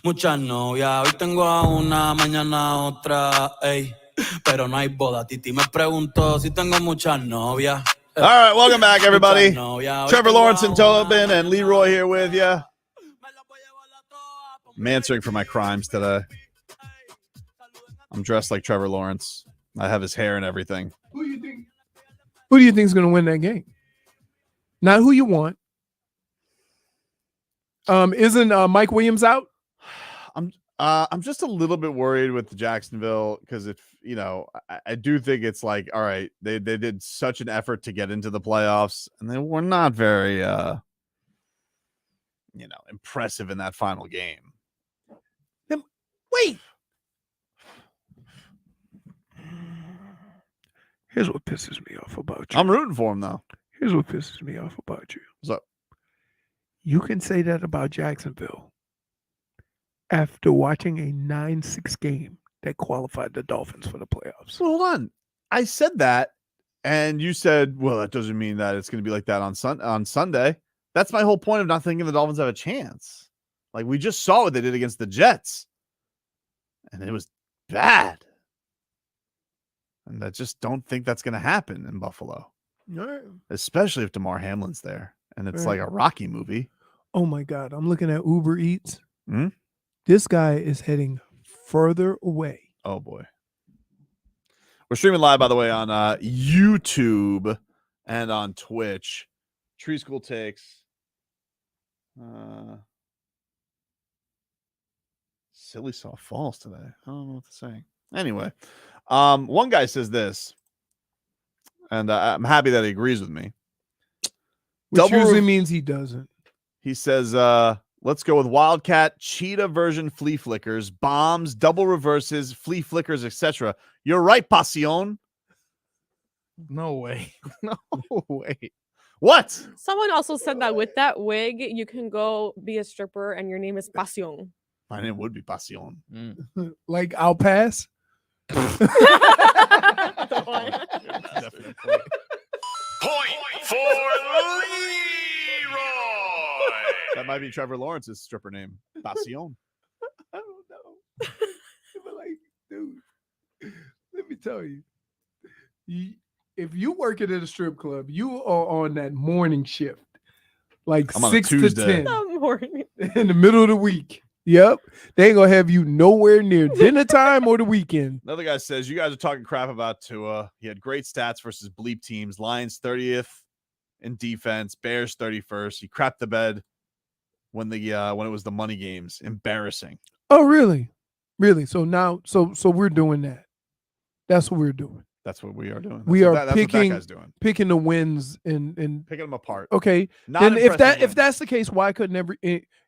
[SPEAKER 17] Muchas novias. Hoy tengo a una, mañana a otra. Ey. Pero no hay boda. Titi me preguntó si tengo muchas novias.
[SPEAKER 4] All right, welcome back, everybody. Trevor Lawrence and Tobin and Leroy here with you. I'm answering for my crimes today. I'm dressed like Trevor Lawrence. I have his hair and everything.
[SPEAKER 1] Who do you think is going to win that game? Not who you want. Isn't Mike Williams out?
[SPEAKER 4] I'm just a little bit worried with Jacksonville because if I do think it's like, all right, they did such an effort to get into the playoffs and they were not very impressive in that final game.
[SPEAKER 1] Wait. Here's what pisses me off about you.
[SPEAKER 4] I'm rooting for him though.
[SPEAKER 1] Here's what pisses me off about you.
[SPEAKER 4] What's up?
[SPEAKER 1] You can say that about Jacksonville after watching a 9-6 game that qualified the Dolphins for the playoffs.
[SPEAKER 4] Well, hold on. I said that, and you said, well, that doesn't mean that it's going to be like that on Sunday. That's my whole point of not thinking the Dolphins have a chance. Like, we just saw what they did against the Jets, and it was bad. And I just don't think that's going to happen in Buffalo,
[SPEAKER 1] Right.
[SPEAKER 4] especially if DeMar Hamlin's there, and it's
[SPEAKER 1] Right.
[SPEAKER 4] like a Rocky movie.
[SPEAKER 1] Oh, my God. I'm looking at Uber Eats.
[SPEAKER 4] Hmm?
[SPEAKER 1] This guy is heading further away.
[SPEAKER 4] Oh, boy. We're streaming live, by the way, on YouTube and on Twitch. Tree School Takes. Silly saw false today. I don't know what to say. Anyway, one guy says this, and I'm happy that he agrees with me.
[SPEAKER 1] Which usually means he doesn't.
[SPEAKER 4] He says, let's go with Wildcat, Cheetah version flea flickers, bombs, double reverses, flea flickers, etc. You're right, Pasión.
[SPEAKER 5] No way. No way.
[SPEAKER 4] What?
[SPEAKER 6] Someone also said that with that wig, you can go be a stripper and your name is Pasión.
[SPEAKER 4] My name would be Pasión.
[SPEAKER 1] Like, I'll pass.
[SPEAKER 7] Point for Leroy.
[SPEAKER 4] That might be Trevor Lawrence's stripper name, Pasión.
[SPEAKER 1] I don't know. But like, dude, let me tell you, if you working at a strip club, you are on that morning shift, like
[SPEAKER 4] I'm on a
[SPEAKER 1] 6 to
[SPEAKER 4] Tuesday.
[SPEAKER 1] 10
[SPEAKER 6] Morning.
[SPEAKER 1] in the middle of the week. Yep. They ain't gonna have you nowhere near dinner time or the weekend.
[SPEAKER 4] Another guy says, you guys are talking crap about Tua. He had great stats versus bleep teams. Lions 30th in defense, Bears 31st. He crapped the bed when it was the money games. Embarrassing.
[SPEAKER 1] Oh, really? Really? So now, so we're doing that. That's what we're doing.
[SPEAKER 4] That's what we are doing.
[SPEAKER 1] We
[SPEAKER 4] That's
[SPEAKER 1] are
[SPEAKER 4] what that's
[SPEAKER 1] picking
[SPEAKER 4] what that guy's doing.
[SPEAKER 1] picking the wins and
[SPEAKER 4] Picking them apart.
[SPEAKER 1] okay.
[SPEAKER 4] Not
[SPEAKER 1] Then if
[SPEAKER 4] impressive wins.
[SPEAKER 1] that's the case, why couldn't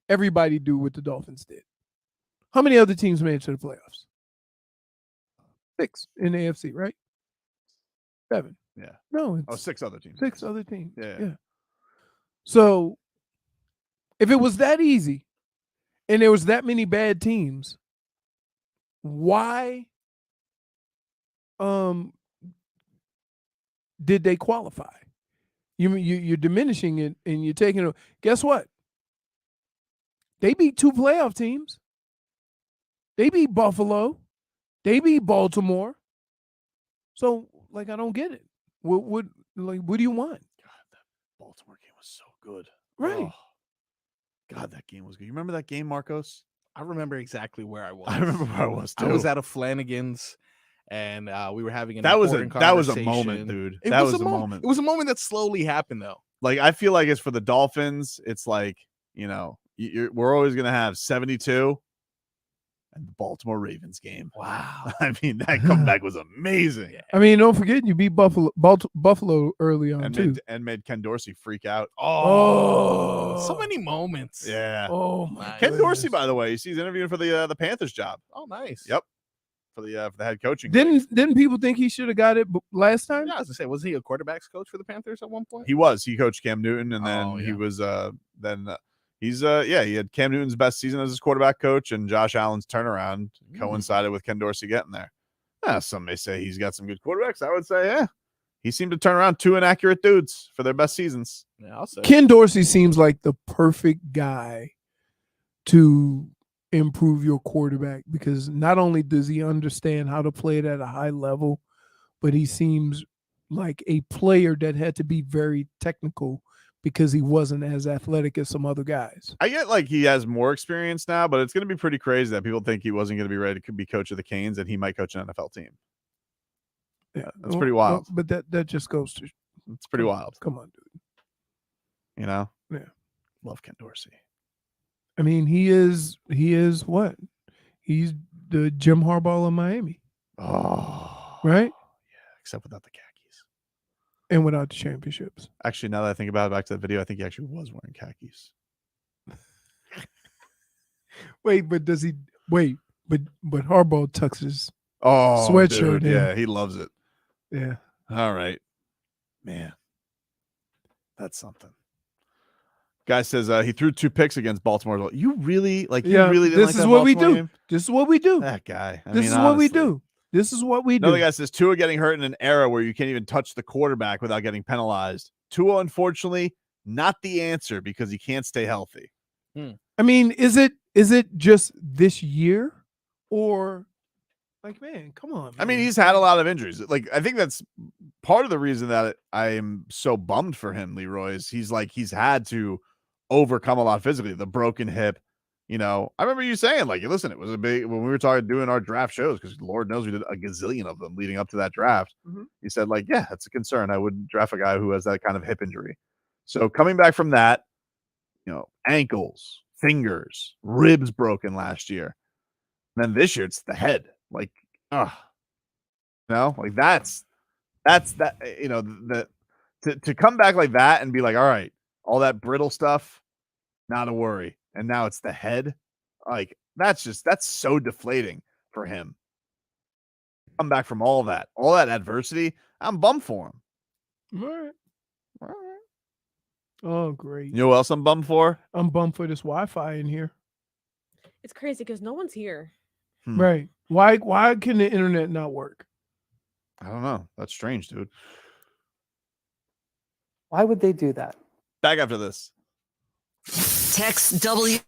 [SPEAKER 1] everybody do what the Dolphins did? How many other teams made it to the playoffs? 6 in the AFC, right? 7.
[SPEAKER 4] Yeah.
[SPEAKER 1] No, it's
[SPEAKER 4] 6 other teams.
[SPEAKER 1] 6 other teams.
[SPEAKER 4] Yeah.
[SPEAKER 1] So if it was that easy and there was that many bad teams, why did they qualify? You're diminishing it and you're taking it. Guess what? They beat 2 playoff teams. They beat Buffalo. They beat Baltimore. So, like, I don't get it. What do you want?
[SPEAKER 4] God, that Baltimore game was so good.
[SPEAKER 1] Right.
[SPEAKER 4] Oh, God, that game was good. You remember that game, Marcos?
[SPEAKER 5] I remember exactly where I was.
[SPEAKER 4] I remember where I was too.
[SPEAKER 5] I was at a Flanagan's, and we were having
[SPEAKER 4] that was a moment,
[SPEAKER 5] conversation.
[SPEAKER 4] dude.
[SPEAKER 5] It
[SPEAKER 4] That
[SPEAKER 5] was
[SPEAKER 4] was
[SPEAKER 5] a
[SPEAKER 4] a
[SPEAKER 5] moment.
[SPEAKER 4] moment.
[SPEAKER 5] It was a moment that slowly happened, though.
[SPEAKER 4] Like, I feel like it's for the Dolphins. It's like, we're always gonna have 72. And the Baltimore Ravens game.
[SPEAKER 5] Wow.
[SPEAKER 4] I mean, that comeback was amazing.
[SPEAKER 1] I mean, don't forget you beat Buffalo early on too.
[SPEAKER 4] And made Ken Dorsey freak out.
[SPEAKER 5] Oh, so many moments.
[SPEAKER 4] Yeah.
[SPEAKER 1] Oh my.
[SPEAKER 4] Ken Dorsey, by the way, he's interviewing for the Panthers job.
[SPEAKER 5] Oh, nice.
[SPEAKER 4] Yep. For the head coaching.
[SPEAKER 1] Didn't people think he should have got it last time?
[SPEAKER 5] Yeah, I was gonna say, was he a quarterbacks coach for the Panthers at one point?
[SPEAKER 4] He was. He coached Cam Newton, and then he was he's he had Cam Newton's best season as his quarterback coach, and Josh Allen's turnaround coincided with Ken Dorsey getting there. Some may say he's got some good quarterbacks. I would say, he seemed to turn around 2 inaccurate dudes for their best seasons.
[SPEAKER 5] Yeah, I'll say.
[SPEAKER 1] Ken Dorsey seems like the perfect guy to improve your quarterback because not only does he understand how to play it at a high level, but he seems like a player that had to be very technical because he wasn't as athletic as some other guys.
[SPEAKER 4] I get like he has more experience now, but it's going to be pretty crazy that people think he wasn't going to be ready to be coach of the Canes and he might coach an NFL team.
[SPEAKER 1] Yeah,
[SPEAKER 4] That's pretty wild.
[SPEAKER 1] But that just goes to
[SPEAKER 4] it's pretty wild.
[SPEAKER 1] Come on, dude.
[SPEAKER 4] You know?
[SPEAKER 1] Yeah.
[SPEAKER 4] Love Ken Dorsey.
[SPEAKER 1] I mean, he is what? He's the Jim Harbaugh of Miami.
[SPEAKER 4] Oh.
[SPEAKER 1] Right?
[SPEAKER 4] Yeah, except without the khakis.
[SPEAKER 1] And without the championships.
[SPEAKER 4] Actually, now that I think about it, back to that video, I think he actually was wearing khakis.
[SPEAKER 1] Wait, but does he but Harbaugh tucks his
[SPEAKER 4] dude,
[SPEAKER 1] sweatshirt in.
[SPEAKER 4] yeah, he loves it.
[SPEAKER 1] Yeah.
[SPEAKER 4] All right. Man. That's something. Guy says he threw 2 picks against Baltimore. You really didn't
[SPEAKER 1] this
[SPEAKER 4] like
[SPEAKER 1] is
[SPEAKER 4] that
[SPEAKER 1] what we
[SPEAKER 4] Baltimore
[SPEAKER 1] do.
[SPEAKER 4] game?
[SPEAKER 1] This is what we do.
[SPEAKER 4] That guy.
[SPEAKER 1] This is what we do. This is what we do.
[SPEAKER 4] Another guy says Tua getting hurt in an era where you can't even touch the quarterback without getting penalized. Tua, unfortunately, not the answer because he can't stay healthy.
[SPEAKER 1] I mean, is it just this year or like, man, come on, man.
[SPEAKER 4] I mean, he's had a lot of injuries. Like, I think that's part of the reason that I am so bummed for him, Leroy, is he's had to overcome a lot physically. The broken hip, I remember you saying, like, listen, it was a big, when we were doing our draft shows, because Lord knows we did a gazillion of them leading up to that draft.
[SPEAKER 1] Mm-hmm.
[SPEAKER 4] He said, like, yeah, that's a concern. I wouldn't draft a guy who has that kind of hip injury. So coming back from that, ankles, fingers, ribs broken last year. And then this year it's the head. Like, like that's that, to come back like that and be like, all right, all that brittle stuff, not a worry. And now it's the head. Like, that's so deflating for him. Come back from all that adversity. I'm bummed for him.
[SPEAKER 1] All right. Oh, great.
[SPEAKER 4] You know what else I'm bummed for?
[SPEAKER 1] I'm bummed for this Wi-Fi in here.
[SPEAKER 6] It's crazy because no one's here.
[SPEAKER 1] Right. Why can the internet not work?
[SPEAKER 4] I don't know. That's strange, dude.
[SPEAKER 18] Why would they do that?
[SPEAKER 4] Back after this.
[SPEAKER 13] Text W.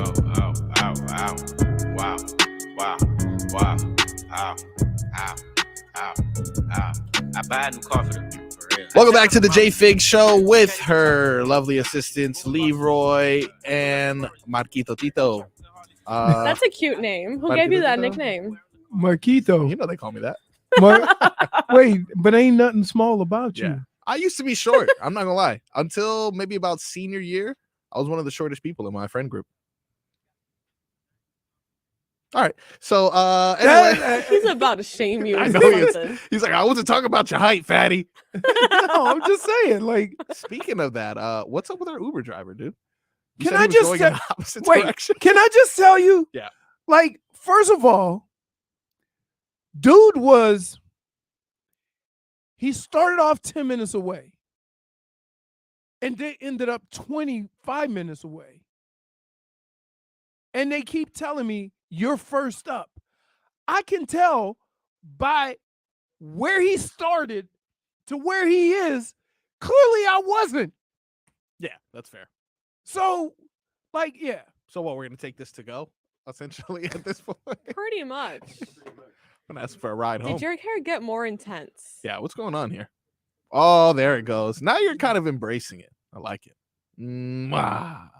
[SPEAKER 18] I buy a new car for real.
[SPEAKER 5] Welcome back to the J Fig Show with her lovely assistants Leroy and Marquito Tito.
[SPEAKER 6] That's a cute name. Who gave you that nickname?
[SPEAKER 1] Marquito.
[SPEAKER 5] You know they call me that.
[SPEAKER 1] Wait, but ain't nothing small about you.
[SPEAKER 5] Yeah. I used to be short. I'm not gonna lie. Until maybe about senior year, I was one of the shortest people in my friend group. All right. So anyway,
[SPEAKER 6] He's about to shame you.
[SPEAKER 5] I know he is. He's like, I wasn't talking about your height, fatty.
[SPEAKER 1] No, I'm just saying. Like,
[SPEAKER 5] speaking of that, what's up with our Uber driver, dude? You
[SPEAKER 1] can
[SPEAKER 5] said he
[SPEAKER 1] I
[SPEAKER 5] was
[SPEAKER 1] just
[SPEAKER 5] going
[SPEAKER 1] say,
[SPEAKER 5] in the opposite
[SPEAKER 1] wait?
[SPEAKER 5] direction?
[SPEAKER 1] Can I just tell you?
[SPEAKER 5] Yeah.
[SPEAKER 1] Like, first of all, dude he started off 10 minutes away, and they ended up 25 minutes away. And they keep telling me, you're first up. I can tell by where he started to where he is, clearly I wasn't.
[SPEAKER 5] Yeah, that's fair.
[SPEAKER 1] So, like, yeah.
[SPEAKER 5] So what, we're going to take this to go, essentially, at this point?
[SPEAKER 6] Pretty much.
[SPEAKER 5] I'm going to ask for a ride home.
[SPEAKER 6] Did your hair get more intense?
[SPEAKER 5] Yeah, what's going on here? Oh, there it goes. Now you're kind of embracing it. I like it. Mwah.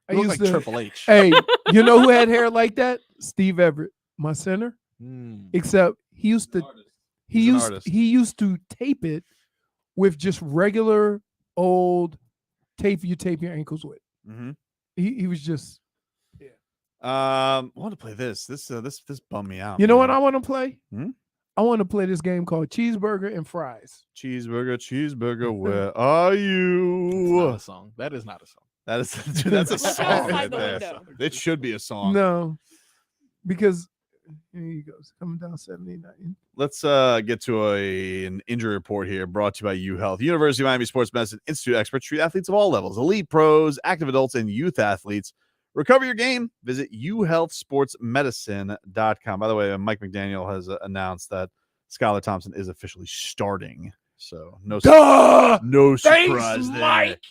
[SPEAKER 1] I
[SPEAKER 5] You look
[SPEAKER 1] used
[SPEAKER 5] like
[SPEAKER 1] to-
[SPEAKER 5] Triple H.
[SPEAKER 1] Hey, you know who had hair like that? Steve Everett, my center. Except he used to
[SPEAKER 4] He's an artist.
[SPEAKER 1] he used to tape it with just regular old tape you tape your ankles with.
[SPEAKER 4] Mm-hmm.
[SPEAKER 1] He was just
[SPEAKER 4] I want to play this. This bummed me out.
[SPEAKER 1] You know what
[SPEAKER 4] man.
[SPEAKER 1] I want to play?
[SPEAKER 4] Hmm?
[SPEAKER 1] I want to play this game called Cheeseburger and Fries.
[SPEAKER 4] Cheeseburger, where are
[SPEAKER 5] That's
[SPEAKER 4] you?
[SPEAKER 5] not a song. That is not a song.
[SPEAKER 4] That is dude, that's a
[SPEAKER 6] Look
[SPEAKER 4] song.
[SPEAKER 6] outside
[SPEAKER 4] right
[SPEAKER 6] the
[SPEAKER 4] there.
[SPEAKER 6] window.
[SPEAKER 4] It should be a song.
[SPEAKER 1] No, because here he goes coming down 79.
[SPEAKER 4] Let's get to an injury report here brought to you by UHealth. University of Miami Sports Medicine Institute experts treat athletes of all levels, elite pros, active adults, and youth athletes. Recover your game. Visit uhealthsportsmedicine.com. By the way, Mike McDaniel has announced that Skylar Thompson is officially starting. So no surprise
[SPEAKER 1] Thanks,
[SPEAKER 4] there.
[SPEAKER 1] Mike.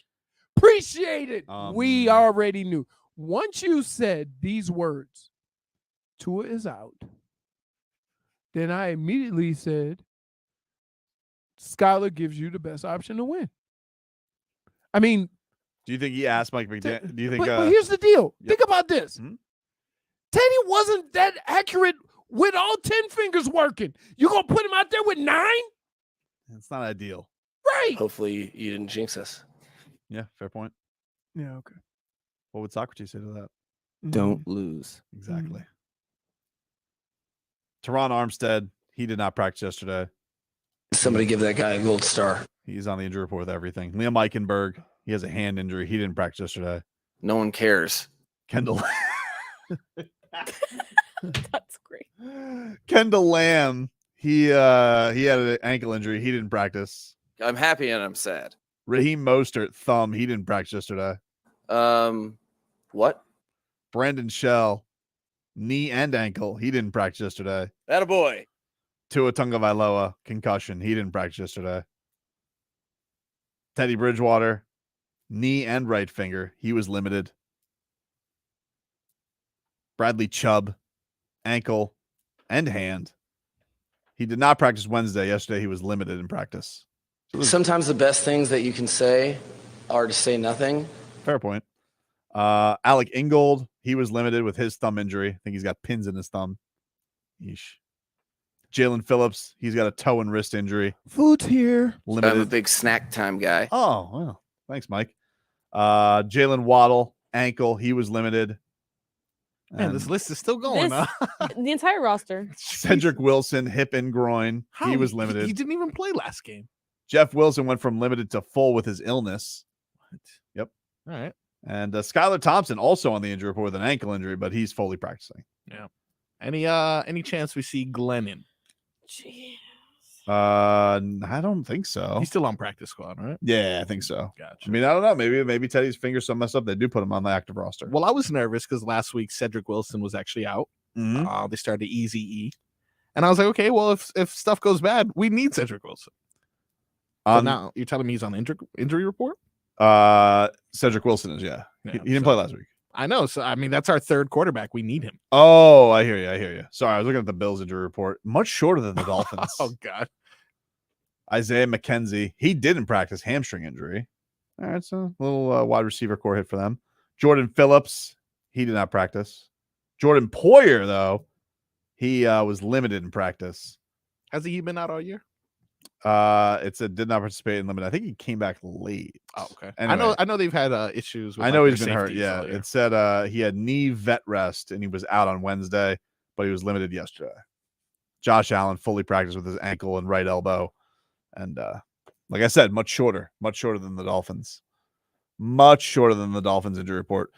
[SPEAKER 1] Appreciate it.
[SPEAKER 4] Um,
[SPEAKER 1] We already knew. Once you said these words, Tua is out, then I immediately said, Skylar gives you the best option to win. I mean,
[SPEAKER 4] Do you think he asked Mike McDaniel? Do you think?
[SPEAKER 1] but here's the deal.
[SPEAKER 4] Yep.
[SPEAKER 1] Think about this.
[SPEAKER 4] Hmm?
[SPEAKER 1] Teddy wasn't that accurate with all 10 fingers working. You going to put him out there with 9?
[SPEAKER 4] It's not ideal.
[SPEAKER 1] Right.
[SPEAKER 18] Hopefully you didn't jinx us.
[SPEAKER 4] Yeah, fair point.
[SPEAKER 1] Yeah, okay.
[SPEAKER 4] What would Socrates say to that?
[SPEAKER 18] Don't lose.
[SPEAKER 4] Exactly. Teron Armstead, he did not practice yesterday.
[SPEAKER 18] Somebody give that guy a gold star.
[SPEAKER 4] He's on the injury report with everything. Liam Eichenberg, he has a hand injury. He didn't practice yesterday.
[SPEAKER 18] No one cares.
[SPEAKER 4] Kendall
[SPEAKER 6] That's great.
[SPEAKER 4] Kendall Lamb, he had an ankle injury. He didn't practice.
[SPEAKER 18] I'm happy and I'm sad.
[SPEAKER 4] Raheem Mostert, thumb, he didn't practice yesterday.
[SPEAKER 18] What?
[SPEAKER 4] Brandon Shell, knee and ankle, he didn't practice yesterday.
[SPEAKER 18] Attaboy.
[SPEAKER 4] Tua Tagovailoa, concussion, he didn't practice yesterday. Teddy Bridgewater, knee and right finger, he was limited. Bradley Chubb, ankle and hand. He did not practice Wednesday. Yesterday, he was limited in practice.
[SPEAKER 18] Sometimes the best things that you can say are to say nothing.
[SPEAKER 4] Fair point. Alec Ingold, he was limited with his thumb injury. I think he's got pins in his thumb. Yeesh. Jalen Phillips, he's got a toe and wrist injury.
[SPEAKER 1] Food's here.
[SPEAKER 4] Limited.
[SPEAKER 18] I'm a big snack time guy.
[SPEAKER 4] Oh, well, thanks, Mike. Jalen Waddle, ankle, he was limited.
[SPEAKER 5] Man, this list is still going.
[SPEAKER 6] This- the entire roster.
[SPEAKER 4] Cedric Wilson, hip and groin, he was limited.
[SPEAKER 5] He didn't even play last game.
[SPEAKER 4] Jeff Wilson went from limited to full with his illness. Yep.
[SPEAKER 5] All right.
[SPEAKER 4] And Skylar Thompson also on the injury report with an ankle injury, but he's fully practicing.
[SPEAKER 5] Yeah. Any chance we see Glennon?
[SPEAKER 6] Jeez.
[SPEAKER 4] I don't think so.
[SPEAKER 5] He's still on practice squad, right?
[SPEAKER 4] Yeah, I think so.
[SPEAKER 5] Gotcha.
[SPEAKER 4] I mean, I don't know. Maybe Teddy's fingers so messed up they do put him on the active roster.
[SPEAKER 5] Well, I was nervous because last week Cedric Wilson was actually out.
[SPEAKER 4] Mhm.
[SPEAKER 5] They started Easy E, and I was like, okay, well, if stuff goes bad, we need Cedric Wilson. So now you're telling me he's on injury report?
[SPEAKER 4] Cedric Wilson is, yeah. He didn't play last week.
[SPEAKER 5] I know. So I mean, that's our third quarterback. We need him.
[SPEAKER 4] Oh, I hear you. Sorry, I was looking at the Bills injury report. Much shorter than the Dolphins.
[SPEAKER 5] Oh God.
[SPEAKER 4] Isaiah McKenzie, he didn't practice, hamstring injury. All right, so a little wide receiver core hit for them. Jordan Phillips, he did not practice. Jordan Poyer, though, he was limited in practice.
[SPEAKER 5] Has he been out all year?
[SPEAKER 4] It said did not participate in limited. I think he came back late.
[SPEAKER 5] Oh, okay.
[SPEAKER 4] Anyway,
[SPEAKER 5] I know they've had issues. With,
[SPEAKER 4] I know
[SPEAKER 5] like,
[SPEAKER 4] he's
[SPEAKER 5] their
[SPEAKER 4] been hurt.
[SPEAKER 5] safeties
[SPEAKER 4] Yeah,
[SPEAKER 5] all year.
[SPEAKER 4] it said he had knee vet rest and he was out on Wednesday, but he was limited yesterday. Josh Allen fully practiced with his ankle and right elbow, and like I said, much shorter than the Dolphins. Much shorter than the Dolphins injury report.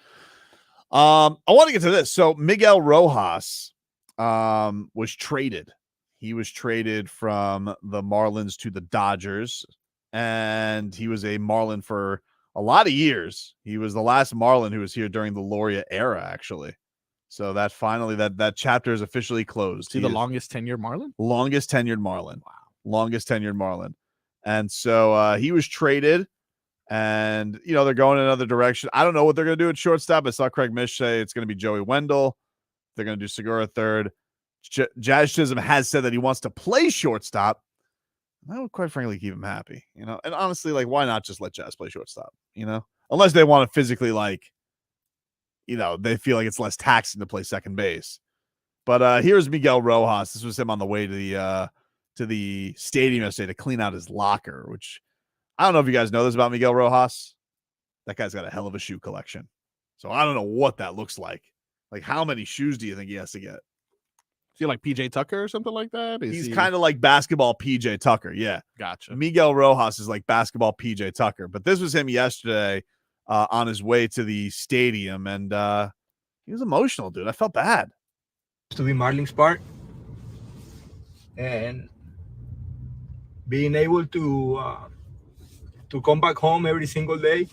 [SPEAKER 4] I want to get to this. So Miguel Rojas was traded. He was traded from the Marlins to the Dodgers, and he was a Marlin for a lot of years. He was the last Marlin who was here during the Loria era, actually. So that finally that chapter is officially closed.
[SPEAKER 5] Is he the longest tenured Marlin?
[SPEAKER 4] Longest tenured Marlin. Wow. Longest tenured Marlin. And so he was traded, and they're going in another direction. I don't know what they're going to do at shortstop. I saw Craig Mish say it's going to be Joey Wendell. They're going to do Segura third. Jazz Chisholm has said that he wants to play shortstop. That would quite frankly keep him happy, And honestly, like, why not just let Jazz play shortstop? Unless they want to physically, like, they feel like it's less taxing to play second base. But here's Miguel Rojas. This was him on the way to the stadium yesterday to clean out his locker, which I don't know if you guys know this about Miguel Rojas. That guy's got a hell of a shoe collection. So I don't know what that looks like. Like, how many shoes do you think he has to get?
[SPEAKER 5] Is he like PJ Tucker or something like that?
[SPEAKER 4] He's kind of like basketball PJ Tucker. Yeah.
[SPEAKER 5] Gotcha.
[SPEAKER 4] Miguel Rojas is like basketball PJ Tucker. But this was him yesterday on his way to the stadium. And he was emotional, dude. I felt bad.
[SPEAKER 19] To be Marlins part. And being able to come back home every single day.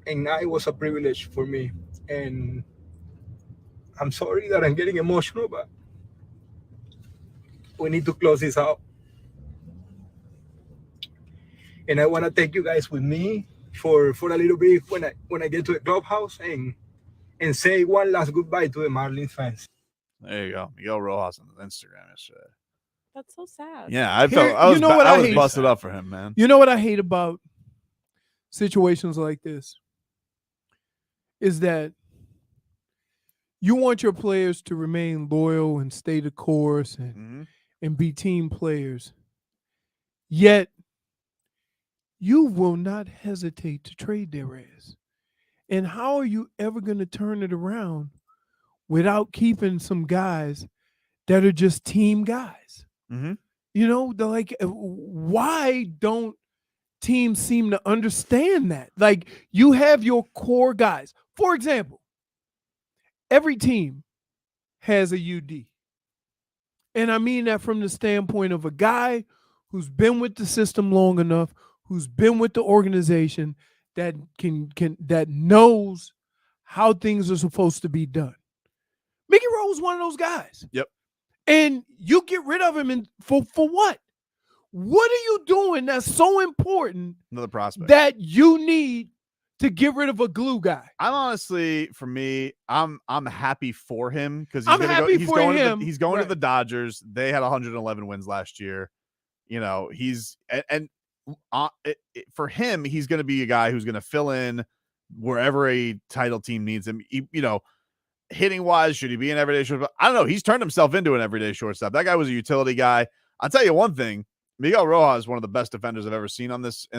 [SPEAKER 19] And now it was a privilege for me. And I'm sorry that I'm getting emotional, but we need to close this out. And I want to take you guys with me for a little bit when I get to the clubhouse and say one last goodbye to the Marlins fans.
[SPEAKER 4] There you go. Miguel Rojas on Instagram yesterday.
[SPEAKER 6] That's so sad.
[SPEAKER 4] Yeah, I was busted up for him, man.
[SPEAKER 1] You know what I hate about situations like this is that you want your players to remain loyal and stay the course and be team players. Yet you will not hesitate to trade their ass. And how are you ever going to turn it around without keeping some guys that are just team guys? They're like, why don't teams seem to understand that? Like, you have your core guys. For example, every team has a UD. And I mean that from the standpoint of a guy who's been with the system long enough, who's been with the organization, that that knows how things are supposed to be done. Mickey Rose is one of those guys.
[SPEAKER 4] Yep.
[SPEAKER 1] And you get rid of him for what? What are you doing that's so important?
[SPEAKER 4] Another prospect
[SPEAKER 1] that you need to get rid of a glue guy.
[SPEAKER 4] I'm honestly, for me, I'm happy for him because
[SPEAKER 1] he's
[SPEAKER 4] going to the Dodgers. They had 111 wins last year. For him, he's going to be a guy who's going to fill in wherever a title team needs him. Hitting wise, should he be an everyday shortstop? I don't know. He's turned himself into an everyday shortstop. That guy was a utility guy. I'll tell you one thing. Miguel Rojas is one of the best defenders I've ever seen in this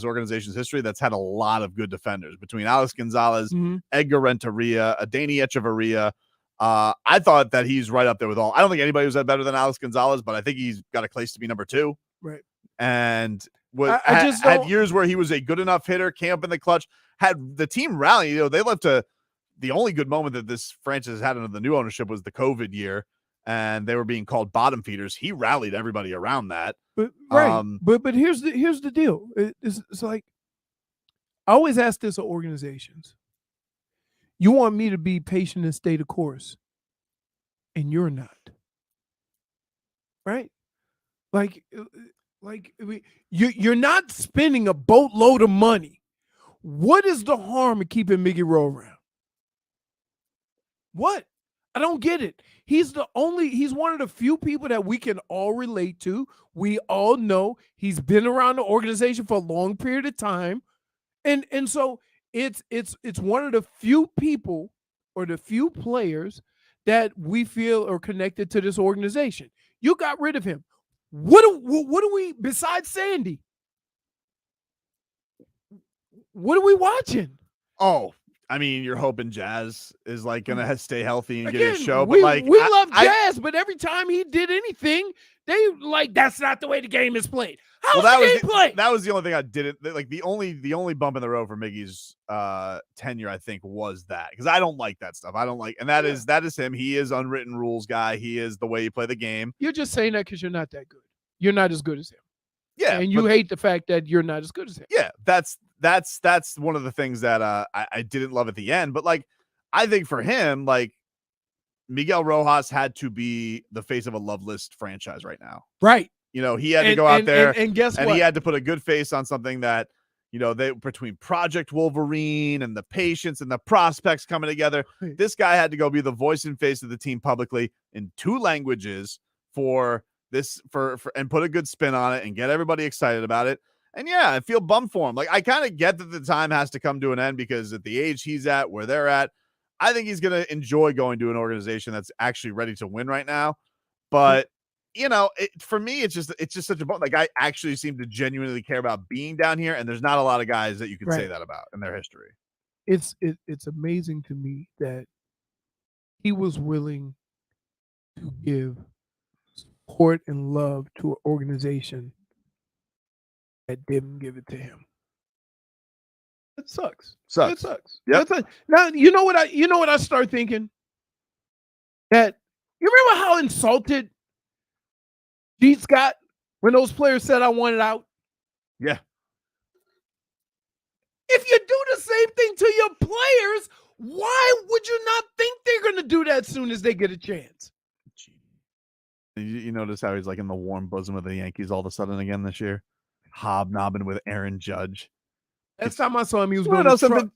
[SPEAKER 4] organization's history. That's had a lot of good defenders between Alex Gonzalez, Edgar Renteria, Adeiny Echeverria. I thought that he's right up there with all. I don't think anybody was better than Alex Gonzalez, but I think he's got a place to be number 2.
[SPEAKER 1] Right.
[SPEAKER 4] And had years where he was a good enough hitter, came up in the clutch, had the team rally. They left the only good moment that this franchise had under the new ownership was the COVID year, and they were being called bottom feeders. He rallied everybody around that.
[SPEAKER 1] But but here's the deal. It's like, I always ask this of organizations. You want me to be patient and stay the course, and you're not. Right? Like you're not spending a boatload of money What is the harm in keeping Miggy Rowe around? What? I don't get it. He's one of the few people that we can all relate to. We all know he's been around the organization for a long period of time. And so it's one of the few people or the few players that we feel are connected to this organization. You got rid of him. What do we, besides Sandy? What are we watching?
[SPEAKER 4] Oh, I mean, you're hoping Jazz is like gonna stay healthy and get
[SPEAKER 1] Again,
[SPEAKER 4] his show,
[SPEAKER 1] we
[SPEAKER 4] but like
[SPEAKER 1] love Jazz, but every time he did anything, they like that's not the way the game is played. How's the game played?
[SPEAKER 4] That was the only thing I didn't like. The only bump in the road for Miggy's tenure, I think, was that, because I don't like that stuff. I don't like, and that is him. He is unwritten rules guy. He is the way you play the game.
[SPEAKER 1] You're just saying that because you're not that good. You're not as good as him.
[SPEAKER 4] Yeah,
[SPEAKER 1] and you hate the fact that you're not as good as him.
[SPEAKER 4] Yeah, that's one of the things that I didn't love at the end. But like, I think for him, like, Miguel Rojas had to be the face of a Loveless franchise right now.
[SPEAKER 1] Right.
[SPEAKER 4] You know, he had to go out there
[SPEAKER 1] and guess what?
[SPEAKER 4] He had to put a good face on something that, you know, they between Project Wolverine and the patients and the prospects coming together. This guy had to go be the voice and face of the team publicly in 2 languages for and put a good spin on it and get everybody excited about it. And yeah, I feel bummed for him. Like, I kind of get that the time has to come to an end, because at the age he's at, where they're at, I think he's going to enjoy going to an organization that's actually ready to win right now. But you know, for me, it's just such a bump. Like, I actually seem to genuinely care about being down here, and there's not a lot of guys that you can say that about in their history.
[SPEAKER 1] It's amazing to me that he was willing to give support and love to an organization that didn't give it to him. It sucks. It sucks.
[SPEAKER 4] Yeah.
[SPEAKER 1] Now you know what I start thinking? That you remember how insulted Jeets got when those players said I wanted out?
[SPEAKER 4] Yeah.
[SPEAKER 1] If you do the same thing to your players, why would you not think they're going to do that as soon as they get a chance?
[SPEAKER 4] You notice how he's like in the warm bosom of the Yankees all of a sudden again this year, hobnobbing with Aaron Judge.
[SPEAKER 1] Last time I saw him, he was doing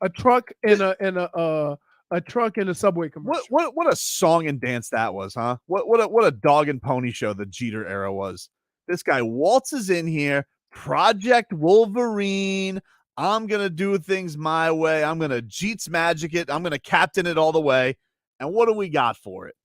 [SPEAKER 1] a truck and a Subway commercial.
[SPEAKER 4] What a song and dance that was, huh? What a dog and pony show the Jeter era was. This guy waltzes in here, Project Wolverine. I'm gonna do things my way. I'm gonna Jeets magic it. I'm gonna captain it all the way. And what do we got for it?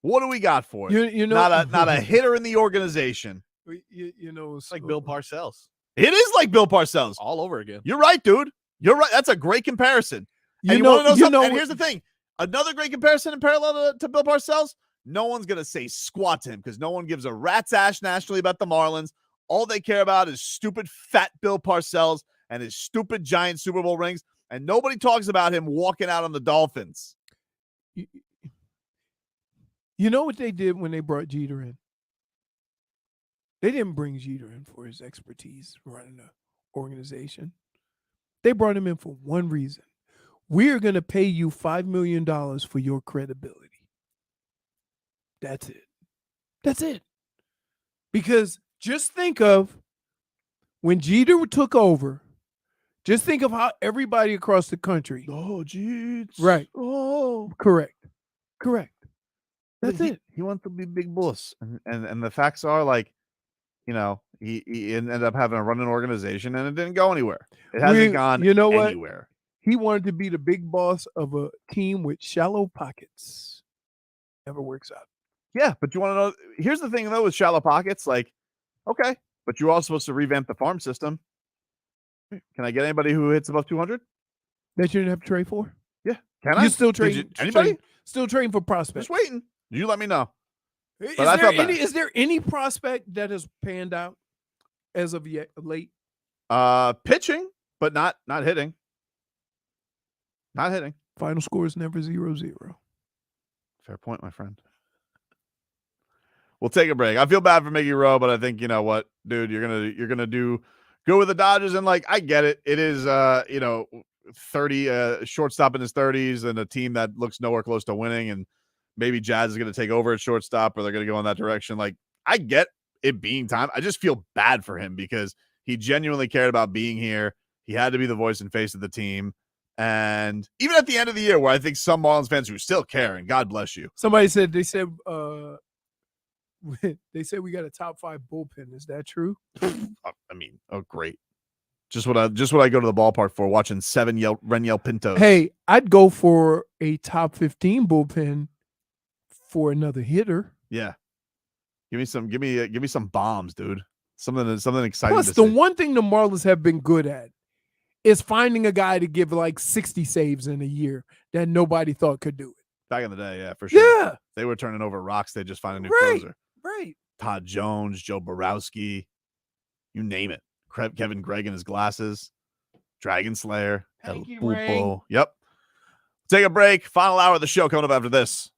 [SPEAKER 4] What do we got for it?
[SPEAKER 1] You know,
[SPEAKER 4] not a hitter in the organization.
[SPEAKER 1] You know,
[SPEAKER 5] it's like Bill Parcells.
[SPEAKER 4] It is like Bill Parcells
[SPEAKER 5] all over again.
[SPEAKER 4] You're right, dude. You're right. That's a great comparison. And you want to know something? And here's the thing. Another great comparison in parallel to Bill Parcells, no one's going to say squat to him, because no one gives a rat's ass nationally about the Marlins. All they care about is stupid fat Bill Parcells and his stupid giant Super Bowl rings. And nobody talks about him walking out on the Dolphins.
[SPEAKER 1] You know what they did when they brought Jeter in? They didn't bring Jeter in for his expertise running the organization. They brought him in for one reason. We're going to pay you $5 million for your credibility. That's it. That's it. Because just think of when Jeter took over, just think of how everybody across the country.
[SPEAKER 4] Oh, Jeets.
[SPEAKER 1] Right.
[SPEAKER 4] Oh.
[SPEAKER 1] Correct.
[SPEAKER 4] That's it. He wants to be big boss. And the facts are, like, you know, he ended up having a running organization and it didn't go anywhere. It hasn't gone anywhere.
[SPEAKER 1] He wanted to be the big boss of a team with shallow pockets. Never works out.
[SPEAKER 4] Yeah, but you want to know, here's the thing, though, with shallow pockets, like, okay, but you're also supposed to revamp the farm system. Can I get anybody who hits above 200?
[SPEAKER 1] That you didn't have to trade for?
[SPEAKER 4] Yeah. Can I?
[SPEAKER 1] You still trading?
[SPEAKER 4] Anybody?
[SPEAKER 1] Still trading for prospects.
[SPEAKER 4] Just waiting. You let me know.
[SPEAKER 1] Is there any prospect that has panned out as of yet late?
[SPEAKER 4] Pitching, but not hitting. Not hitting.
[SPEAKER 1] Final score is never 0-0.
[SPEAKER 4] Fair point, my friend. We'll take a break. I feel bad for Miggy Rowe, but I think, you know what, dude, you're gonna go with the Dodgers, and like, I get it. It is 30 shortstop in his 30s and a team that looks nowhere close to winning, and maybe Jazz is going to take over at shortstop, or they're going to go in that direction. Like, I get it being time. I just feel bad for him because he genuinely cared about being here. He had to be the voice and face of the team. And even at the end of the year, where I think some Marlins fans who still care, and God bless you.
[SPEAKER 1] Somebody said they said we got a top 5 bullpen. Is that true?
[SPEAKER 4] I mean, oh great. Just what I go to the ballpark for, watching 7 Reniel Pintos.
[SPEAKER 1] Hey, I'd go for a top 15 bullpen for another hitter.
[SPEAKER 4] Yeah. Give me some bombs, dude. Something exciting.
[SPEAKER 1] Plus,
[SPEAKER 4] to
[SPEAKER 1] the
[SPEAKER 4] see.
[SPEAKER 1] one thing the Marlins have been good at is finding a guy to give like 60 saves in a year that nobody thought could do it.
[SPEAKER 4] Back in the day, yeah, for sure.
[SPEAKER 1] Yeah.
[SPEAKER 4] They were turning over rocks. They just find a new
[SPEAKER 1] Right.
[SPEAKER 4] closer.
[SPEAKER 1] Right.
[SPEAKER 4] Todd Jones, Joe Borowski, you name it. Kevin Gregg in his glasses, Dragon Slayer, El
[SPEAKER 1] Hanky
[SPEAKER 4] Pulpo.
[SPEAKER 1] Ring.
[SPEAKER 4] Yep. Take a break. Final hour of the show coming up after this.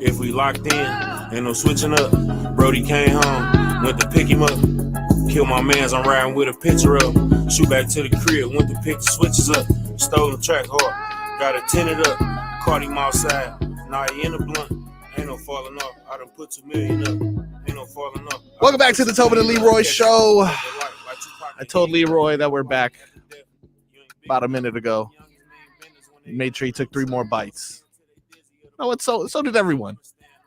[SPEAKER 20] If we locked in, ain't no switching up. Brody came home, went to pick him up. Kill my mans, I'm riding with a picture up. Shoot back to the crib, went to pick the switches up. Stole the track hard, got it tinted up. Caught him outside, now he in the blunt. Ain't no falling off, I done put 2 million up. Ain't no falling off.
[SPEAKER 5] Welcome back to the Tobin and Leroy show. I told Leroy that we're back about a minute ago. Made sure he took 3 more bites. No, so did everyone.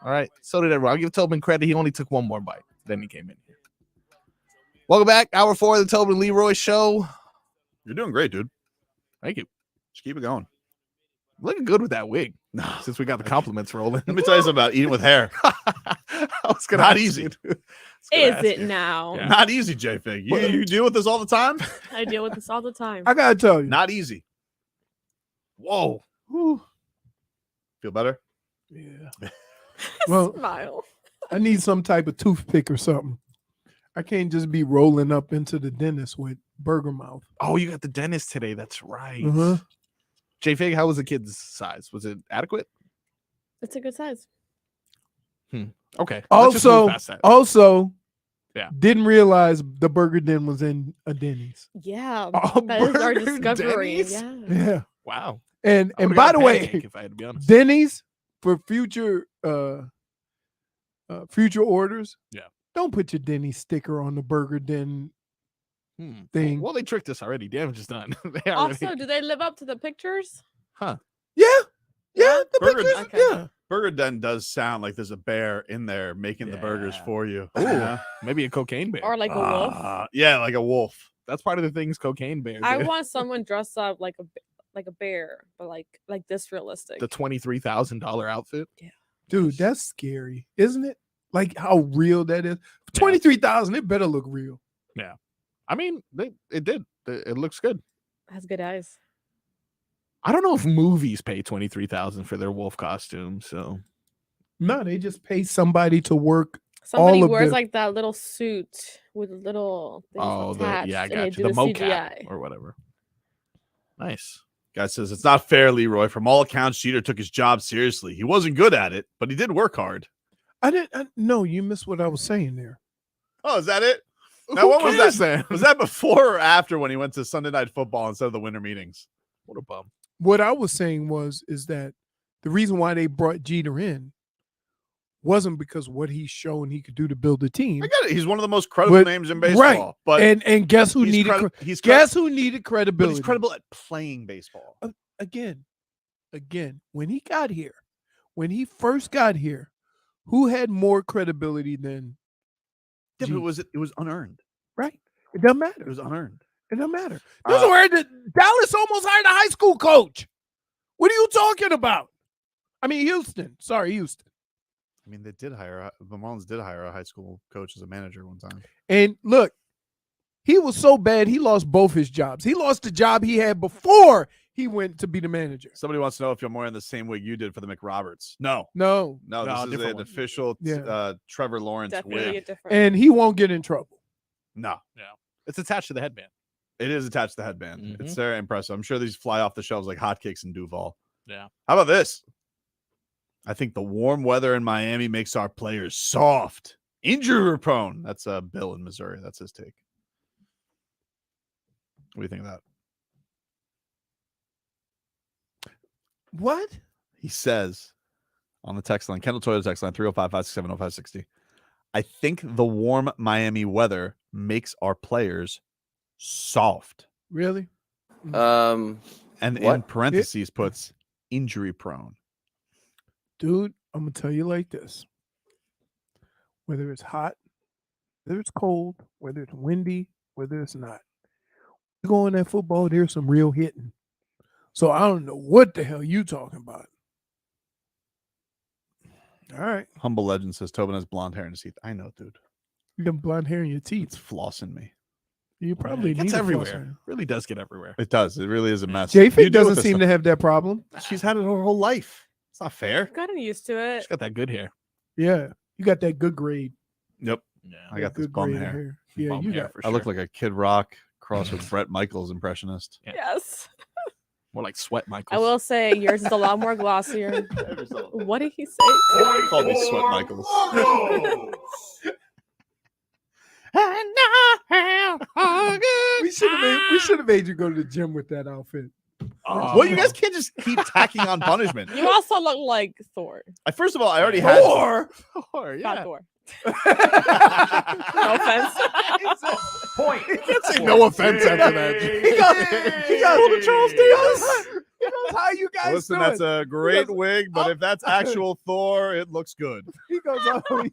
[SPEAKER 5] All right, so did everyone. I'll give Tobin credit. He only took 1 more bite. Then he came in here. Welcome back. Hour 4 of the Tobin and Leroy show.
[SPEAKER 4] You're doing great, dude.
[SPEAKER 5] Thank you.
[SPEAKER 4] Just keep it going.
[SPEAKER 5] Looking good with that wig. Since we got the compliments rolling.
[SPEAKER 4] Let me tell you something about eating with hair.
[SPEAKER 5] I was gonna
[SPEAKER 4] Not
[SPEAKER 5] ask
[SPEAKER 4] easy.
[SPEAKER 5] you.
[SPEAKER 6] Is it now?
[SPEAKER 5] Yeah.
[SPEAKER 4] Not easy, J-Fig. You deal with this all the time?
[SPEAKER 6] I deal with this all the time.
[SPEAKER 1] I gotta tell you,
[SPEAKER 4] Not easy. Whoa. Whew. Feel better?
[SPEAKER 1] Yeah. Well,
[SPEAKER 6] Smile.
[SPEAKER 1] I need some type of toothpick or something. I can't just be rolling up into the dentist with burger mouth.
[SPEAKER 5] Oh, you got the dentist today. That's right.
[SPEAKER 1] Uh-huh.
[SPEAKER 5] J-Fig, how was the kid's size? Was it adequate?
[SPEAKER 6] It's a good size.
[SPEAKER 5] Okay. Let's just move past that.
[SPEAKER 1] Also,
[SPEAKER 5] Yeah.
[SPEAKER 1] didn't realize the Burger Den was in a Denny's.
[SPEAKER 6] Yeah.
[SPEAKER 5] Oh,
[SPEAKER 6] that is our
[SPEAKER 5] Burger
[SPEAKER 6] discovery.
[SPEAKER 5] Denny's?
[SPEAKER 6] Yeah.
[SPEAKER 1] Yeah.
[SPEAKER 5] Wow.
[SPEAKER 1] And
[SPEAKER 5] I would've
[SPEAKER 1] by
[SPEAKER 5] got
[SPEAKER 1] the
[SPEAKER 5] a
[SPEAKER 1] way,
[SPEAKER 5] pancake if I had to be honest.
[SPEAKER 1] Denny's for future future orders.
[SPEAKER 5] Yeah.
[SPEAKER 1] Don't put your Denny's sticker on the Burger Den thing.
[SPEAKER 5] Well, they tricked us already. Damage is done. They
[SPEAKER 6] Also,
[SPEAKER 5] already...
[SPEAKER 6] do they live up to the pictures?
[SPEAKER 5] Huh.
[SPEAKER 1] Yeah. Yeah. The
[SPEAKER 4] Burger,
[SPEAKER 1] pictures.
[SPEAKER 6] Okay.
[SPEAKER 1] Yeah.
[SPEAKER 4] Burger Den does sound like there's a bear in there making the burgers for you.
[SPEAKER 5] Ooh, maybe a cocaine bear.
[SPEAKER 6] Or like a wolf?
[SPEAKER 4] Yeah, like a wolf.
[SPEAKER 5] That's part of the things cocaine bear.
[SPEAKER 6] I
[SPEAKER 5] did.
[SPEAKER 6] want someone dressed up like a bear, but like this realistic.
[SPEAKER 5] The $23,000 outfit.
[SPEAKER 6] Yeah.
[SPEAKER 1] Dude, that's scary, isn't it? Like how real that is. 23,000, it better look real.
[SPEAKER 5] Yeah. I mean, it did. It looks good.
[SPEAKER 6] Has good eyes.
[SPEAKER 5] I don't know if movies pay $23,000 for their wolf costume. So
[SPEAKER 1] No, they just pay somebody to work.
[SPEAKER 6] Somebody
[SPEAKER 1] all of
[SPEAKER 6] wears
[SPEAKER 1] the,
[SPEAKER 6] like that little suit with little things attached.
[SPEAKER 5] I
[SPEAKER 6] and
[SPEAKER 5] got
[SPEAKER 6] they
[SPEAKER 5] you.
[SPEAKER 6] do
[SPEAKER 5] The mocap
[SPEAKER 6] CGI.
[SPEAKER 5] or whatever. Nice.
[SPEAKER 4] Guy says it's not fair, Leroy. From all accounts, Jeter took his job seriously. He wasn't good at it, but he did work hard.
[SPEAKER 1] No, you missed what I was saying there.
[SPEAKER 4] Oh, is that it? Now,
[SPEAKER 5] Who
[SPEAKER 4] what was
[SPEAKER 5] cares
[SPEAKER 4] that?
[SPEAKER 5] then?
[SPEAKER 4] Was that before or after when he went to Sunday Night Football instead of the winter meetings?
[SPEAKER 5] What a bum.
[SPEAKER 1] What I was saying is that the reason why they brought Jeter in wasn't because what he's shown he could do to build a team.
[SPEAKER 4] I get it. He's one of the most credible names in baseball.
[SPEAKER 1] Right.
[SPEAKER 4] But
[SPEAKER 1] and guess who
[SPEAKER 4] he's
[SPEAKER 1] needed who needed
[SPEAKER 4] But
[SPEAKER 1] credibility?
[SPEAKER 4] he's credible at playing baseball.
[SPEAKER 1] Again, when he first got here, who had more credibility than
[SPEAKER 4] Yeah, but it was unearned.
[SPEAKER 1] right? It doesn't matter.
[SPEAKER 4] It was unearned.
[SPEAKER 1] It doesn't matter. Dallas almost hired a high school coach. What are you talking about? I mean, Houston. Sorry, Houston.
[SPEAKER 4] I mean, the Marlins did hire a high school coach as a manager one time.
[SPEAKER 1] And look, he was so bad, he lost both his jobs. He lost the job he had before he went to be the manager.
[SPEAKER 4] Somebody wants to know if you're wearing the same wig you did for the McRoberts. No.
[SPEAKER 1] No,
[SPEAKER 4] This is an official Trevor Lawrence
[SPEAKER 6] Definitely a
[SPEAKER 4] wig.
[SPEAKER 6] different.
[SPEAKER 1] and he won't get in trouble.
[SPEAKER 4] No.
[SPEAKER 5] Yeah. It's attached to the headband.
[SPEAKER 4] It is attached to the headband. It's very impressive. I'm sure these fly off the shelves like hotcakes in Duval.
[SPEAKER 5] Yeah.
[SPEAKER 4] How about this? I think the warm weather in Miami makes our players soft, injury prone. That's Bill in Missouri. That's his take. What do you think of that?
[SPEAKER 1] What?
[SPEAKER 4] He says on the text line, Kendall Toyota text line 305-567-0560. I think the warm Miami weather makes our players soft.
[SPEAKER 1] Really?
[SPEAKER 4] And in
[SPEAKER 18] What?
[SPEAKER 4] parentheses puts injury prone.
[SPEAKER 1] Dude, I'm going to tell you like this. Whether it's hot, whether it's cold, whether it's windy, whether it's not. You go in that football, there's some real hitting. So I don't know what the hell you talking about. All right.
[SPEAKER 4] Humble Legend says Tobin has blonde hair in his teeth. I know, dude.
[SPEAKER 1] You got blonde hair in your teeth.
[SPEAKER 4] It's flossing me.
[SPEAKER 1] You probably
[SPEAKER 5] It
[SPEAKER 1] need
[SPEAKER 5] gets
[SPEAKER 1] a
[SPEAKER 5] everywhere.
[SPEAKER 1] flosser.
[SPEAKER 5] Really does get everywhere.
[SPEAKER 4] It does. It really is a mess.
[SPEAKER 1] J-Fig doesn't seem to have that problem.
[SPEAKER 4] She's had it her whole life. It's not fair.
[SPEAKER 6] I've gotten used to it.
[SPEAKER 5] She's got that good hair.
[SPEAKER 1] Yeah. You got that good grade.
[SPEAKER 4] Yep.
[SPEAKER 5] Yeah.
[SPEAKER 4] I got this
[SPEAKER 1] Good
[SPEAKER 4] bum
[SPEAKER 1] grade of
[SPEAKER 4] hair.
[SPEAKER 1] Yeah,
[SPEAKER 5] Bum
[SPEAKER 1] you
[SPEAKER 5] hair
[SPEAKER 1] got
[SPEAKER 5] for
[SPEAKER 4] I look
[SPEAKER 5] sure.
[SPEAKER 4] like a Kid Rock crossed with Brett Michaels impressionist.
[SPEAKER 6] Yes.
[SPEAKER 5] More like Sweat Michaels.
[SPEAKER 6] I will say yours is a lot more glossier. What did he say?
[SPEAKER 4] Called me Sweat Michaels.
[SPEAKER 1] We should have made you go to the gym with that outfit.
[SPEAKER 4] Well, you guys can't just keep tacking on punishment.
[SPEAKER 6] You also look like Thor.
[SPEAKER 4] First of all, I already had
[SPEAKER 1] Thor.
[SPEAKER 6] Fat Thor. No offense.
[SPEAKER 1] Point.
[SPEAKER 4] You can't say no offense after that.
[SPEAKER 1] He goes, Charles Diaz. He goes, how you guys
[SPEAKER 4] Listen,
[SPEAKER 1] doing?
[SPEAKER 4] that's a great wig, but if that's actual Thor, it looks good.
[SPEAKER 1] He goes, that's one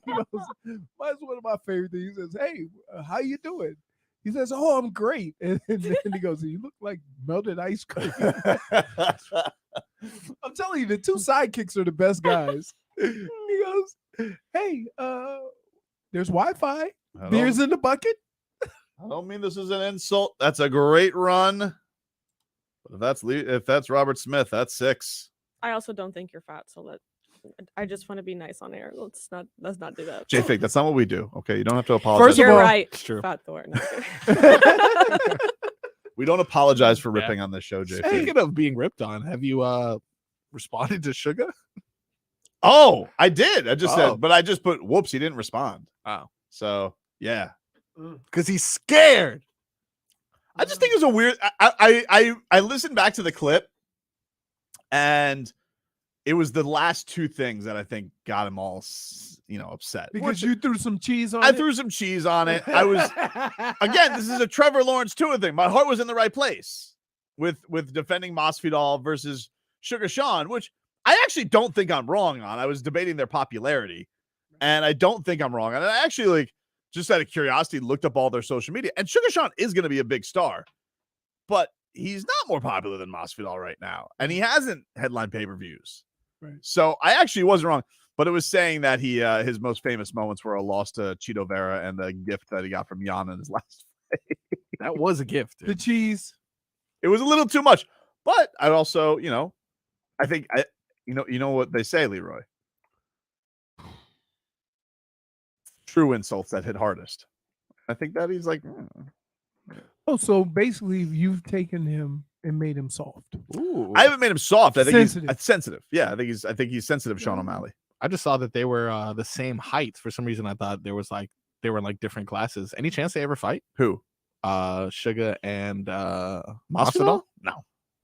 [SPEAKER 1] of my favorite things. He says, hey, how you doing? He says, oh, I'm great. And then he goes, you look like melted ice cream. I'm telling you, the two sidekicks are the best guys. He goes, hey, there's Wi-Fi. Beers in the bucket.
[SPEAKER 4] I don't mean this is an insult. That's a great run. But if that's Robert Smith, that's 6.
[SPEAKER 6] I also don't think you're fat, so I just want to be nice on air. Let's not do that.
[SPEAKER 4] J-Fig, that's not what we do. Okay, you don't have to apologize.
[SPEAKER 6] First of all, right.
[SPEAKER 4] It's true.
[SPEAKER 6] Fat Thor. No,
[SPEAKER 4] We don't apologize for ripping on this show, J-Fig.
[SPEAKER 5] Speaking of being ripped on, have you responded to Sugar?
[SPEAKER 4] Oh, I did. I just said, but I just put whoops. He didn't respond.
[SPEAKER 5] Oh,
[SPEAKER 4] so yeah,
[SPEAKER 5] because he's scared.
[SPEAKER 4] I just think it was a weird. I listened back to the clip, and it was the last 2 things that I think got him all upset.
[SPEAKER 1] Because you threw some cheese on it?
[SPEAKER 4] I threw some cheese on it. I was again. This is a Trevor Lawrence Tua thing. My heart was in the right place with defending Masvidal versus Sugar Sean, which I actually don't think I'm wrong on. I was debating their popularity, and I don't think I'm wrong. And I actually just out of curiosity looked up all their social media. And Sugar Sean is going to be a big star, but he's not more popular than Masvidal right now, and he hasn't headline pay-per-views.
[SPEAKER 1] Right.
[SPEAKER 4] So I actually wasn't wrong, but it was saying that he his most famous moments were a loss to Cheeto Vera and the gift that he got from Jan in his last fight.
[SPEAKER 5] That was a gift.
[SPEAKER 1] The cheese.
[SPEAKER 4] It was a little too much, but I also, I think you know what they say, Leroy. True insults that hit hardest. I think that he's like,
[SPEAKER 1] Oh, so basically you've taken him and made him soft.
[SPEAKER 5] Ooh.
[SPEAKER 4] I haven't made him soft. I think
[SPEAKER 1] Sensitive.
[SPEAKER 4] he's sensitive. Yeah, I think he's sensitive, Sean O'Malley.
[SPEAKER 5] I just saw that they were the same height. For some reason, I thought they were in like different classes. Any chance they ever fight?
[SPEAKER 4] Who?
[SPEAKER 5] Sugar and
[SPEAKER 4] Masvidal?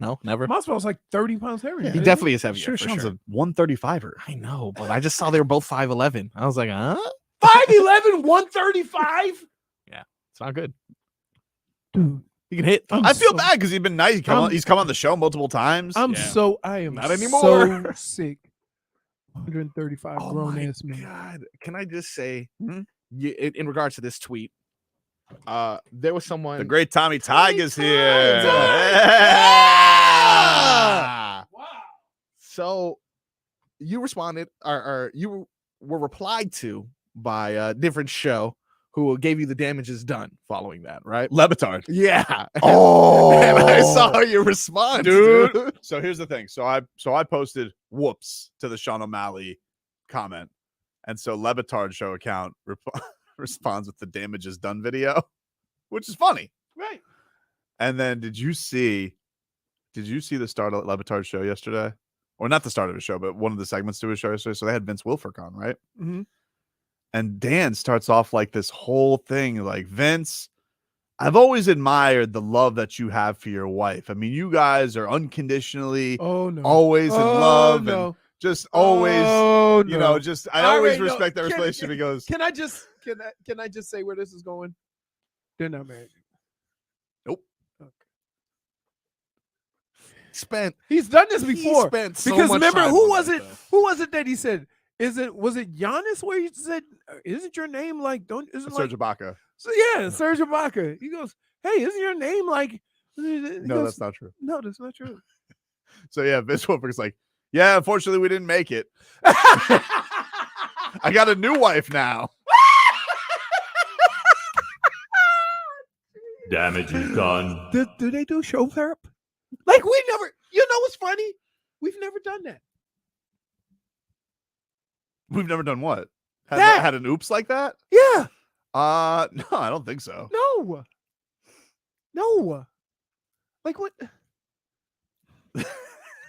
[SPEAKER 5] No, never.
[SPEAKER 1] Masvidal's like 30 pounds heavier.
[SPEAKER 5] He definitely is heavier.
[SPEAKER 4] Sure,
[SPEAKER 5] for
[SPEAKER 4] Sean's
[SPEAKER 5] sure.
[SPEAKER 4] a 135er.
[SPEAKER 5] I know, but I just saw they were both 5'11". I was like, huh?
[SPEAKER 1] 5'11", 135?
[SPEAKER 5] Yeah, it's not good.
[SPEAKER 1] Dude,
[SPEAKER 5] he can hit.
[SPEAKER 4] I feel bad because he's been nice. He's come on the show multiple times.
[SPEAKER 1] I am
[SPEAKER 5] not anymore.
[SPEAKER 1] So sick. 135 grown ass man.
[SPEAKER 5] God, can I just say, in regards to this tweet, there was someone.
[SPEAKER 4] The great Tommy Tig is here.
[SPEAKER 5] Yeah! Wow. So you responded, or you were replied to by a different show who gave you the damages done following that, right?
[SPEAKER 4] Levitard.
[SPEAKER 5] Yeah.
[SPEAKER 4] Oh,
[SPEAKER 5] and I saw your response,
[SPEAKER 4] dude. So here's the thing. So I posted whoops to the Sean O'Malley comment, and so Levitard show account responds with the damages done video, which is funny,
[SPEAKER 1] right?
[SPEAKER 4] And then did you see the start of Levitard's show yesterday, or not the start of his show, but one of the segments to his show yesterday? So they had Vince Wilfork on, right?
[SPEAKER 1] Mm-hmm.
[SPEAKER 4] And Dan starts off like this whole thing, like, Vince, I've always admired the love that you have for your wife. I mean, you guys are unconditionally always in love and just always, I always respect that relationship. He goes,
[SPEAKER 1] can I just say where this is going? They're not married.
[SPEAKER 4] Nope.
[SPEAKER 1] He's done this before.
[SPEAKER 5] Spent so
[SPEAKER 1] because
[SPEAKER 5] much
[SPEAKER 1] remember,
[SPEAKER 5] time
[SPEAKER 1] who
[SPEAKER 5] on
[SPEAKER 1] was
[SPEAKER 5] that,
[SPEAKER 1] it?
[SPEAKER 5] though.
[SPEAKER 1] Who was it that he said? Was it Giannis where he said, "Isn't your name like
[SPEAKER 4] Serge Ibaka?"
[SPEAKER 1] So yeah, Serge Ibaka. He goes, "Hey, isn't your name like?"
[SPEAKER 4] No, that's not true.
[SPEAKER 1] No, that's not true.
[SPEAKER 4] So yeah, Vince Wilfork's like, yeah, unfortunately we didn't make it. I got a new wife now.
[SPEAKER 2] Damage is done.
[SPEAKER 1] Do they do show therapy? Like we never. You know what's funny? We've never done that.
[SPEAKER 4] We've never done what? Had an oops like that?
[SPEAKER 1] Yeah.
[SPEAKER 4] No, I don't think so.
[SPEAKER 1] No. Like what?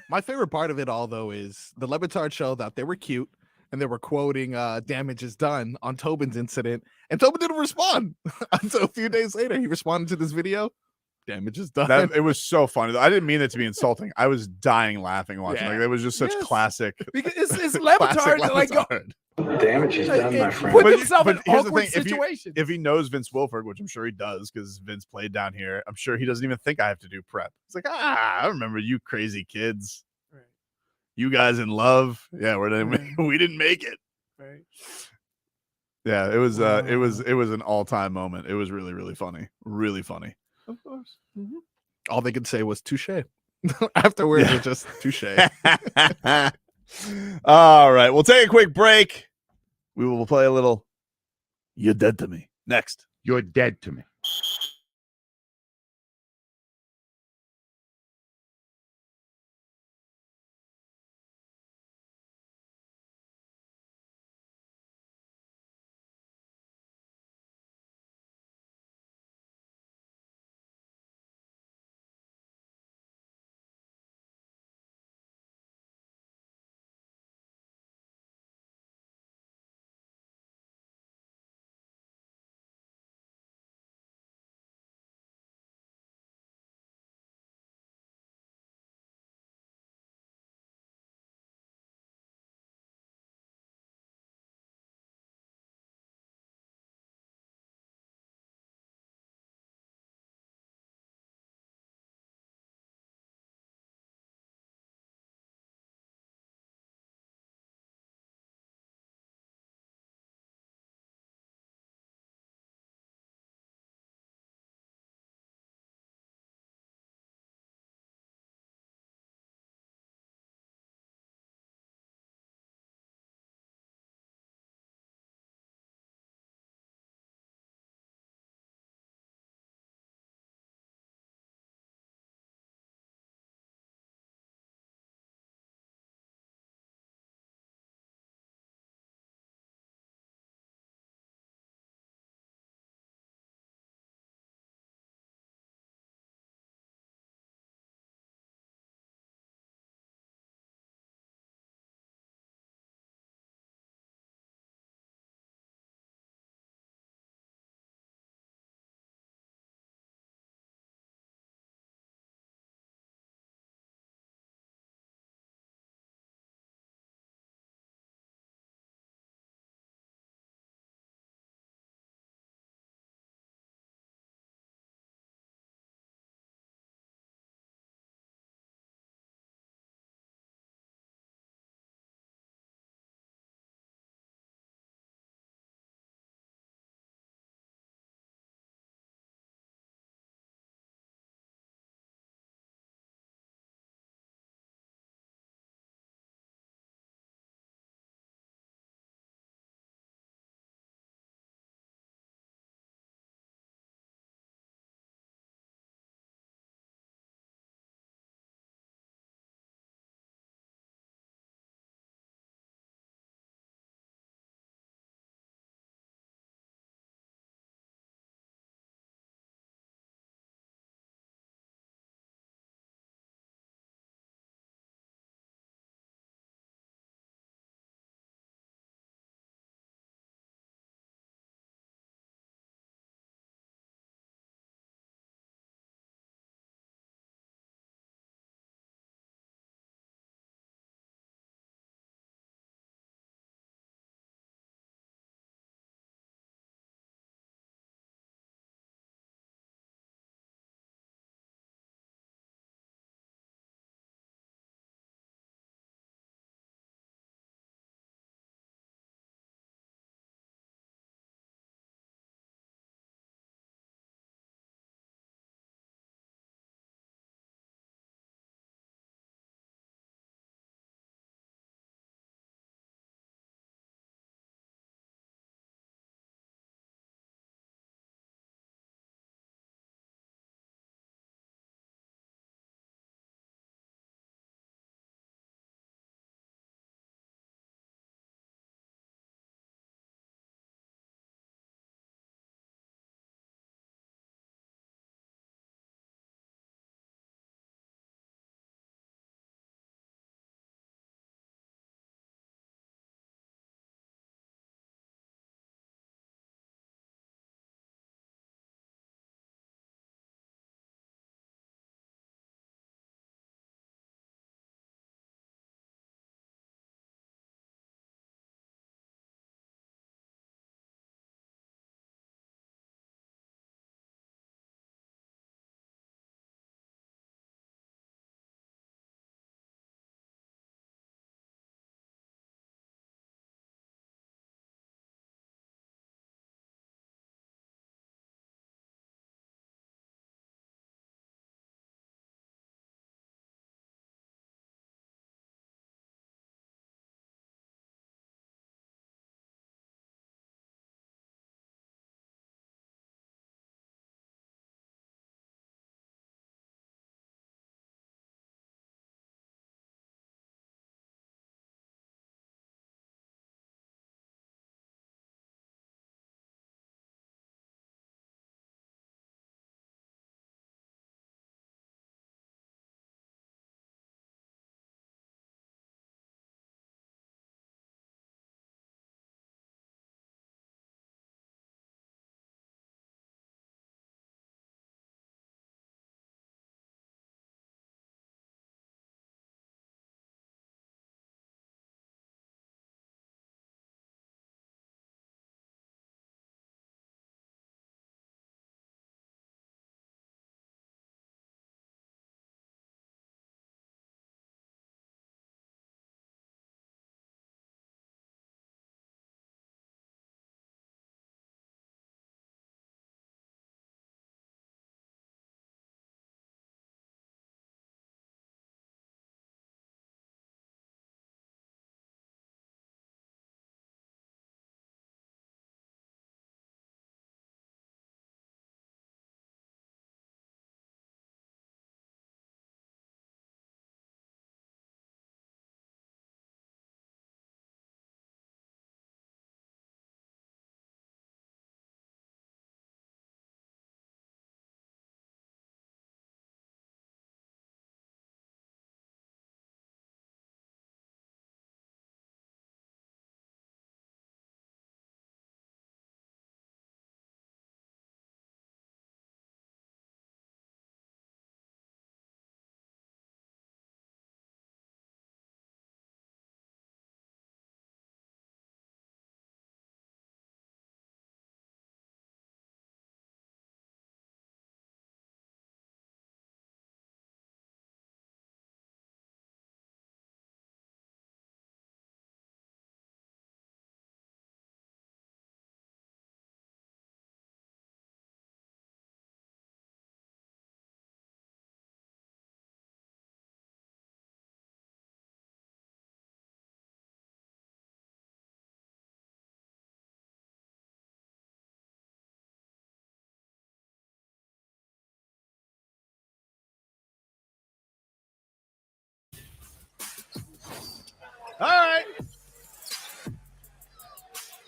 [SPEAKER 5] My favorite part of it all, though, is the Levitard show that they were cute and they were quoting "damage is done" on Tobin's incident, and Tobin didn't respond until a few days later. He responded to this video. Damage is done.
[SPEAKER 4] It was so funny. I didn't mean it to be insulting. I was dying laughing watching.
[SPEAKER 5] Yeah.
[SPEAKER 4] Like it was just such classic.
[SPEAKER 1] Because it's
[SPEAKER 4] classic
[SPEAKER 1] Levitard. Like,
[SPEAKER 4] Levitard.
[SPEAKER 20] Damage is done, my friend.
[SPEAKER 1] put himself in
[SPEAKER 4] here's the
[SPEAKER 1] awkward
[SPEAKER 4] thing,
[SPEAKER 1] situations.
[SPEAKER 4] if he knows Vince Wilfork, which I'm sure he does because Vince played down here, I'm sure he doesn't even think I have to do prep. It's like, I remember you crazy kids.
[SPEAKER 1] Right.
[SPEAKER 4] You guys in love. Yeah, we didn't make it.
[SPEAKER 1] Right.
[SPEAKER 4] Yeah, it was an all-time moment. It was really, really funny. Really funny.
[SPEAKER 1] Of course. Mm-hmm.
[SPEAKER 5] All they could say was touche. Afterwards, it was just touche.
[SPEAKER 4] All right, we'll take a quick break. We will play a little You're Dead to Me next.
[SPEAKER 21] You're dead to me.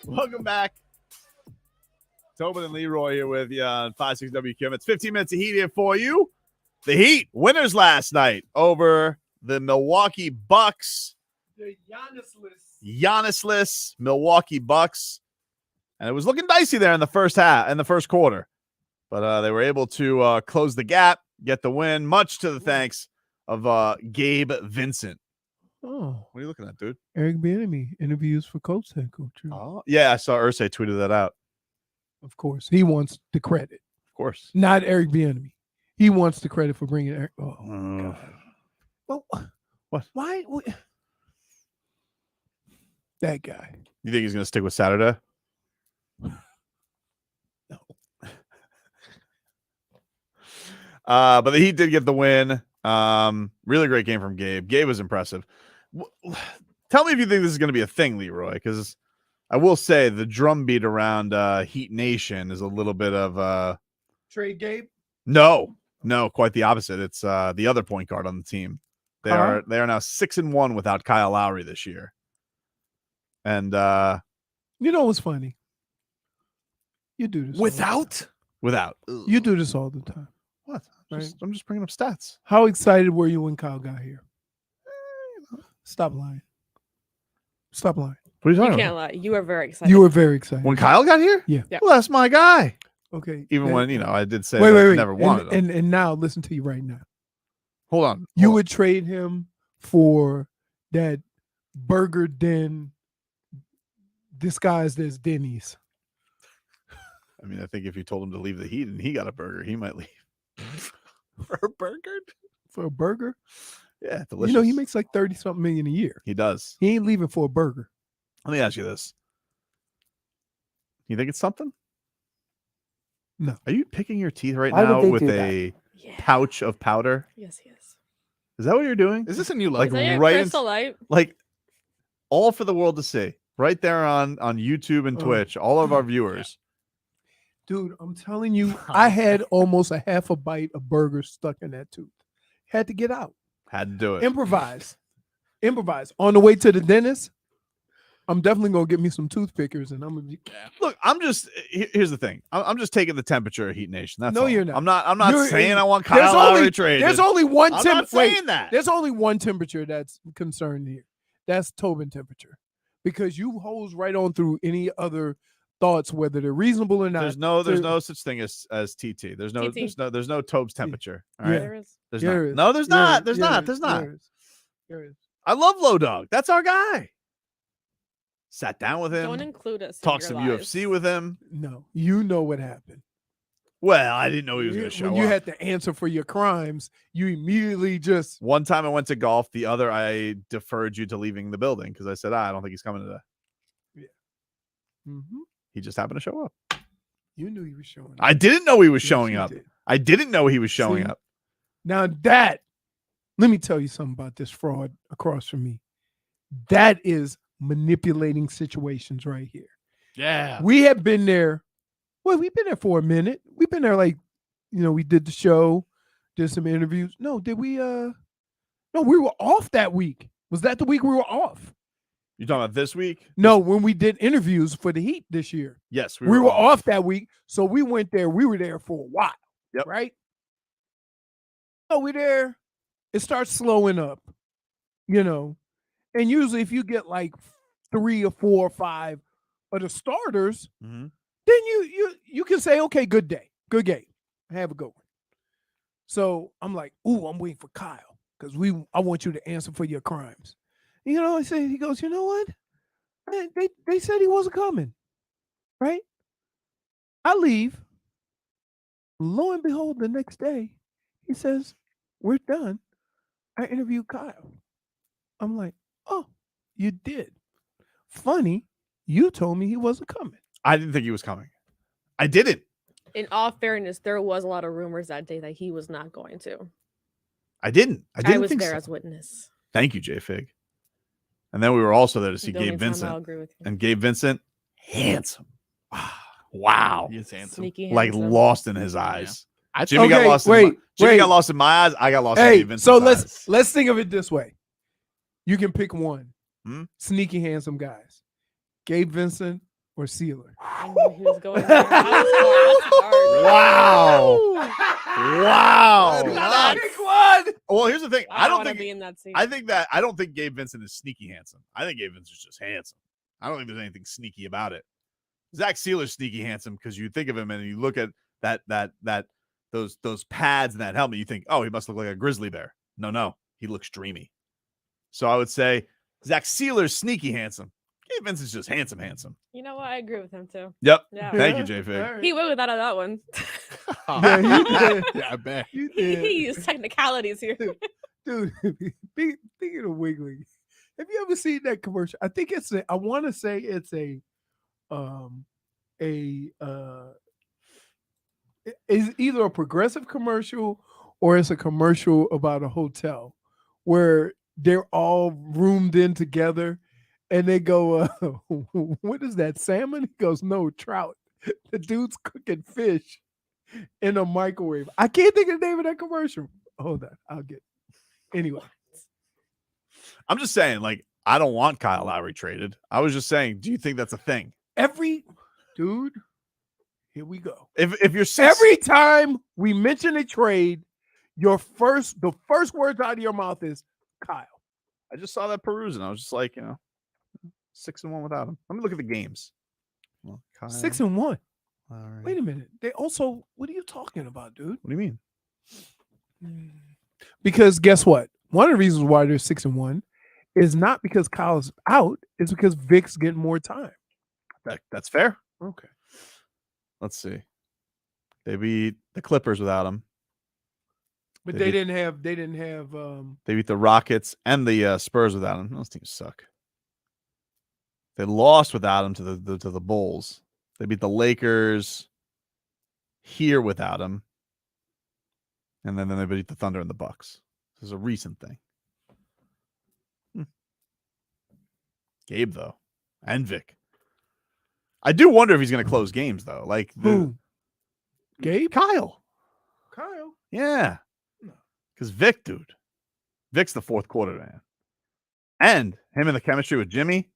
[SPEAKER 4] Welcome back. Tobin and Leroy here with you on 5-6 WQM. It's 15 minutes of Heat here for you. The Heat, winners last night over the Milwaukee Bucks.
[SPEAKER 1] The
[SPEAKER 4] Giannis-less Milwaukee Bucks. And it was looking dicey there in the first quarter. But they were able to close the gap, get the win, much to the thanks of Gabe Vincent.
[SPEAKER 1] Oh,
[SPEAKER 4] what are you looking at, dude?
[SPEAKER 1] Eric Bieniemy interviews for Colts head coach.
[SPEAKER 4] Oh, yeah, I saw Irsay tweeted that out.
[SPEAKER 1] Of course, he wants the credit.
[SPEAKER 4] Of course,
[SPEAKER 1] not Eric Bieniemy. He wants the credit for bringing Eric. Oh, God. Well,
[SPEAKER 4] what?
[SPEAKER 1] Why? That guy.
[SPEAKER 4] You think he's going to stick with Saturday?
[SPEAKER 1] No.
[SPEAKER 4] But the Heat did get the win. Really great game from Gabe. Gabe was impressive. Tell me if you think this is going to be a thing, Leroy, because I will say the drumbeat around Heat Nation is a little bit of
[SPEAKER 1] trade Gabe.
[SPEAKER 4] No, quite the opposite. It's the other point guard on the team. They are now 6-1 without Kyle Lowry this year. And
[SPEAKER 1] you know what's funny? You do this
[SPEAKER 4] without.
[SPEAKER 1] You do this all the time.
[SPEAKER 4] What? I'm just bringing up stats.
[SPEAKER 1] How excited were you when Kyle got here? Stop lying. Stop lying.
[SPEAKER 4] What are you
[SPEAKER 6] You
[SPEAKER 4] talking
[SPEAKER 6] can't
[SPEAKER 4] about?
[SPEAKER 6] lie. You were very excited.
[SPEAKER 1] You were very excited.
[SPEAKER 4] When Kyle got here?
[SPEAKER 1] Yeah.
[SPEAKER 4] Well, that's my guy.
[SPEAKER 1] Okay.
[SPEAKER 4] Even when, I did say
[SPEAKER 1] wait.
[SPEAKER 4] never wanted him.
[SPEAKER 1] And now listen to you right now.
[SPEAKER 4] Hold on.
[SPEAKER 1] You would trade him for that burger den disguised as Denny's.
[SPEAKER 4] I mean, I think if you told him to leave the Heat and he got a burger, he might leave. For a burger?
[SPEAKER 1] For a burger?
[SPEAKER 4] Yeah, delicious.
[SPEAKER 1] You know, he makes like 30-something million a year.
[SPEAKER 4] He does.
[SPEAKER 1] He ain't leaving for a burger.
[SPEAKER 4] Let me ask you this. You think it's something?
[SPEAKER 1] No.
[SPEAKER 4] Are you picking your teeth right
[SPEAKER 1] Why would
[SPEAKER 4] now
[SPEAKER 1] they
[SPEAKER 4] with
[SPEAKER 1] do
[SPEAKER 4] a pouch of powder?
[SPEAKER 6] Yes, he is.
[SPEAKER 4] Is that what you're doing?
[SPEAKER 5] Is this a new
[SPEAKER 4] like
[SPEAKER 5] light?
[SPEAKER 6] Is that your
[SPEAKER 4] right
[SPEAKER 6] crystal light?
[SPEAKER 4] like all for the world to see? Right there on YouTube and Twitch, all of our viewers.
[SPEAKER 1] Dude, I'm telling you, I had almost a half a bite of burger stuck in that tooth. Had to get out.
[SPEAKER 4] Had to do it.
[SPEAKER 1] Improvise. On the way to the dentist, I'm definitely gonna get me some toothpickers, and I'm gonna be.
[SPEAKER 4] Look, here's the thing. I'm just taking the temperature of Heat Nation. That's
[SPEAKER 1] No,
[SPEAKER 4] all.
[SPEAKER 1] you're not.
[SPEAKER 4] I'm not
[SPEAKER 1] You're-
[SPEAKER 4] saying I want Kyle Lowry traded.
[SPEAKER 1] There's only one
[SPEAKER 4] I'm not saying that.
[SPEAKER 1] There's only one temperature that's concerned here. That's Tobin temperature, because you hose right on through any other thoughts, whether they're reasonable or not.
[SPEAKER 4] There's no such thing as TT. There's no Tobes temperature. All right.
[SPEAKER 1] Yeah.
[SPEAKER 6] There is.
[SPEAKER 4] There's
[SPEAKER 1] There
[SPEAKER 4] not.
[SPEAKER 1] is.
[SPEAKER 4] No, there's
[SPEAKER 1] Yeah,
[SPEAKER 4] not. There's
[SPEAKER 1] yeah,
[SPEAKER 4] not. There's not.
[SPEAKER 1] There is.
[SPEAKER 4] I love Low Dog. That's our guy. Sat down with him.
[SPEAKER 6] Don't include us.
[SPEAKER 4] Talked
[SPEAKER 6] in
[SPEAKER 4] some
[SPEAKER 6] your lives.
[SPEAKER 4] UFC with him.
[SPEAKER 1] No, you know what happened.
[SPEAKER 4] Well, I didn't know he was going to show
[SPEAKER 1] When you
[SPEAKER 4] up.
[SPEAKER 1] had to answer for your crimes, you immediately just.
[SPEAKER 4] One time I went to golf. The other, I deferred you to leaving the building because I said, I don't think he's coming today.
[SPEAKER 1] Mm-hmm.
[SPEAKER 4] He just happened to show up.
[SPEAKER 1] You knew he was showing up.
[SPEAKER 4] I didn't know he was
[SPEAKER 1] Yes,
[SPEAKER 4] showing
[SPEAKER 1] you
[SPEAKER 4] up.
[SPEAKER 1] did.
[SPEAKER 4] I didn't know he was showing
[SPEAKER 1] See?
[SPEAKER 4] up.
[SPEAKER 1] Now let me tell you something about this fraud across from me. That is manipulating situations right here.
[SPEAKER 5] Yeah.
[SPEAKER 1] We have been there. Well, we've been there for a minute. We've been there we did the show, did some interviews. No, did we? No, we were off that week. Was that the week we were off?
[SPEAKER 4] You talking about this week?
[SPEAKER 1] No, when we did interviews for the Heat this year.
[SPEAKER 4] Yes,
[SPEAKER 1] we were off that week. So we went there. We were there for a while.
[SPEAKER 4] Yep.
[SPEAKER 1] Right? So we're there. It starts slowing up, and usually if you get like 3 or 4 or 5 of the starters,
[SPEAKER 4] Mm-hmm.
[SPEAKER 1] then you can say, okay, good day, good game, have a good one. So I'm like, ooh, I'm waiting for Kyle because I want you to answer for your crimes. I say, he goes, you know what? They said he wasn't coming, right? I leave. Lo and behold, the next day, he says, we're done. I interviewed Kyle. I'm like, oh, you did. Funny, you told me he wasn't coming.
[SPEAKER 4] I didn't think he was coming. I didn't.
[SPEAKER 6] In all fairness, there was a lot of rumors that day that he was not going to.
[SPEAKER 4] I didn't.
[SPEAKER 6] I was
[SPEAKER 4] think
[SPEAKER 6] there
[SPEAKER 4] so.
[SPEAKER 6] as witness.
[SPEAKER 4] Thank you, J Fig. And then we were also there to see
[SPEAKER 6] The
[SPEAKER 4] Gabe
[SPEAKER 6] only time
[SPEAKER 4] Vincent.
[SPEAKER 6] I'll agree with you.
[SPEAKER 4] And Gabe Vincent, handsome. Wow.
[SPEAKER 5] He is handsome.
[SPEAKER 6] Sneaky
[SPEAKER 4] Like
[SPEAKER 6] handsome.
[SPEAKER 4] lost in his eyes.
[SPEAKER 5] I-
[SPEAKER 4] Jimmy got
[SPEAKER 1] Okay,
[SPEAKER 4] lost.
[SPEAKER 1] wait.
[SPEAKER 4] Jimmy got lost in my eyes. I got lost in
[SPEAKER 1] Hey,
[SPEAKER 4] Gabe Vincent's
[SPEAKER 1] so
[SPEAKER 4] eyes.
[SPEAKER 1] let's think of it this way. You can pick one.
[SPEAKER 4] Hmm?
[SPEAKER 1] Sneaky handsome guys. Gabe Vincent or Sealer?
[SPEAKER 6] I knew he was going there. That was hard. That's hard.
[SPEAKER 4] Wow.
[SPEAKER 6] That's-
[SPEAKER 4] Well, here's the thing.
[SPEAKER 6] I
[SPEAKER 4] I don't
[SPEAKER 6] wanna
[SPEAKER 4] think
[SPEAKER 6] be in that scene.
[SPEAKER 4] I don't think Gabe Vincent is sneaky handsome. I think Gabe Vincent is just handsome. I don't think there's anything sneaky about it. Zach Sealer's sneaky handsome because you think of him and you look at those pads and that helmet, you think, oh, he must look like a grizzly bear. No, he looks dreamy. So I would say Zach Sealer's sneaky handsome. Gabe Vincent's just handsome.
[SPEAKER 6] You know what? I agree with him too.
[SPEAKER 4] Yep.
[SPEAKER 6] Yeah.
[SPEAKER 4] Thank you, J-Fig.
[SPEAKER 6] He went without that one.
[SPEAKER 1] Yeah, you did.
[SPEAKER 4] Yeah, I bet.
[SPEAKER 1] You
[SPEAKER 6] he
[SPEAKER 1] did.
[SPEAKER 6] used technicalities here.
[SPEAKER 1] Dude, thinking of Wiggly. Have you ever seen that commercial? I think I want to say it's is either a Progressive commercial or it's a commercial about a hotel where they're all roomed in together and they go, what is that, salmon? He goes, no, trout. The dude's cooking fish in a microwave. I can't think of the name of that commercial. Hold on, I'll get it. Anyway.
[SPEAKER 4] I'm just saying, like, I don't want Kyle Lowry traded. I was just saying, do you think that's a thing?
[SPEAKER 1] Dude, here we go.
[SPEAKER 4] If you're
[SPEAKER 1] every time we mention a trade, the first words out of your mouth is Kyle.
[SPEAKER 4] I just saw that peruse and I was just like, 6-1 without him. Let me look at the games. Well, Kyle,
[SPEAKER 1] 6-1.
[SPEAKER 4] Lowry.
[SPEAKER 1] Wait a minute. They also, what are you talking about, dude?
[SPEAKER 4] What do you mean?
[SPEAKER 1] Because guess what? One of the reasons why they're 6-1 is not because Kyle's out, it's because Vic's getting more time.
[SPEAKER 4] That's fair.
[SPEAKER 1] Okay.
[SPEAKER 4] Let's see. They beat the Clippers without him.
[SPEAKER 1] But they didn't have
[SPEAKER 4] They beat the Rockets and the Spurs without him. Those teams suck. They lost without him to the Bulls. They beat the Lakers here without him. And then they beat the Thunder and the Bucks. This is a recent thing. Gabe, though. And Vic. I do wonder if he's going to close games, though. Like
[SPEAKER 1] who? Gabe?
[SPEAKER 4] Kyle.
[SPEAKER 1] Kyle?
[SPEAKER 4] Yeah. Because Vic, dude. Vic's the fourth quarter man. And him and the chemistry with Jimmy,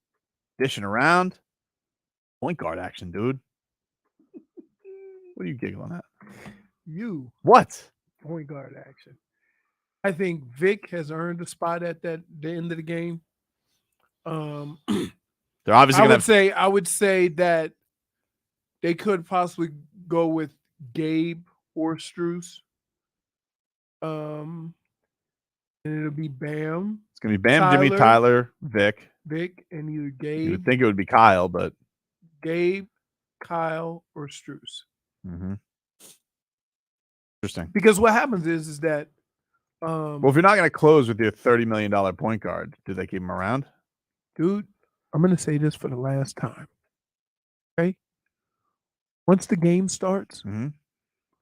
[SPEAKER 4] dishing around. Point guard action, dude. What are you giggling at?
[SPEAKER 1] You.
[SPEAKER 4] What?
[SPEAKER 1] Point guard action. I think Vic has earned a spot at the end of the game.
[SPEAKER 4] They're obviously
[SPEAKER 1] I would say that they could possibly go with Gabe or Strus. And it'll be Bam.
[SPEAKER 4] It's gonna be Bam, Jimmy, Tyler, Vic,
[SPEAKER 1] and either Gabe.
[SPEAKER 4] You would think it would be Kyle, but
[SPEAKER 1] Gabe, Kyle, or Strus.
[SPEAKER 4] Mm-hmm. Interesting.
[SPEAKER 1] Because what happens is that
[SPEAKER 4] well, if you're not going to close with your $30 million point guard, do they keep him around?
[SPEAKER 1] Dude, I'm going to say this for the last time. Okay? Once the game starts,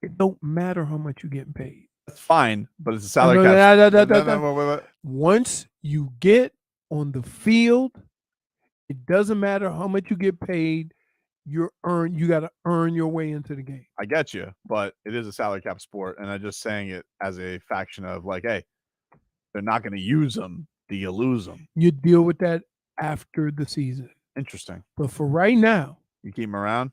[SPEAKER 1] it don't matter how much you're getting paid.
[SPEAKER 4] That's fine, but it's a salary cap.
[SPEAKER 1] Once you get on the field, it doesn't matter how much you get paid. You got to earn your way into the game.
[SPEAKER 4] I get you, but it is a salary cap sport, and I'm just saying it as a faction of like, hey, they're not going to use them. Do you lose them?
[SPEAKER 1] You deal with that after the season.
[SPEAKER 4] Interesting.
[SPEAKER 1] But for right now,
[SPEAKER 4] you keep him around.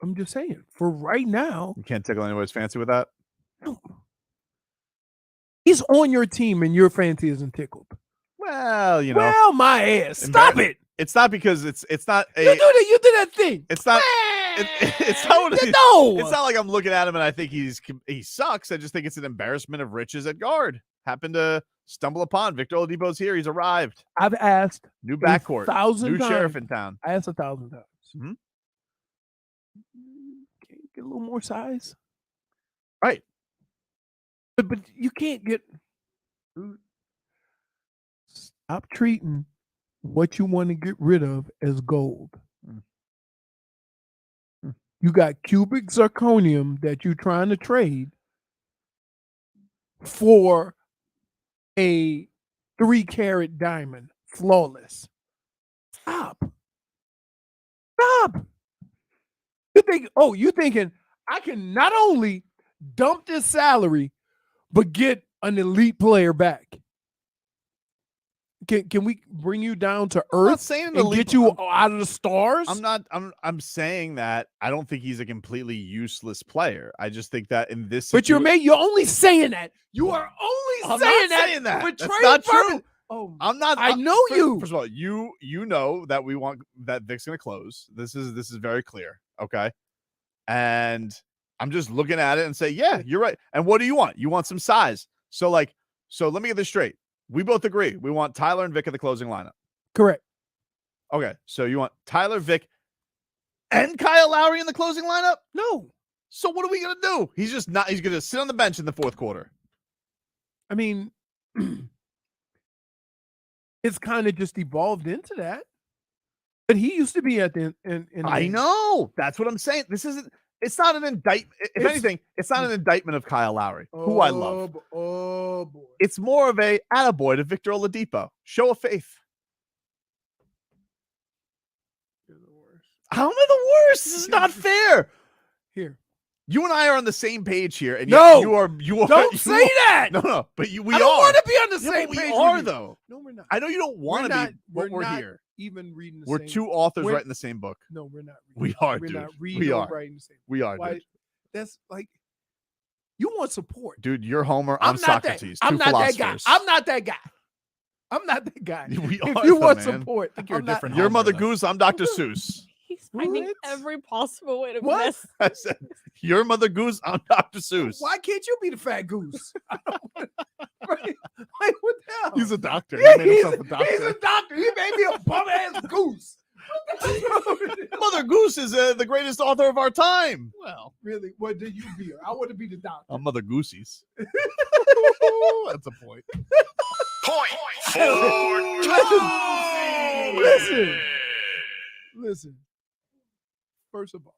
[SPEAKER 1] I'm just saying, for right now,
[SPEAKER 4] you can't tickle anybody's fancy with that.
[SPEAKER 1] No. He's on your team, and your fancy isn't tickled.
[SPEAKER 4] Well,
[SPEAKER 1] Well, my ass. Stop it.
[SPEAKER 4] It's not because it's not a.
[SPEAKER 1] You did that thing.
[SPEAKER 4] It's not. It's not.
[SPEAKER 1] No.
[SPEAKER 4] It's not like I'm looking at him and I think he sucks. I just think it's an embarrassment of riches at guard. Happened to stumble upon Victor Oladipo's here. He's arrived.
[SPEAKER 1] I've asked
[SPEAKER 4] new backcourt,
[SPEAKER 1] 1,000
[SPEAKER 4] new
[SPEAKER 1] times.
[SPEAKER 4] sheriff in town.
[SPEAKER 1] I asked 1,000 times.
[SPEAKER 4] Mm-hmm.
[SPEAKER 1] Can you get a little more size?
[SPEAKER 4] Right.
[SPEAKER 1] But you can't get. Stop treating what you want to get rid of as gold. You got cubic zirconium that you're trying to trade for a 3-carat diamond, flawless. Stop. You thinking I can not only dump this salary, but get an elite player back. Can we bring you down to
[SPEAKER 4] I'm not
[SPEAKER 1] earth
[SPEAKER 4] saying
[SPEAKER 1] and get you out of the stars?
[SPEAKER 4] I'm saying that I don't think he's a completely useless player. I just think that in this
[SPEAKER 1] But you're only saying that. You are
[SPEAKER 4] I'm
[SPEAKER 1] only
[SPEAKER 4] not
[SPEAKER 1] saying that.
[SPEAKER 4] That's
[SPEAKER 1] Trey
[SPEAKER 4] not
[SPEAKER 1] Furman.
[SPEAKER 4] true.
[SPEAKER 1] Oh,
[SPEAKER 4] I'm not.
[SPEAKER 1] I know you.
[SPEAKER 4] First of all, you know that we want that Vic's going to close. This is very clear. Okay, and I'm just looking at it and say, yeah, you're right. And what do you want? You want some size. So let me get this straight. We both agree. We want Tyler and Vic in the closing lineup.
[SPEAKER 1] Correct.
[SPEAKER 4] Okay, so you want Tyler, Vic, and Kyle Lowry in the closing lineup?
[SPEAKER 1] No.
[SPEAKER 4] So what are we gonna do? He's just not. He's gonna sit on the bench in the fourth quarter.
[SPEAKER 1] I mean, it's kind of just evolved into that. But he used to be at the in
[SPEAKER 4] I know. That's what I'm saying. This isn't. It's not an indictment. If anything, it's not an indictment of Kyle Lowry, who I love.
[SPEAKER 1] Oh boy.
[SPEAKER 4] It's more of a attaboy to Victor Oladipo. Show of faith. How am I the worst? This is not fair.
[SPEAKER 1] Here.
[SPEAKER 4] You and I are on the same page here, and
[SPEAKER 1] No,
[SPEAKER 4] you are.
[SPEAKER 1] Don't say that.
[SPEAKER 4] No. But we
[SPEAKER 1] I don't
[SPEAKER 4] are.
[SPEAKER 1] want to be on the
[SPEAKER 4] Yeah,
[SPEAKER 1] same
[SPEAKER 4] but
[SPEAKER 1] page.
[SPEAKER 4] we are
[SPEAKER 1] with you.
[SPEAKER 4] though.
[SPEAKER 1] No, we're not.
[SPEAKER 4] I know you don't want to be, but we're
[SPEAKER 1] not
[SPEAKER 4] here.
[SPEAKER 1] Even reading the
[SPEAKER 4] We're
[SPEAKER 1] same.
[SPEAKER 4] two authors
[SPEAKER 1] we're-
[SPEAKER 4] writing the same book.
[SPEAKER 1] No, we're not.
[SPEAKER 4] We are,
[SPEAKER 1] We're
[SPEAKER 4] dude.
[SPEAKER 1] not reading
[SPEAKER 4] We
[SPEAKER 1] or
[SPEAKER 4] are.
[SPEAKER 1] writing the same.
[SPEAKER 4] We are,
[SPEAKER 1] Why?
[SPEAKER 4] dude.
[SPEAKER 1] That's like you want support.
[SPEAKER 4] Dude, you're Homer. I'm
[SPEAKER 1] not that.
[SPEAKER 4] Socrates.
[SPEAKER 1] I'm
[SPEAKER 4] Two
[SPEAKER 1] not that guy.
[SPEAKER 4] philosophers.
[SPEAKER 1] I'm not that guy. I'm not that guy.
[SPEAKER 4] We
[SPEAKER 1] If
[SPEAKER 4] are
[SPEAKER 1] you
[SPEAKER 4] the
[SPEAKER 1] want
[SPEAKER 4] man.
[SPEAKER 1] support,
[SPEAKER 4] I think you're
[SPEAKER 1] I'm not-
[SPEAKER 4] different. You're Mother Goose. I'm Dr. Seuss.
[SPEAKER 6] He's finding every possible way to
[SPEAKER 1] What?
[SPEAKER 6] mess.
[SPEAKER 4] I said, you're Mother Goose. I'm Dr. Seuss.
[SPEAKER 1] Why can't you be the fat goose? I don't want, right? Like what the hell?
[SPEAKER 5] He's a doctor.
[SPEAKER 1] Yeah,
[SPEAKER 5] He made himself a doctor.
[SPEAKER 1] He's a doctor. He made me a bum ass goose.
[SPEAKER 4] Mother Goose is the greatest author of our time.
[SPEAKER 1] Well, really, what did you be? I want to be the doctor.
[SPEAKER 4] I'm Mother Goosey's.
[SPEAKER 5] That's a point.
[SPEAKER 7] Point for
[SPEAKER 1] Listen. First of all,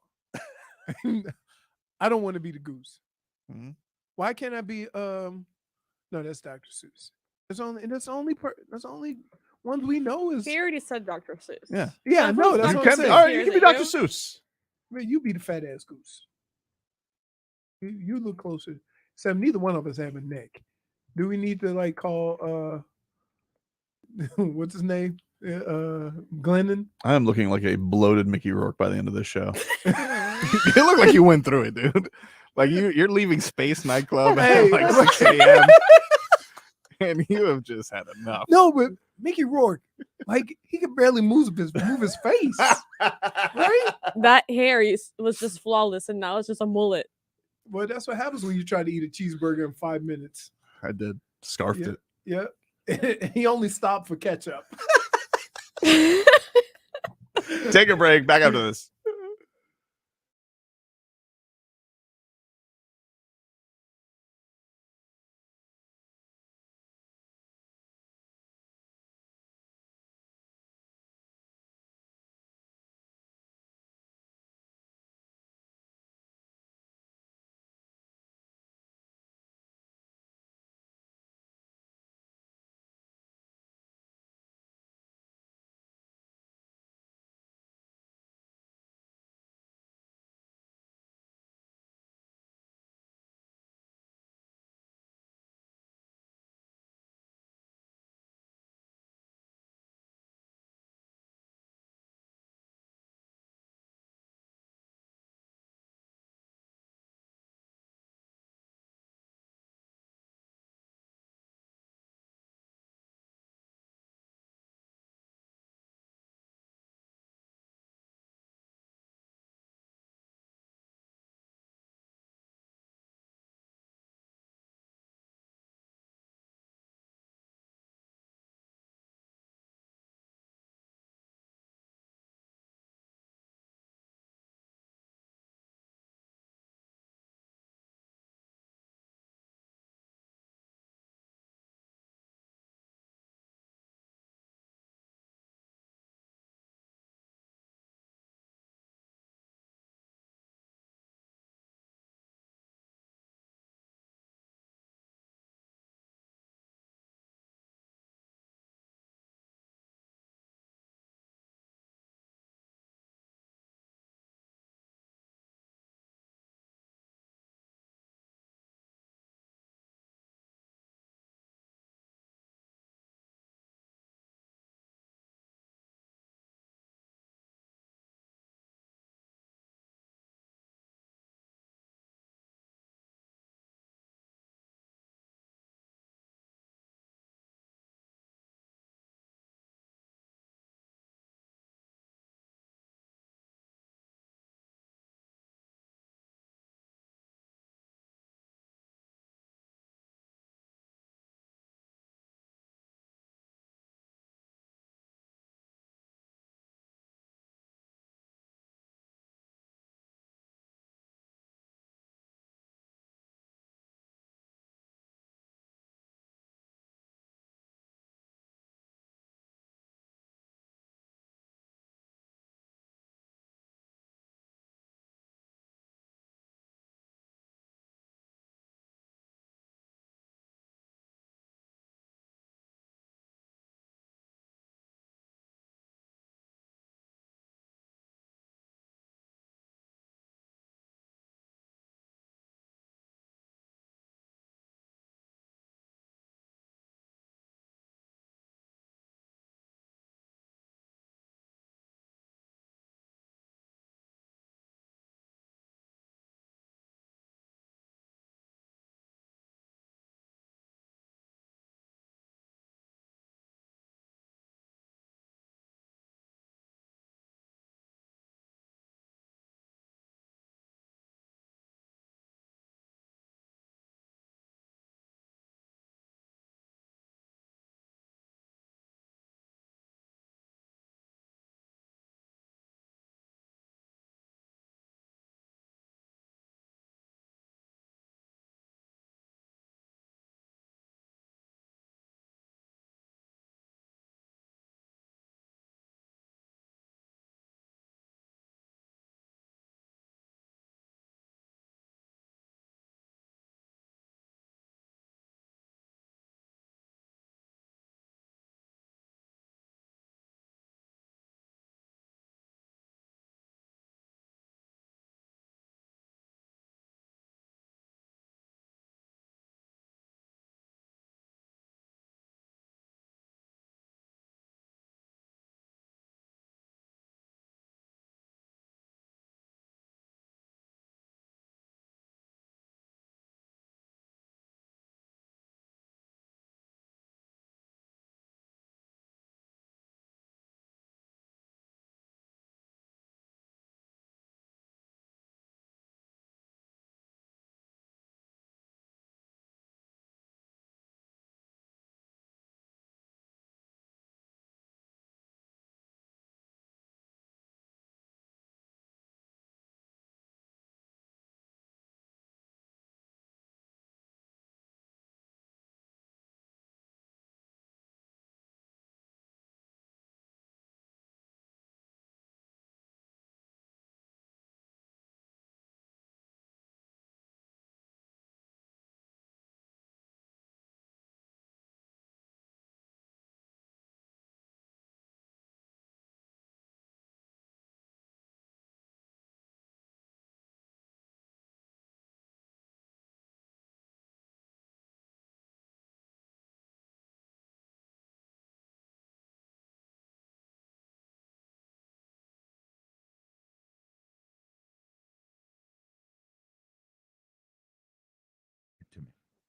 [SPEAKER 1] I don't want to be the goose.
[SPEAKER 4] Mm-hmm.
[SPEAKER 1] Why can't I be? No, that's Dr. Seuss. That's only ones we know is.
[SPEAKER 6] He already said Dr. Seuss.
[SPEAKER 4] Yeah.
[SPEAKER 1] Yeah, no, that's
[SPEAKER 4] You
[SPEAKER 1] what I'm
[SPEAKER 4] can,
[SPEAKER 1] saying.
[SPEAKER 4] all right, you can be Dr. Seuss.
[SPEAKER 1] Man, you be the fat ass goose. You look closer. Sam, neither one of us have a neck. Do we need to call what's his name? Glennon?
[SPEAKER 4] I am looking like a bloated Mickey Rourke by the end of this show.
[SPEAKER 5] You look like you went through it, dude. Like you're leaving Space Nightclub
[SPEAKER 1] Hey.
[SPEAKER 5] at like 6 a.m. and you have just had enough.
[SPEAKER 1] No, but Mickey Rourke, he could barely move his face. Right?
[SPEAKER 6] That hair was just flawless, and now it's just a mullet.
[SPEAKER 1] Well, that's what happens when you try to eat a cheeseburger in 5 minutes.
[SPEAKER 4] I did. Scarfed it.
[SPEAKER 1] Yeah. He only stopped for ketchup.
[SPEAKER 4] Take a break. Back after this.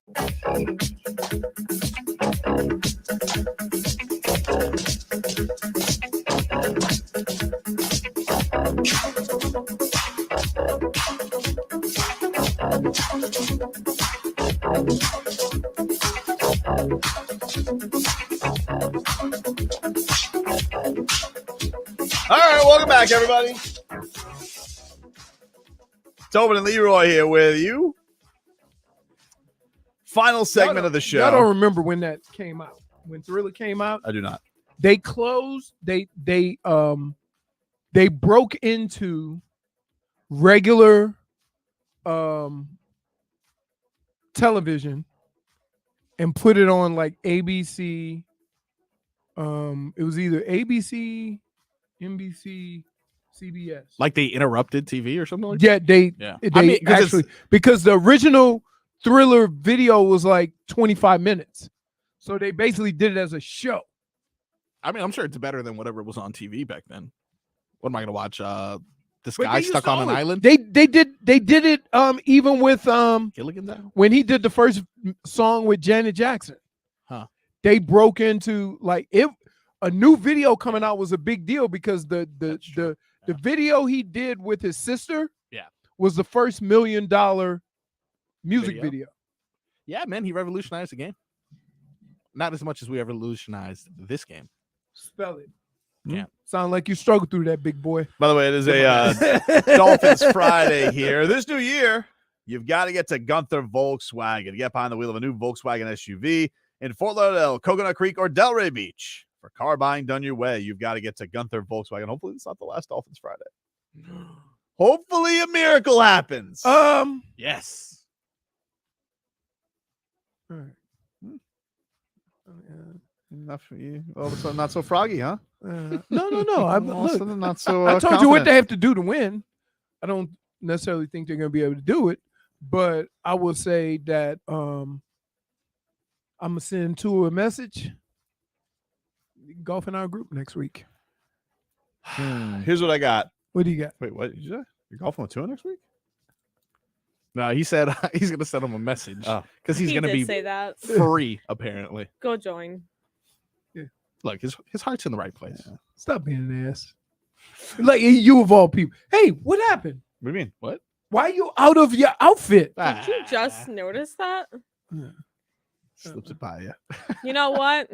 [SPEAKER 4] All right, welcome back, everybody. Tobin and Leroy here with you. Final segment of the show.
[SPEAKER 1] Y'all don't remember when that came out? When Thriller came out?
[SPEAKER 4] I do not.
[SPEAKER 1] They closed. They broke into regular television and put it on like ABC. It was either ABC, NBC, CBS.
[SPEAKER 5] Like they interrupted TV or something like
[SPEAKER 1] Yeah,
[SPEAKER 5] that?
[SPEAKER 1] they
[SPEAKER 5] I mean,
[SPEAKER 1] actually, because the original Thriller video was like 25 minutes. So they basically did it as a show.
[SPEAKER 5] I mean, I'm sure it's better than whatever was on TV back then. What am I going to watch? This
[SPEAKER 1] But
[SPEAKER 5] guy
[SPEAKER 1] they used
[SPEAKER 5] stuck
[SPEAKER 1] to
[SPEAKER 5] on an
[SPEAKER 1] always-
[SPEAKER 5] island?
[SPEAKER 1] They did it even with
[SPEAKER 5] Gilligan's Island?
[SPEAKER 1] when he did the first song with Janet Jackson.
[SPEAKER 5] Huh.
[SPEAKER 1] They broke into like a new video coming out was a big deal because the video he did with his sister was the first $1 million music video.
[SPEAKER 5] Yeah, man, he revolutionized the game. Not as much as we revolutionized this game.
[SPEAKER 1] Spell it.
[SPEAKER 5] Yeah.
[SPEAKER 1] Sound like you struggled through that, big boy.
[SPEAKER 4] By the way, it is a Dolphins Friday here. This new year, you've got to get to Gunther Volkswagen. Get behind the wheel of a new Volkswagen SUV in Fort Lauderdale, Coconut Creek, or Delray Beach. For car buying done your way, you've got to get to Gunther Volkswagen. Hopefully, it's not the last Dolphins Friday. Hopefully, a miracle happens.
[SPEAKER 5] Yes.
[SPEAKER 1] All right.
[SPEAKER 4] Enough for you. All of a sudden, not so froggy, huh?
[SPEAKER 1] No.
[SPEAKER 4] All of a sudden, not so.
[SPEAKER 1] I told you what
[SPEAKER 4] confident.
[SPEAKER 1] they have to do to win. I don't necessarily think they're going to be able to do it, but I will say that I'm gonna send Tua a message. Golf in our group next week.
[SPEAKER 4] Here's what I got.
[SPEAKER 1] What do you got?
[SPEAKER 4] Wait, what did you say? You're golfing with Tua next week?
[SPEAKER 5] No, he said he's going to send him a message because he's
[SPEAKER 6] He
[SPEAKER 5] going to
[SPEAKER 6] did
[SPEAKER 5] be
[SPEAKER 6] say that.
[SPEAKER 5] free, apparently.
[SPEAKER 6] Go join.
[SPEAKER 5] Look, his heart's in the right place.
[SPEAKER 1] Stop being an ass. Like you of all people. Hey, what happened?
[SPEAKER 4] What do you mean?
[SPEAKER 5] What?
[SPEAKER 1] Why are you out of your outfit?
[SPEAKER 6] Did you just notice that?
[SPEAKER 4] Slips it by you.
[SPEAKER 6] You know what?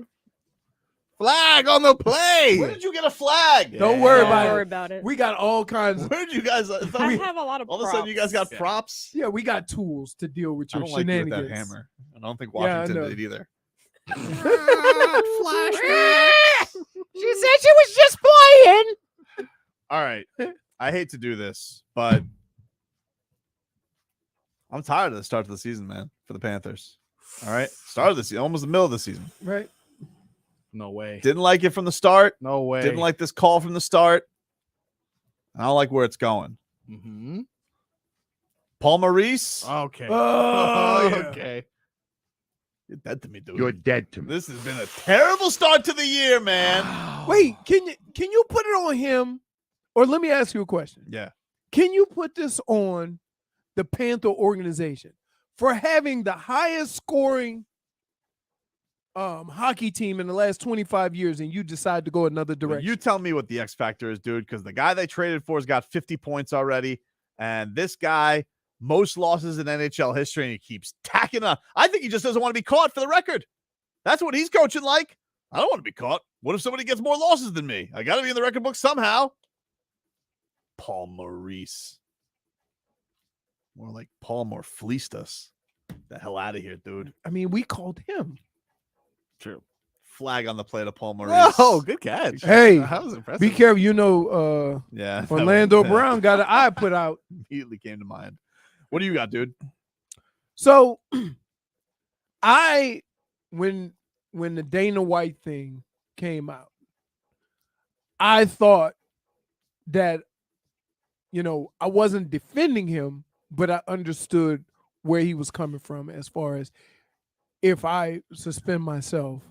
[SPEAKER 5] Flag on the play.
[SPEAKER 4] Where did you get a flag?
[SPEAKER 1] Don't worry
[SPEAKER 6] Don't
[SPEAKER 1] about
[SPEAKER 6] worry
[SPEAKER 1] it.
[SPEAKER 6] about it.
[SPEAKER 1] We got all kinds.
[SPEAKER 4] Where did you guys?
[SPEAKER 6] I have a lot of
[SPEAKER 4] all of a sudden, you guys got props.
[SPEAKER 1] Yeah, we got tools to deal with
[SPEAKER 4] I
[SPEAKER 1] your
[SPEAKER 4] don't like you with
[SPEAKER 1] shenanigans.
[SPEAKER 4] that hammer. I don't think
[SPEAKER 1] Yeah, I
[SPEAKER 4] Washington
[SPEAKER 1] know.
[SPEAKER 4] did either.
[SPEAKER 1] She said she was just playing.
[SPEAKER 4] All right. I hate to do this, but I'm tired of the start of the season, man, for the Panthers. All right. Start of the season, almost the middle of the season.
[SPEAKER 1] Right.
[SPEAKER 5] No way.
[SPEAKER 4] Didn't like it from the start.
[SPEAKER 5] No way.
[SPEAKER 4] Didn't like this call from the start. I don't like where it's going.
[SPEAKER 5] Mm-hmm.
[SPEAKER 4] Paul Maurice.
[SPEAKER 5] Okay.
[SPEAKER 1] Oh, yeah.
[SPEAKER 5] Okay.
[SPEAKER 4] You're dead to me, dude.
[SPEAKER 21] You're dead to me.
[SPEAKER 4] This has been a terrible start to the year, man.
[SPEAKER 1] Wait, can you put it on him? Or let me ask you a question.
[SPEAKER 4] Yeah.
[SPEAKER 1] Can you put this on the Panther organization for having the highest scoring hockey team in the last 25 years and you decide to go another direction?
[SPEAKER 4] You tell me what the X factor is, dude, because the guy they traded for has got 50 points already. And this guy, most losses in NHL history, and he keeps tacking on. I think he just doesn't want to be caught, for the record. That's what he's coaching like. I don't want to be caught. What if somebody gets more losses than me? I got to be in the record book somehow. Paul Maurice. More like Paul Moore fleeced us. The hell out of here, dude.
[SPEAKER 1] I mean, we called him.
[SPEAKER 4] True. Flag on the play to Paul Maurice.
[SPEAKER 5] Oh, good catch.
[SPEAKER 1] Hey,
[SPEAKER 5] that was impressive.
[SPEAKER 1] be careful. You know,
[SPEAKER 4] Yeah.
[SPEAKER 1] Orlando Brown got an eye put out.
[SPEAKER 4] Immediately came to mind. What do you got, dude?
[SPEAKER 1] So when the Dana White thing came out, I thought that, I wasn't defending him, but I understood where he was coming from as far as if I suspend myself,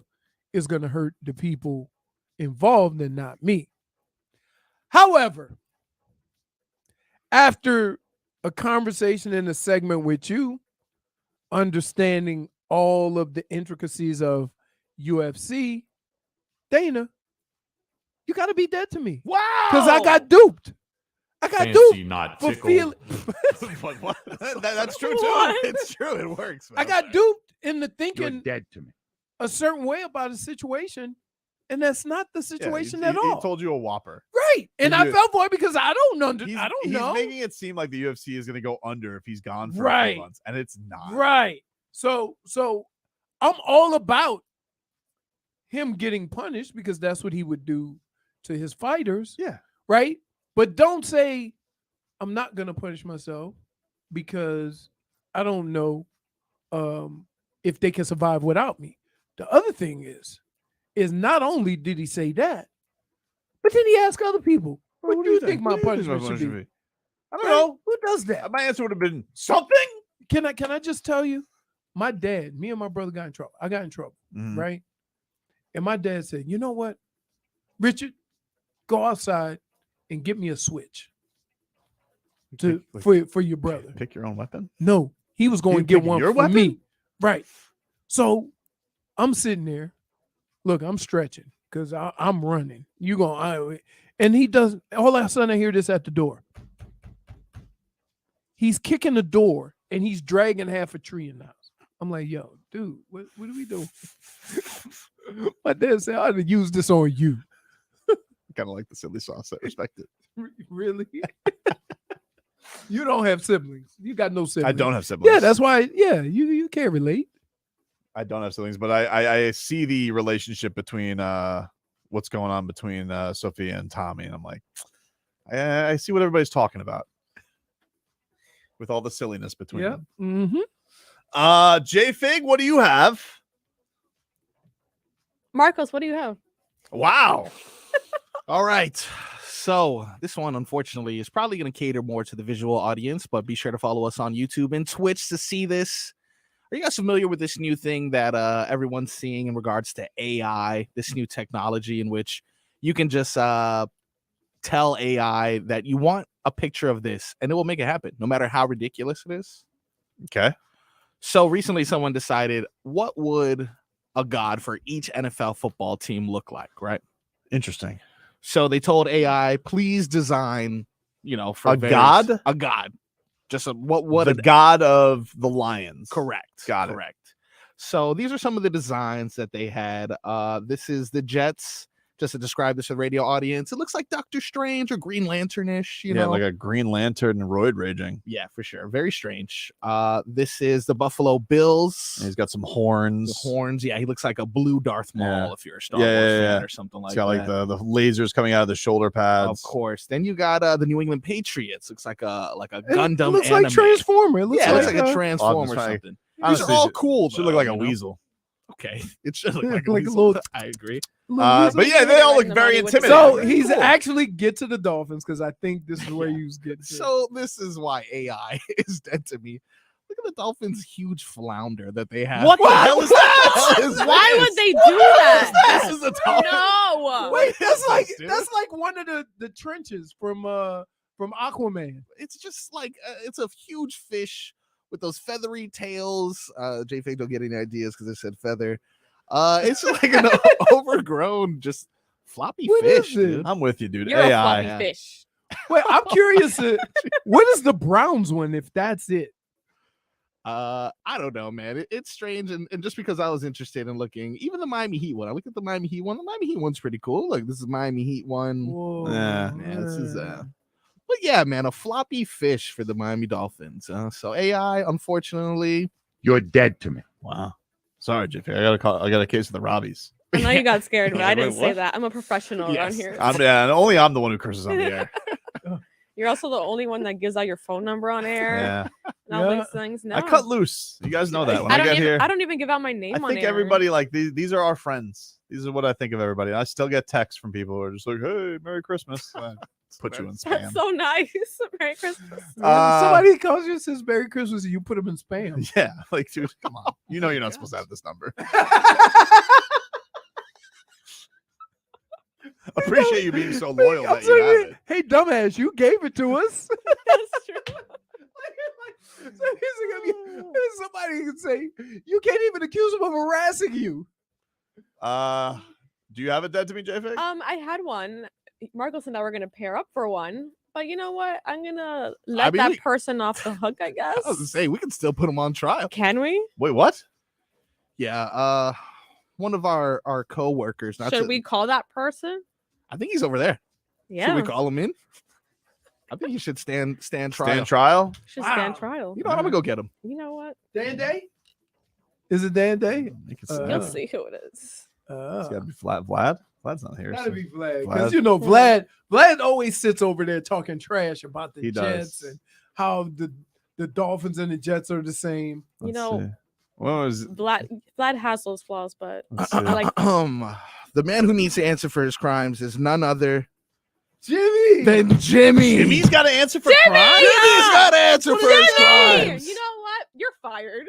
[SPEAKER 1] it's going to hurt the people involved and not me. However, after a conversation in a segment with you, understanding all of the intricacies of UFC, Dana, you got to be dead to me.
[SPEAKER 4] Wow.
[SPEAKER 1] Because I got duped. I got
[SPEAKER 2] Fancy,
[SPEAKER 1] duped.
[SPEAKER 2] not
[SPEAKER 1] for
[SPEAKER 2] tickled.
[SPEAKER 4] What? That's true too.
[SPEAKER 6] What?
[SPEAKER 4] It's true. It works.
[SPEAKER 1] I
[SPEAKER 4] Man.
[SPEAKER 1] got duped into
[SPEAKER 21] You're
[SPEAKER 1] thinking
[SPEAKER 21] dead to me.
[SPEAKER 1] a certain way about a situation, and that's not the situation at
[SPEAKER 4] He
[SPEAKER 1] all.
[SPEAKER 4] told you a whopper.
[SPEAKER 1] Right. And I
[SPEAKER 4] You-
[SPEAKER 1] fell for it because I don't know. I don't
[SPEAKER 4] He's
[SPEAKER 1] know.
[SPEAKER 4] making it seem like the UFC is going to go under if he's gone for a
[SPEAKER 1] Right.
[SPEAKER 4] few months, and it's not.
[SPEAKER 1] Right. So I'm all about him getting punished because that's what he would do to his fighters.
[SPEAKER 4] Yeah.
[SPEAKER 1] Right. But don't say I'm not going to punish myself because I don't know if they can survive without me. The other thing is not only did he say that, but then he asked other people, what do you think my punishment should be?
[SPEAKER 4] I don't know.
[SPEAKER 1] Who does that?
[SPEAKER 4] My answer would have been something.
[SPEAKER 1] Can I just tell you? My dad, me and my brother got in trouble. I got in trouble, right? And my dad said, you know what, Richard, go outside and get me a switch for your brother.
[SPEAKER 4] Pick your own weapon?
[SPEAKER 1] No, he was going to get one
[SPEAKER 4] your
[SPEAKER 1] for
[SPEAKER 4] weapon?
[SPEAKER 1] me. Right. So I'm sitting there. Look, I'm stretching because I'm running. And he doesn't. All of a sudden, I hear this at the door. He's kicking the door and he's dragging half a tree in the house. I'm like, yo, dude, what are we doing? My dad said, I'd have used this on you.
[SPEAKER 4] Kind of like the silly sauce. I respect it.
[SPEAKER 1] Really? You don't have siblings. You got no siblings.
[SPEAKER 4] I don't have siblings.
[SPEAKER 1] Yeah, that's why. Yeah, you can't relate.
[SPEAKER 4] I don't have siblings, but I see the relationship between what's going on between Sophia and Tommy, and I'm like, I see what everybody's talking about with all the silliness between them.
[SPEAKER 1] Mm-hmm.
[SPEAKER 4] J Fig, what do you have?
[SPEAKER 6] Marcos, what do you have?
[SPEAKER 4] Wow.
[SPEAKER 5] All right. So this one, unfortunately, is probably going to cater more to the visual audience, but be sure to follow us on YouTube and Twitch to see this. Are you guys familiar with this new thing that everyone's seeing in regards to AI, this new technology in which you can just tell AI that you want a picture of this and it will make it happen, no matter how ridiculous it is?
[SPEAKER 4] Okay.
[SPEAKER 5] So recently someone decided, what would a god for each NFL football team look like, right?
[SPEAKER 4] Interesting.
[SPEAKER 5] So they told AI, please design, for
[SPEAKER 4] a god?
[SPEAKER 5] A god. Just what
[SPEAKER 4] the god of the Lions.
[SPEAKER 5] Correct.
[SPEAKER 4] Got it.
[SPEAKER 5] Correct. So these are some of the designs that they had. This is the Jets. Just to describe this to the radio audience, it looks like Doctor Strange or Green Lantern-ish, you know,
[SPEAKER 4] like a Green Lantern and roid raging.
[SPEAKER 5] Yeah, for sure. Very strange. This is the Buffalo Bills.
[SPEAKER 4] And he's got some horns.
[SPEAKER 5] The horns. Yeah, he looks like a blue Darth Maul if you're a Star Wars fan or something like that.
[SPEAKER 4] He's got like the lasers coming out of the shoulder pads.
[SPEAKER 5] Of course. Then you got the New England Patriots. Looks like a Gundam.
[SPEAKER 1] It looks
[SPEAKER 5] anime.
[SPEAKER 1] like Transformer. It looks
[SPEAKER 5] looks like a Transformer or something.
[SPEAKER 4] Honestly,
[SPEAKER 5] These are all cool.
[SPEAKER 4] Should look like a weasel.
[SPEAKER 5] Okay, it should look like a
[SPEAKER 1] Like a
[SPEAKER 5] weasel.
[SPEAKER 1] little-
[SPEAKER 5] I agree.
[SPEAKER 4] But yeah, they all look very intimidating.
[SPEAKER 1] So he's actually get to the Dolphins because I think this is where he was getting to.
[SPEAKER 5] So this is why AI is dead to me. Look at the Dolphins' huge flounder that they have.
[SPEAKER 6] What the
[SPEAKER 5] hell is that?
[SPEAKER 6] Why would they do that?
[SPEAKER 5] This is the Dolphins.
[SPEAKER 6] No.
[SPEAKER 1] Wait, that's like one of the trenches from Aquaman.
[SPEAKER 5] It's just like it's a huge fish with those feathery tails. J-Fake don't get any ideas because I said feather. It's like an overgrown, just floppy fish, dude.
[SPEAKER 4] I'm with you, dude.
[SPEAKER 6] You're
[SPEAKER 4] AI.
[SPEAKER 6] a floppy fish.
[SPEAKER 1] Wait, I'm curious. What is the Browns one? If that's it,
[SPEAKER 5] I don't know, man. It's strange, and just because I was interested in looking, even the Miami Heat one. I looked at the Miami Heat one. The Miami Heat one's pretty cool. Like this is Miami Heat one.
[SPEAKER 1] Whoa,
[SPEAKER 5] yeah, this is But yeah, man, a floppy fish for the Miami Dolphins. So AI, unfortunately,
[SPEAKER 21] you're dead to me.
[SPEAKER 4] Wow. Sorry, Jiffy. I got a case of the Robbies.
[SPEAKER 6] I know you got scared, but I didn't
[SPEAKER 4] Wait,
[SPEAKER 6] say
[SPEAKER 4] what?
[SPEAKER 6] that. I'm a professional around here.
[SPEAKER 4] And only I'm the one who curses on the air.
[SPEAKER 6] You're also the only one that gives out your phone number on air.
[SPEAKER 4] Yeah.
[SPEAKER 6] And all these things. No.
[SPEAKER 4] I cut loose. You guys know that. When I
[SPEAKER 6] don't
[SPEAKER 4] got
[SPEAKER 6] even,
[SPEAKER 4] here,
[SPEAKER 6] I don't even give out my name
[SPEAKER 4] I
[SPEAKER 6] on
[SPEAKER 4] think
[SPEAKER 6] air.
[SPEAKER 4] everybody like these are our friends. These are what I think of everybody. I still get texts from people who are just like, "Hey, Merry Christmas." I put you in spam.
[SPEAKER 6] That's so nice. Merry Christmas.
[SPEAKER 1] somebody calls you and says Merry Christmas, and you put them in spam.
[SPEAKER 4] Yeah, like dude, come on. You know you're not supposed to have this number. Appreciate you being so loyal that you have it.
[SPEAKER 1] Hey, dumbass, you gave it to us.
[SPEAKER 6] That's true.
[SPEAKER 1] So he's somebody can say you can't even accuse him of harassing you?
[SPEAKER 4] Do you have a dead to me, JFig?
[SPEAKER 6] I had one. Marcos and I were gonna pair up for one, but you know what? I'm gonna let that person off the hook, I guess.
[SPEAKER 5] I was gonna say we can still put him on trial.
[SPEAKER 6] Can we?
[SPEAKER 4] Wait, what?
[SPEAKER 5] Yeah, one of our co-workers.
[SPEAKER 6] Should we call that person?
[SPEAKER 5] I think he's over there.
[SPEAKER 6] Yeah.
[SPEAKER 5] Should we call him in? I think he should stand trial.
[SPEAKER 4] Stand trial?
[SPEAKER 6] Should stand trial.
[SPEAKER 5] You know what? I'm gonna go get him.
[SPEAKER 6] You know what?
[SPEAKER 1] Dan Day? Is it Dan Day?
[SPEAKER 6] You'll see who it is.
[SPEAKER 4] It's gotta be Vlad. Vlad's not here.
[SPEAKER 1] Gotta
[SPEAKER 4] so-
[SPEAKER 1] be Vlad, because you know Vlad always sits over there talking trash about the
[SPEAKER 4] He
[SPEAKER 1] Jets
[SPEAKER 4] does.
[SPEAKER 1] and how the Dolphins and the Jets are the same.
[SPEAKER 6] You know,
[SPEAKER 4] What was
[SPEAKER 6] Vlad has those flaws, but
[SPEAKER 4] Let's
[SPEAKER 6] I
[SPEAKER 4] see.
[SPEAKER 6] like
[SPEAKER 5] the man who needs to answer for his crimes is none other
[SPEAKER 1] Jimmy
[SPEAKER 5] than Jimmy.
[SPEAKER 4] Jimmy's got to answer for
[SPEAKER 6] Jimmy!
[SPEAKER 4] crime.
[SPEAKER 5] Jimmy's got to answer for his
[SPEAKER 6] Jimmy!
[SPEAKER 5] crimes.
[SPEAKER 6] You know what? You're fired.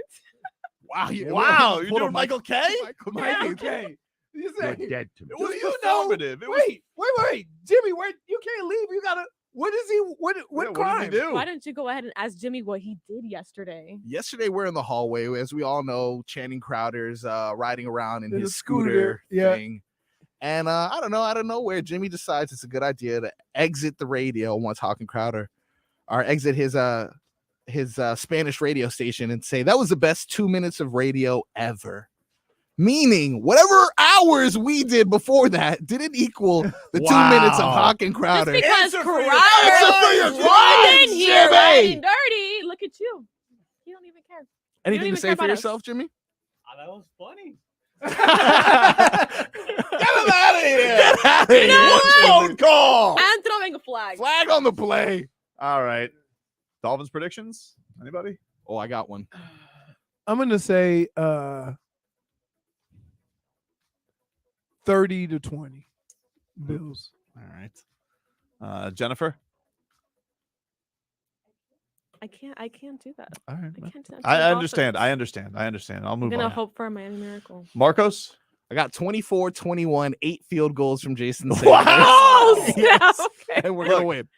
[SPEAKER 4] Wow, you're doing Michael K?
[SPEAKER 1] Michael K. You say,
[SPEAKER 4] dead to me.
[SPEAKER 1] well,
[SPEAKER 4] It was
[SPEAKER 1] you know,
[SPEAKER 4] performative. It was-
[SPEAKER 1] wait, Jimmy, where you can't leave. You gotta. What is he? What crime?
[SPEAKER 4] did he do?
[SPEAKER 6] Why don't you go ahead and ask Jimmy what he did yesterday?
[SPEAKER 5] Yesterday, we're in the hallway, as we all know. Channing Crowder's riding around in
[SPEAKER 1] In
[SPEAKER 5] his
[SPEAKER 1] a scooter,
[SPEAKER 5] scooter
[SPEAKER 1] yeah.
[SPEAKER 5] thing, and I don't know, out of nowhere, Jimmy decides it's a good idea to exit the radio once Hawk and Crowder, or exit his Spanish radio station and say that was the best 2 minutes of radio ever. Meaning, whatever hours we did before that didn't equal the 2 minutes of Hawk and Crowder.
[SPEAKER 6] Just because
[SPEAKER 4] Answer for your
[SPEAKER 6] Crowder is
[SPEAKER 4] crimes,
[SPEAKER 6] in here
[SPEAKER 5] Jimmy!
[SPEAKER 6] riding dirty. Look at you. You don't even care.
[SPEAKER 5] Anything
[SPEAKER 6] even
[SPEAKER 5] to say
[SPEAKER 6] care
[SPEAKER 5] for
[SPEAKER 6] about us.
[SPEAKER 5] yourself, Jimmy?
[SPEAKER 21] That was funny.
[SPEAKER 4] Get him out of here!
[SPEAKER 5] Get out of
[SPEAKER 6] You know
[SPEAKER 5] here!
[SPEAKER 6] what?
[SPEAKER 4] Phone call!
[SPEAKER 6] I'm throwing a flag.
[SPEAKER 5] Flag on the play.
[SPEAKER 4] All right. Dolphins predictions? Anybody?
[SPEAKER 5] Oh, I got one.
[SPEAKER 1] I'm gonna say 30-20 Bills.
[SPEAKER 4] All right. Jennifer?
[SPEAKER 6] I can't do that.
[SPEAKER 4] All right.
[SPEAKER 6] I can't do that.
[SPEAKER 4] I understand. I understand. I'll
[SPEAKER 6] I'm
[SPEAKER 4] move
[SPEAKER 6] gonna
[SPEAKER 4] on.
[SPEAKER 6] hope for a Miami miracle.
[SPEAKER 4] Marcos?
[SPEAKER 5] I got 24-21, 8 field goals from Jason Sanders.
[SPEAKER 6] Oh,
[SPEAKER 5] Yes.
[SPEAKER 6] okay.
[SPEAKER 5] And we're
[SPEAKER 4] Look,
[SPEAKER 5] gonna win.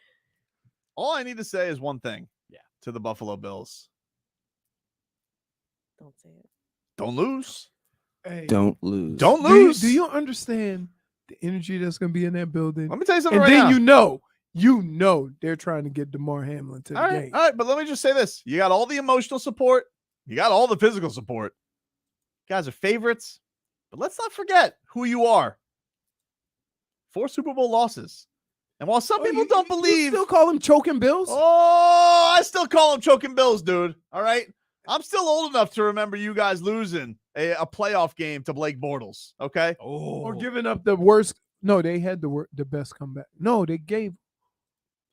[SPEAKER 4] All I need to say is one thing to the Buffalo Bills.
[SPEAKER 6] Don't say it.
[SPEAKER 4] Don't lose.
[SPEAKER 1] Hey,
[SPEAKER 22] Don't lose.
[SPEAKER 4] Don't lose.
[SPEAKER 1] Do you understand the energy that's gonna be in that building?
[SPEAKER 4] Let me tell you something
[SPEAKER 1] And
[SPEAKER 4] right
[SPEAKER 1] then
[SPEAKER 4] now.
[SPEAKER 1] you know they're trying to get DeMar Hamlin to the
[SPEAKER 4] All right,
[SPEAKER 1] game.
[SPEAKER 4] all right, but let me just say this. You got all the emotional support. You got all the physical support. You guys are favorites. But let's not forget who you are. 4 Super Bowl losses. And while some people don't believe...
[SPEAKER 1] You still call them choking Bills?
[SPEAKER 4] Oh, I still call them choking Bills, dude. All right? I'm still old enough to remember you guys losing a playoff game to Blake Bortles, okay?
[SPEAKER 1] Or giving up the worst. No, they had the best comeback. No, they gave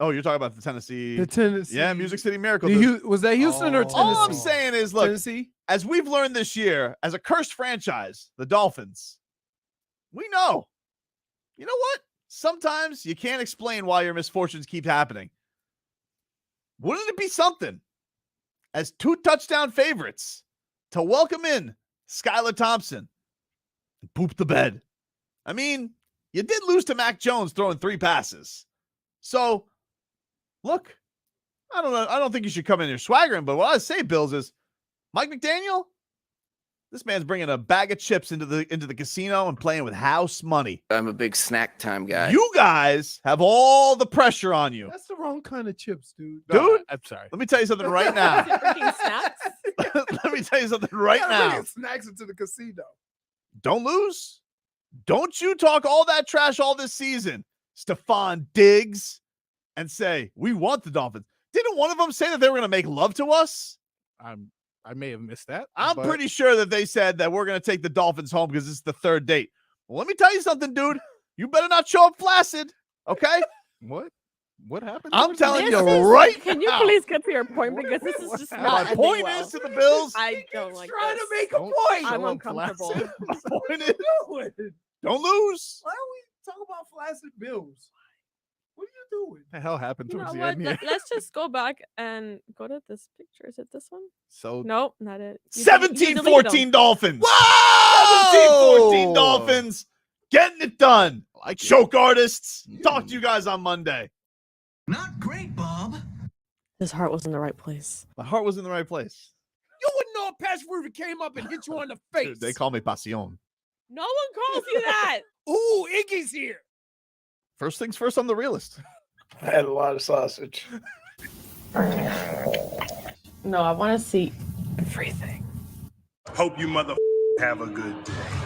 [SPEAKER 4] Oh, you're talking about the Tennessee.
[SPEAKER 1] the Tennessee.
[SPEAKER 4] Yeah, Music City Miracle.
[SPEAKER 1] Was that Houston or Tennessee?
[SPEAKER 4] All I'm saying is, look,
[SPEAKER 1] Tennessee?
[SPEAKER 4] as we've learned this year, as a cursed franchise, the Dolphins, we know. You know what? Sometimes you can't explain why your misfortunes keep happening. Wouldn't it be something as 2 touchdown favorites to welcome in Skylar Thompson and poop the bed? I mean, you did lose to Mac Jones throwing 3 passes. So, look, I don't know. I don't think you should come in here swaggering, but what I say, Bills, is Mike McDaniel, this man's bringing a bag of chips into the casino and playing with house money.
[SPEAKER 22] I'm a big snack time guy.
[SPEAKER 4] You guys have all the pressure on you.
[SPEAKER 1] That's the wrong kind of chips, dude.
[SPEAKER 4] Dude,
[SPEAKER 5] I'm sorry.
[SPEAKER 4] let me tell you something right now.
[SPEAKER 6] Freaking snacks.
[SPEAKER 4] Let me tell you something right
[SPEAKER 1] Gotta
[SPEAKER 4] now.
[SPEAKER 1] bring snacks into the casino.
[SPEAKER 4] Don't lose. Don't you talk all that trash all this season, Stephon Diggs, and say, we want the Dolphins. Didn't one of them say that they were going to make love to us?
[SPEAKER 5] I may have missed that.
[SPEAKER 4] I'm
[SPEAKER 5] but
[SPEAKER 4] pretty sure that they said that we're going to take the Dolphins home because this is the 3rd date. Well, let me tell you something, dude. You better not show up flaccid, okay?
[SPEAKER 5] What happened?
[SPEAKER 4] I'm telling you
[SPEAKER 6] This is-
[SPEAKER 4] right
[SPEAKER 6] Can you
[SPEAKER 4] now.
[SPEAKER 6] please get to your point because this is just not
[SPEAKER 4] My
[SPEAKER 6] ending
[SPEAKER 4] point
[SPEAKER 6] well.
[SPEAKER 4] is to the Bills.
[SPEAKER 6] I don't like
[SPEAKER 1] Trying
[SPEAKER 6] this.
[SPEAKER 1] to make a point.
[SPEAKER 6] I'm
[SPEAKER 5] Show 'em
[SPEAKER 6] uncomfortable.
[SPEAKER 5] flaccid.
[SPEAKER 4] My point is,
[SPEAKER 1] What are you doing?
[SPEAKER 4] don't lose.
[SPEAKER 1] Why don't we talk about flaccid Bills? What are you doing?
[SPEAKER 5] the hell happened
[SPEAKER 6] You
[SPEAKER 5] towards
[SPEAKER 6] know
[SPEAKER 5] the
[SPEAKER 6] what?
[SPEAKER 5] end here?
[SPEAKER 6] Let's just go back and go to this picture. Is it this one?
[SPEAKER 5] So
[SPEAKER 6] Nope, not it. You deleted
[SPEAKER 4] 17-14
[SPEAKER 6] them.
[SPEAKER 4] Dolphins.
[SPEAKER 5] Whoa!
[SPEAKER 4] 17-14 Dolphins. Getting it done.
[SPEAKER 5] like it.
[SPEAKER 4] Choke artists. Talk to you guys on Monday.
[SPEAKER 16] Not great, Bob.
[SPEAKER 6] His heart was in the right place.
[SPEAKER 4] My heart was in the right place.
[SPEAKER 1] You would know Patrick River came up and hit you on the face.
[SPEAKER 4] Dude, they call me Pasión.
[SPEAKER 6] No one calls you that.
[SPEAKER 1] Ooh, Iggy's here.
[SPEAKER 4] First things first, I'm the realist.
[SPEAKER 3] I had a lot of sausage.
[SPEAKER 6] No, I want to see everything.
[SPEAKER 3] Hope you mother have a good day.